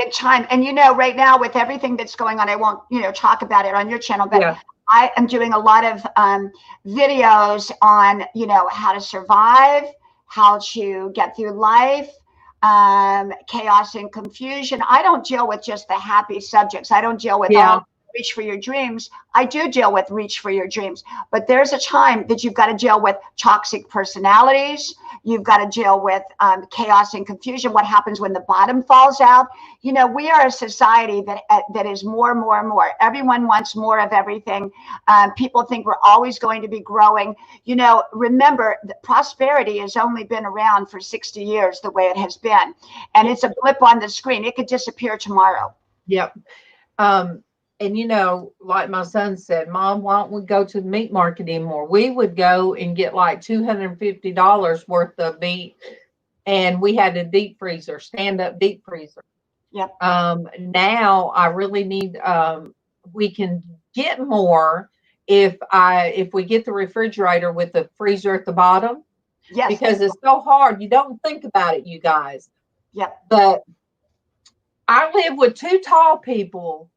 [SPEAKER 4] And right now with everything that's going on, I won't, talk about it on your channel, but yeah. I am doing a lot of videos on, how to survive, how to get through life, chaos and confusion. I don't deal with just the happy subjects. I don't deal with reach for your dreams. I do deal with reach for your dreams, but there's a time that you've got to deal with toxic personalities. You've got to deal with chaos and confusion. What happens when the bottom falls out? We are a society that is more. Everyone wants more of everything. People think we're always going to be growing. Remember that prosperity has only been around for 60 years the way it has been. And it's a blip on the screen. It could disappear tomorrow.
[SPEAKER 1] Yep. And like my son said, Mom, why don't we go to the meat market anymore? We would go and get like $250 worth of meat, and we had a deep freezer, stand-up deep freezer.
[SPEAKER 4] Yep.
[SPEAKER 1] Now I really need. We can get more if we get the refrigerator with the freezer at the bottom.
[SPEAKER 4] Yes.
[SPEAKER 1] Because it's so hard. You don't think about it, you guys.
[SPEAKER 4] Yep.
[SPEAKER 1] But I live with two tall people.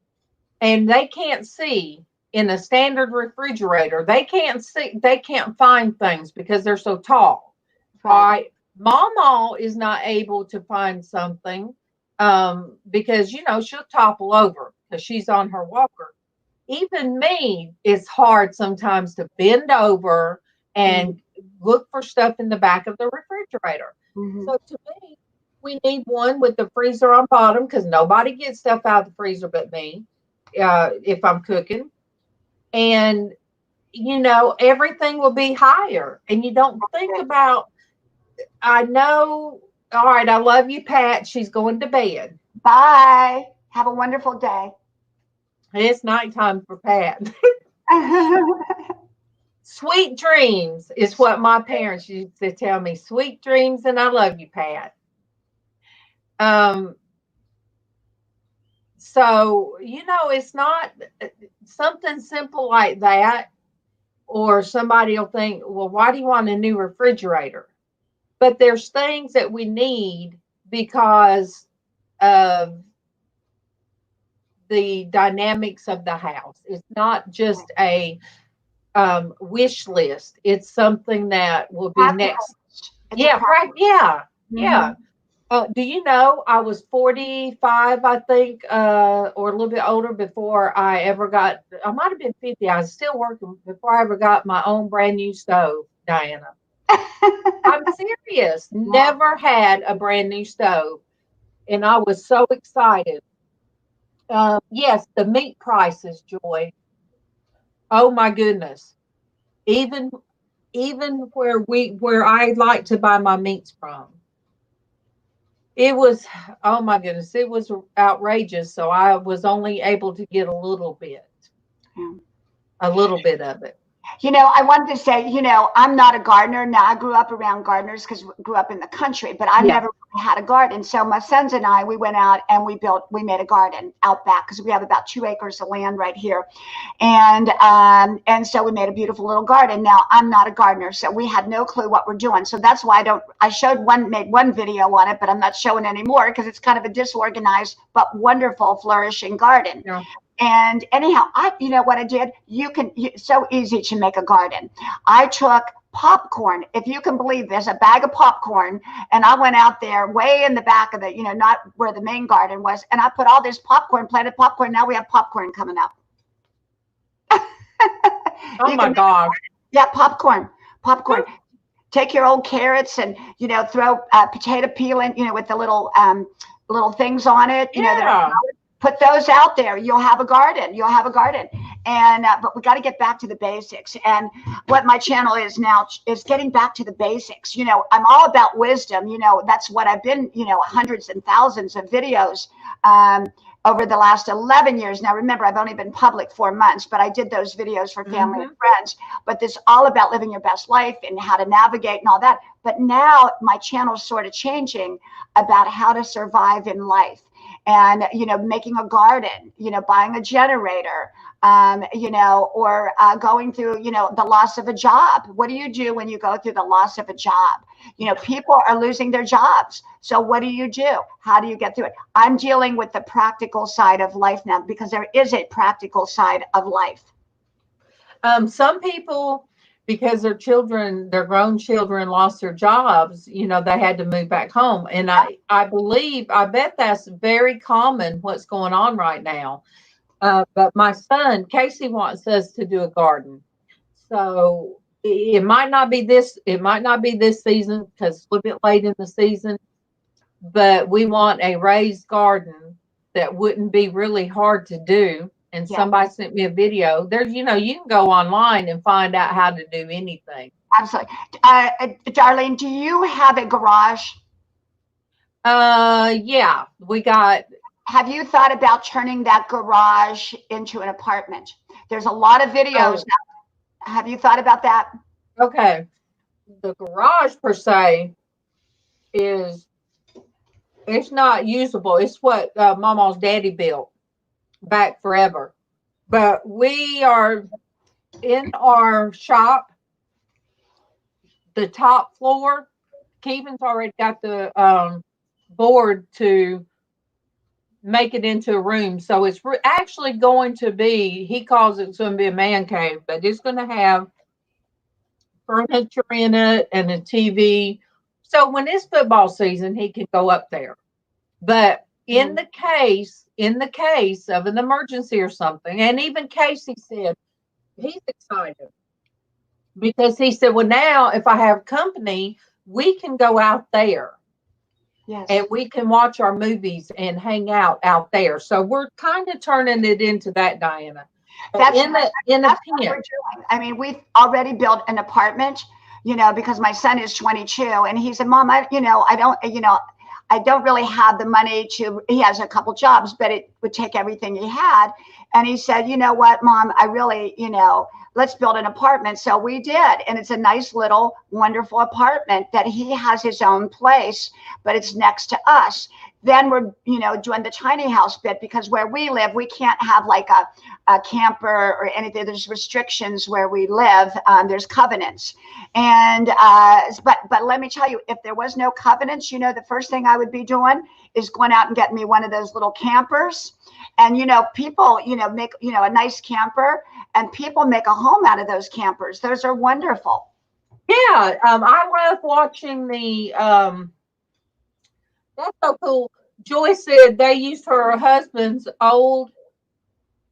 [SPEAKER 1] And they can't see in a standard refrigerator. They can't see. They can't find things because they're so tall. Right. MawMaw is not able to find something because she'll topple over because she's on her walker. Even me, it's hard sometimes to bend over and look for stuff in the back of the refrigerator. Mm-hmm. So to me, we need one with the freezer on bottom because nobody gets stuff out of the freezer but me. If I'm cooking, and everything will be higher, and you don't think about. I know. All right, I love you, Pat. She's going to bed.
[SPEAKER 4] Bye. Have a wonderful day.
[SPEAKER 1] It's nighttime for Pat. Sweet dreams is what my parents used to tell me. Sweet dreams, and I love you, Pat. So, it's not something simple like that, or somebody will think, well, why do you want a new refrigerator? But there's things that we need because of the dynamics of the house. It's not just a wish list. It's something that will be next. Yeah, right. Yeah. Mm-hmm. Yeah. Do you know I was 45, I think, or a little bit older before I ever got, I might have been 50. I was still working before I ever got my own brand new stove, Diana. I'm serious. Never had a brand new stove. And I was so excited. Yes, the meat prices, Joy. Oh my goodness. Even where I like to buy my meats from. It was, oh my goodness, it was outrageous. So I was only able to get a little bit of it.
[SPEAKER 4] I wanted to say, I'm not a gardener. Now, I grew up around gardeners because we grew up in the country, but I never had a garden. So my sons and I, we went out and we made a garden out back because we have about 2 acres of land right here. And so we made a beautiful little garden. Now, I'm not a gardener, so we had no clue what we're doing. So that's why I made one video on it, but I'm not showing anymore because it's kind of a disorganized but wonderful, flourishing garden.
[SPEAKER 1] Yeah.
[SPEAKER 4] And anyhow, what I did? It's so easy to make a garden. I took popcorn, if you can believe this, a bag of popcorn, and I went out there way in the back of the, not where the main garden was, and I put all this popcorn, planted popcorn. Now we have popcorn coming up.
[SPEAKER 1] Oh my gosh.
[SPEAKER 4] Yeah, popcorn. Take your old carrots and, throw potato peel in, with the little things on it, put those out there. You'll have a garden. And but we got to get back to the basics. And what my channel is now is getting back to the basics. I'm all about wisdom. That's what I've been, hundreds and thousands of videos over the last 11 years. Now, remember, I've only been public 4 months, but I did those videos for family and friends. But this is all about living your best life and how to navigate and all that. But now my channel is sort of changing about how to survive in life. And, making a garden, buying a generator, or going through, the loss of a job. What do you do when you go through the loss of a job? People are losing their jobs. So what do you do? How do you get through it? I'm dealing with the practical side of life now because there is a practical side of life.
[SPEAKER 1] Some people, because their grown children lost their jobs, they had to move back home. And I bet that's very common what's going on right now. But my son, Casey, wants us to do a garden. So it might not be this season because it's a little bit late in the season, but we want a raised garden that wouldn't be really hard to do. And somebody sent me a video. There's, you can go online and find out how to do anything.
[SPEAKER 4] Absolutely. Darlene, do you have a garage?
[SPEAKER 1] Yeah, we got.
[SPEAKER 4] Have you thought about turning that garage into an apartment? There's a lot of videos. Have you thought about that?
[SPEAKER 1] Okay. The garage per se it's not usable. It's what MawMaw's daddy built back forever. But we are in our shop, the top floor. Kevin's already got the board to make it into a room. So it's actually going to be, he calls it's going to be a man cave, but it's going to have furniture in it and a TV. So when it's football season, he can go up there. But in the case of an emergency or something, and even Casey said he's excited because he said, well, now if I have company, we can go out there. Yes. And we can watch our movies and hang out there. So we're kind of turning it into that, Diana.
[SPEAKER 4] That's what we're doing. I mean, we've already built an apartment, because my son is 22 and he said, Mom, I don't really have the money he has a couple jobs, but it would take everything he had. And he said, you know what, Mom, I really, let's build an apartment. So we did. And it's a nice little wonderful apartment that he has his own place, but it's next to us. Then we're, doing the tiny house bit because where we live, we can't have like a camper or anything. There's restrictions where we live. There's covenants. And, but let me tell you, if there was no covenants, the first thing I would be doing is going out and getting me one of those little campers. And, people, make, a nice camper and people make a home out of those campers. Those are wonderful.
[SPEAKER 1] Yeah. I love watching that's so cool. Joy said they used her husband's old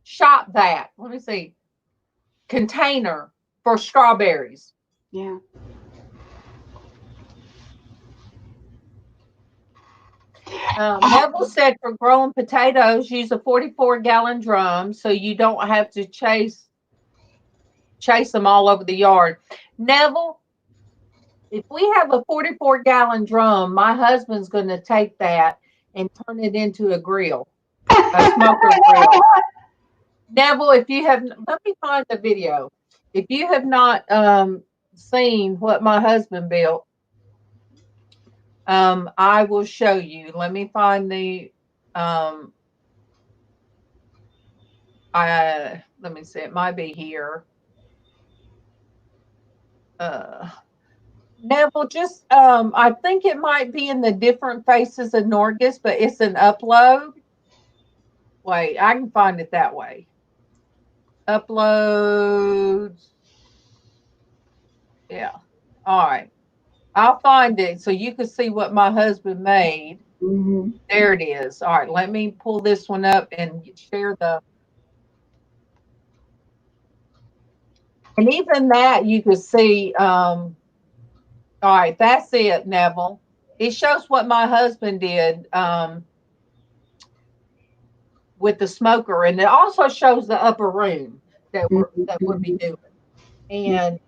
[SPEAKER 1] shop vac. Let me see. Container for strawberries.
[SPEAKER 4] Yeah.
[SPEAKER 1] Neville said for growing potatoes, use a 44-gallon drum so you don't have to chase them all over the yard. Neville, if we have a 44-gallon drum, my husband's going to take that and turn it into a grill, a smoker grill. Neville, let me find the video. if you have not seen what my husband built, I will show you. Let me find the let me see, it might be here. Neville, just I think it might be in the different faces of Norgus, but it's an upload. Wait, I can find it that way. Uploads. Yeah. All right. I'll find it so you can see what my husband made.
[SPEAKER 4] Mm-hmm.
[SPEAKER 1] There it is. All right. Let me pull this one up and share the. And even that you can see. All right. That's it, Neville. It shows what my husband did with the smoker. And it also shows the upper room that we'll be doing. And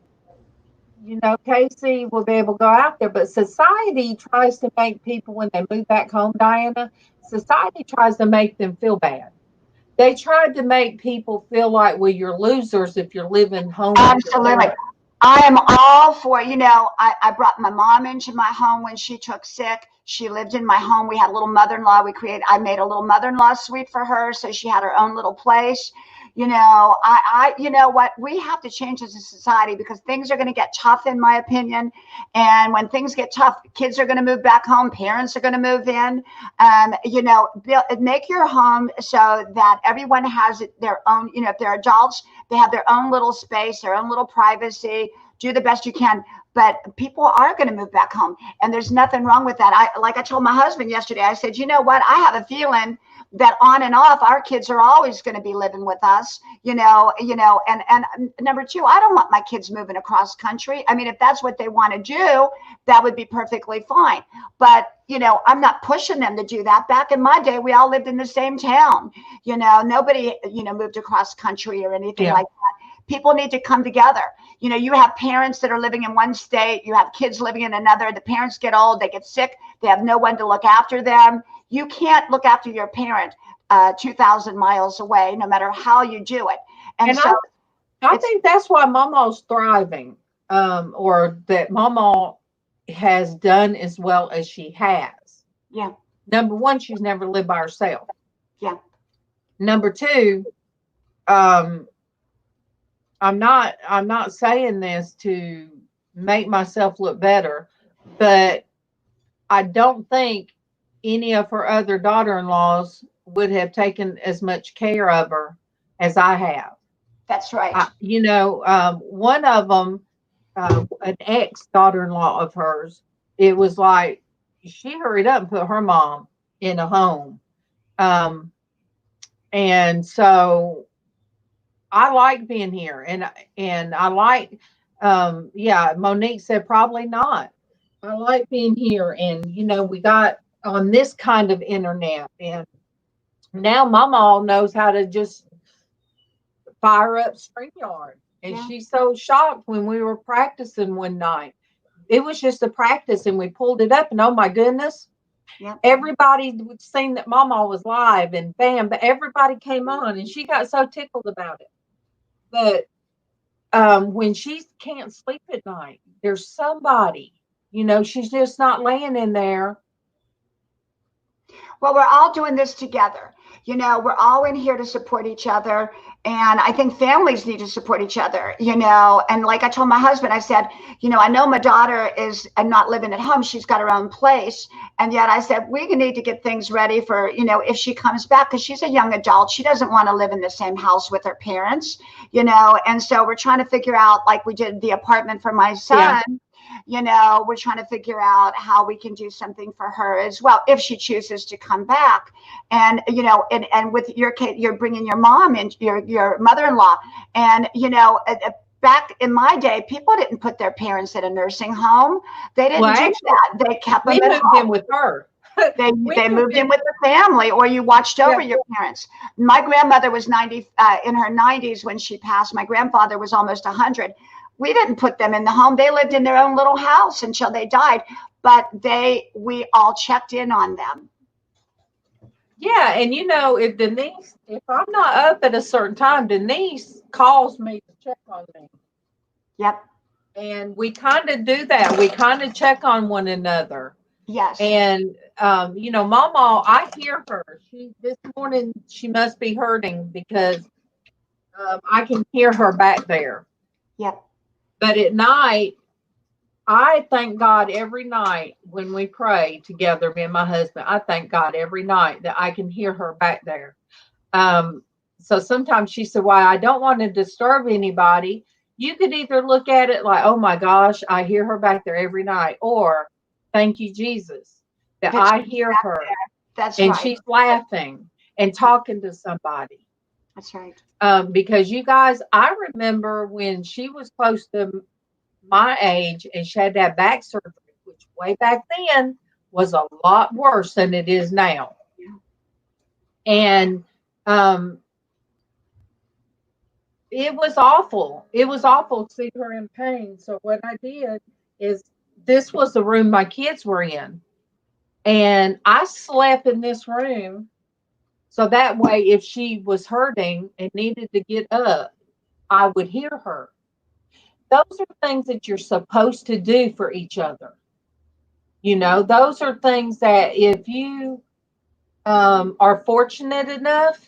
[SPEAKER 1] you know, Casey will be able to go out there, but society tries to make people, when they move back home, Diana, society tries to make them feel bad. They tried to make people feel like, well, you're losers if you're living home.
[SPEAKER 4] Absolutely. I am all for, I brought my mom into my home when she took sick. She lived in my home. We had a little mother-in-law. I made a little mother-in-law suite for her, so she had her own little place. You know what? We have to change as a society because things are going to get tough, in my opinion. And when things get tough, kids are going to move back home. Parents are going to move in. Make your home so that everyone has their own, if they're adults, they have their own little space, their own little privacy. Do the best you can. But people are going to move back home. And there's nothing wrong with that. Like I told my husband yesterday, I said, you know what? I have a feeling that on and off, our kids are always going to be living with us, and number two, I don't want my kids moving across country. I mean, if that's what they want to do, that would be perfectly fine. But, I'm not pushing them to do that. Back in my day, we all lived in the same town, nobody, moved across country or anything like that. People need to come together. You have parents that are living in one state, you have kids living in another. The parents get old, they get sick, they have no one to look after them. You can't look after your parent 2,000 miles away, no matter how you do it. And so
[SPEAKER 1] I think that's why MawMaw's thriving, or that MawMaw has done as well as she has.
[SPEAKER 4] Yeah.
[SPEAKER 1] Number one, she's never lived by herself.
[SPEAKER 4] Yeah.
[SPEAKER 1] Number two, I'm not saying this to make myself look better, but I don't think any of her other daughter-in-laws would have taken as much care of her as I have.
[SPEAKER 4] That's right.
[SPEAKER 1] One of them, an ex-daughter-in-law of hers, it was like she hurried up and put her mom in a home. And so I like being here, and I like, Monique said probably not. I like being here, and we got on this kind of internet, and now MawMaw knows how to just fire up StreamYard, and she's so shocked when we were practicing one night. It was just a practice, and we pulled it up, and oh my goodness, everybody would seen that MawMaw was live, and bam, but everybody came on, and she got so tickled about it. But when she can't sleep at night, there's somebody, she's just not laying in there.
[SPEAKER 4] Well, we're all doing this together. We're all in here to support each other. And I think families need to support each other, and like I told my husband, I said, I know my daughter is not living at home. She's got her own place. And yet I said, we need to get things ready for, if she comes back, because she's a young adult. She doesn't want to live in the same house with her parents, and so we're trying to figure out, like we did the apartment for my son. We're trying to figure out how we can do something for her as well, if she chooses to come back. And, and with your case, you're bringing your mom and your mother-in-law. And, back in my day, people didn't put their parents in a nursing home. They didn't do that. They kept them at home.
[SPEAKER 1] In with her.
[SPEAKER 4] They moved in with the family, or you watched over your parents. My grandmother was in her 90s when she passed. My grandfather was almost 100. We didn't put them in the home. They lived in their own little house until they died, but we all checked in on them.
[SPEAKER 1] Yeah. And if I'm not up at a certain time, Denise calls me to check on me.
[SPEAKER 4] Yep.
[SPEAKER 1] And we kind of do that. We kind of check on one another.
[SPEAKER 4] Yes.
[SPEAKER 1] And, you know, MawMaw, I hear her. This morning, she must be hurting because I can hear her back there.
[SPEAKER 4] Yep.
[SPEAKER 1] But at night, I thank God every night when we pray together, me and my husband. I thank God every night that I can hear her back there. So sometimes she said, "Why, I don't want to disturb anybody." You could either look at it like, "Oh my gosh, I hear her back there every night," or "Thank you, Jesus, that I hear her."
[SPEAKER 4] That's
[SPEAKER 1] and
[SPEAKER 4] right.
[SPEAKER 1] she's laughing and talking to somebody.
[SPEAKER 4] That's right.
[SPEAKER 1] Because you guys, I remember when she was close to my age and she had that back surgery, which way back then was a lot worse than it is now. And it was awful. It was awful to see her in pain. So what I did is, this was the room my kids were in. And I slept in this room. So that way, if she was hurting and needed to get up, I would hear her. Those are things that you're supposed to do for each other. You know, those are things that if you are fortunate enough,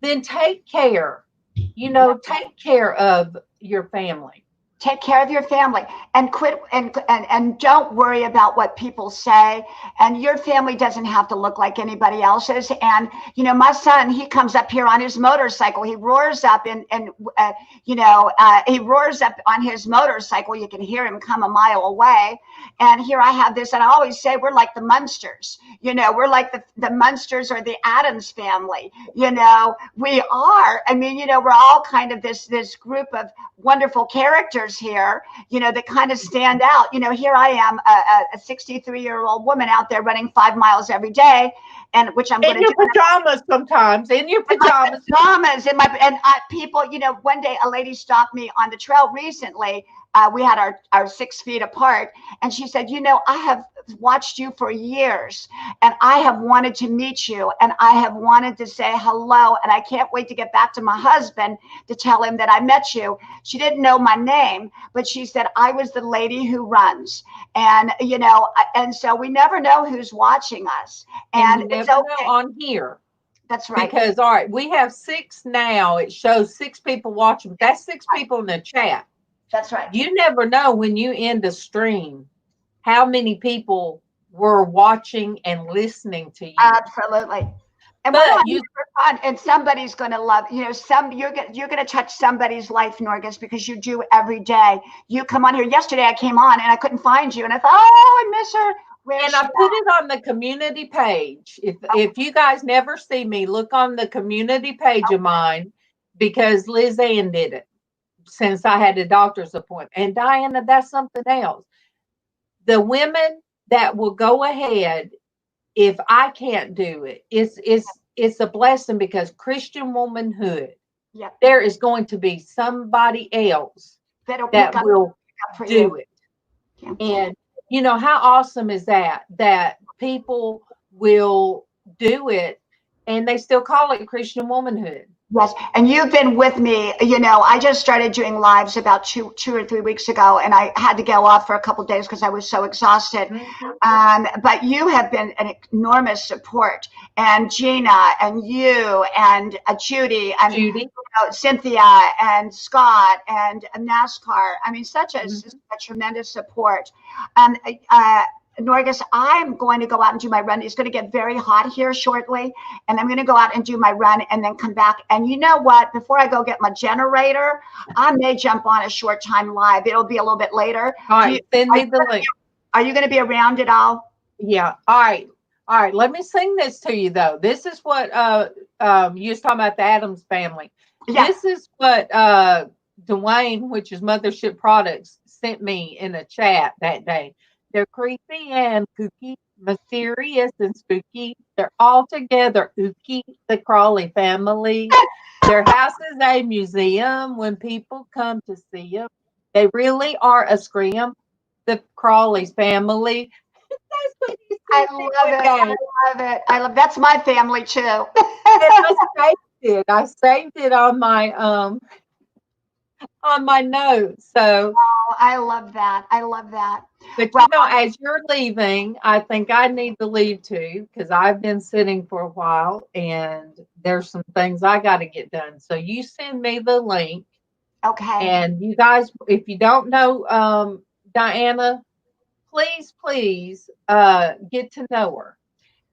[SPEAKER 1] then take care. You know, take care of your family.
[SPEAKER 4] Take care of your family and quit and don't worry about what people say. And your family doesn't have to look like anybody else's. And, you know, my son, he comes up here on his motorcycle. He roars up he roars up on his motorcycle. You can hear him come a mile away. And here I have this, and I always say we're like the Munsters. You know, we're like the Munsters or the Addams family. You know, we are. I mean, you know, we're all kind of this group of wonderful characters here, you know, that kind of stand out. You know, here I am, a 63-year-old woman out there running 5 miles every day, and which I'm going to do.
[SPEAKER 1] In your pajamas sometimes, in your pajamas.
[SPEAKER 4] People, you know, one day a lady stopped me on the trail recently. We had our 6 feet apart, and she said, "You know, I have watched you for years, and I have wanted to meet you, and I have wanted to say hello, and I can't wait to get back to my husband to tell him that I met you." She didn't know my name, but she said, "I was the lady who runs." And, you know, and so we never know who's watching us. And it's okay.
[SPEAKER 1] On here.
[SPEAKER 4] That's right.
[SPEAKER 1] Because, all right, we have 6 now. It shows 6 people watching. That's 6 people in the chat.
[SPEAKER 4] That's right.
[SPEAKER 1] You never know when you end a stream how many people were watching and listening to you.
[SPEAKER 4] Absolutely. And and somebody's going to love, you know, you're going to touch somebody's life, Norgus, because you do every day. You come on here. Yesterday I came on and I couldn't find you, and I thought, oh, I miss her.
[SPEAKER 1] And I put it on the community page. If you guys never see me, look on the community page of mine, because LizzAnn did it since I had a doctor's appointment. And Diana, that's something else. The women that will go ahead, if I can't do it, it's a blessing, because Christian Womanhood, there is going to be somebody else that will do it. Yeah. And you know, how awesome is that people will do it and they still call it Christian Womanhood.
[SPEAKER 4] Yes, and you've been with me. You know, I just started doing lives about two or 3 weeks ago, and I had to go off for a couple of days because I was so exhausted. Mm-hmm. But you have been an enormous support, and Gina, and you, and Judy, and you know, Cynthia, and Scott, and NASCAR. I mean, such a tremendous support. Norgus, I'm going to go out and do my run. It's going to get very hot here shortly, and I'm going to go out and do my run and then come back. And you know what? Before I go get my generator, I may jump on a short time live. It'll be a little bit later.
[SPEAKER 1] All right, send me the link.
[SPEAKER 4] Are you going to be around at all?
[SPEAKER 1] Yeah. All right. Let me sing this to you, though. This is what you was talking about, the Addams family. Yeah. This is what Dwayne, which is Mothership Products, sent me in a chat that day. They're creepy and kooky, mysterious and spooky. They're all together ooky, the Crawley family. Their house is a museum when people come to see them. They really are a scream, the Crawley's family. That's what he said.
[SPEAKER 4] I love it. I love that's my family too.
[SPEAKER 1] I saved it on my on my notes. So,
[SPEAKER 4] Oh, I love that. I love that.
[SPEAKER 1] but
[SPEAKER 4] Well,
[SPEAKER 1] as you're leaving, I think I need to leave too because I've been sitting for a while and there's some things I got to get done. So you send me the link,
[SPEAKER 4] okay.
[SPEAKER 1] and you guys, if you don't know Diana, please get to know her.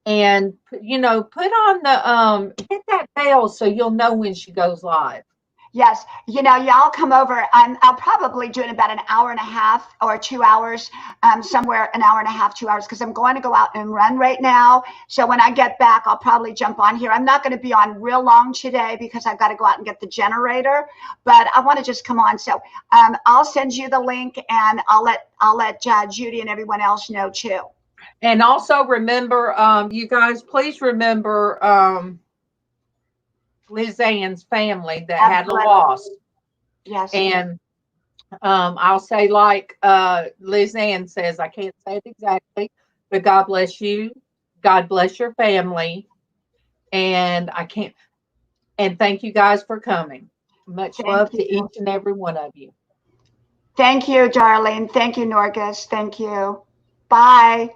[SPEAKER 1] And put on the hit that bell so you'll know when she goes live.
[SPEAKER 4] Yes, y'all come over. I'll probably do it in about an hour and a half or 2 hours, somewhere an hour and a half, 2 hours, because I'm going to go out and run right now. So when I get back, I'll probably jump on here. I'm not going to be on real long today because I've got to go out and get the generator, but I want to just come on. So I'll send you the link, and I'll let Judy and everyone else know too.
[SPEAKER 1] And also remember, you guys, please remember LizzAnn's family that had a loss.
[SPEAKER 4] Yes.
[SPEAKER 1] And I'll say like LizzAnn says, I can't say it exactly, but God bless you. God bless your family. And thank you guys for coming. Much love to each and every one of you.
[SPEAKER 4] Thank you, darling. Thank you, Norgus. Thank you. Bye.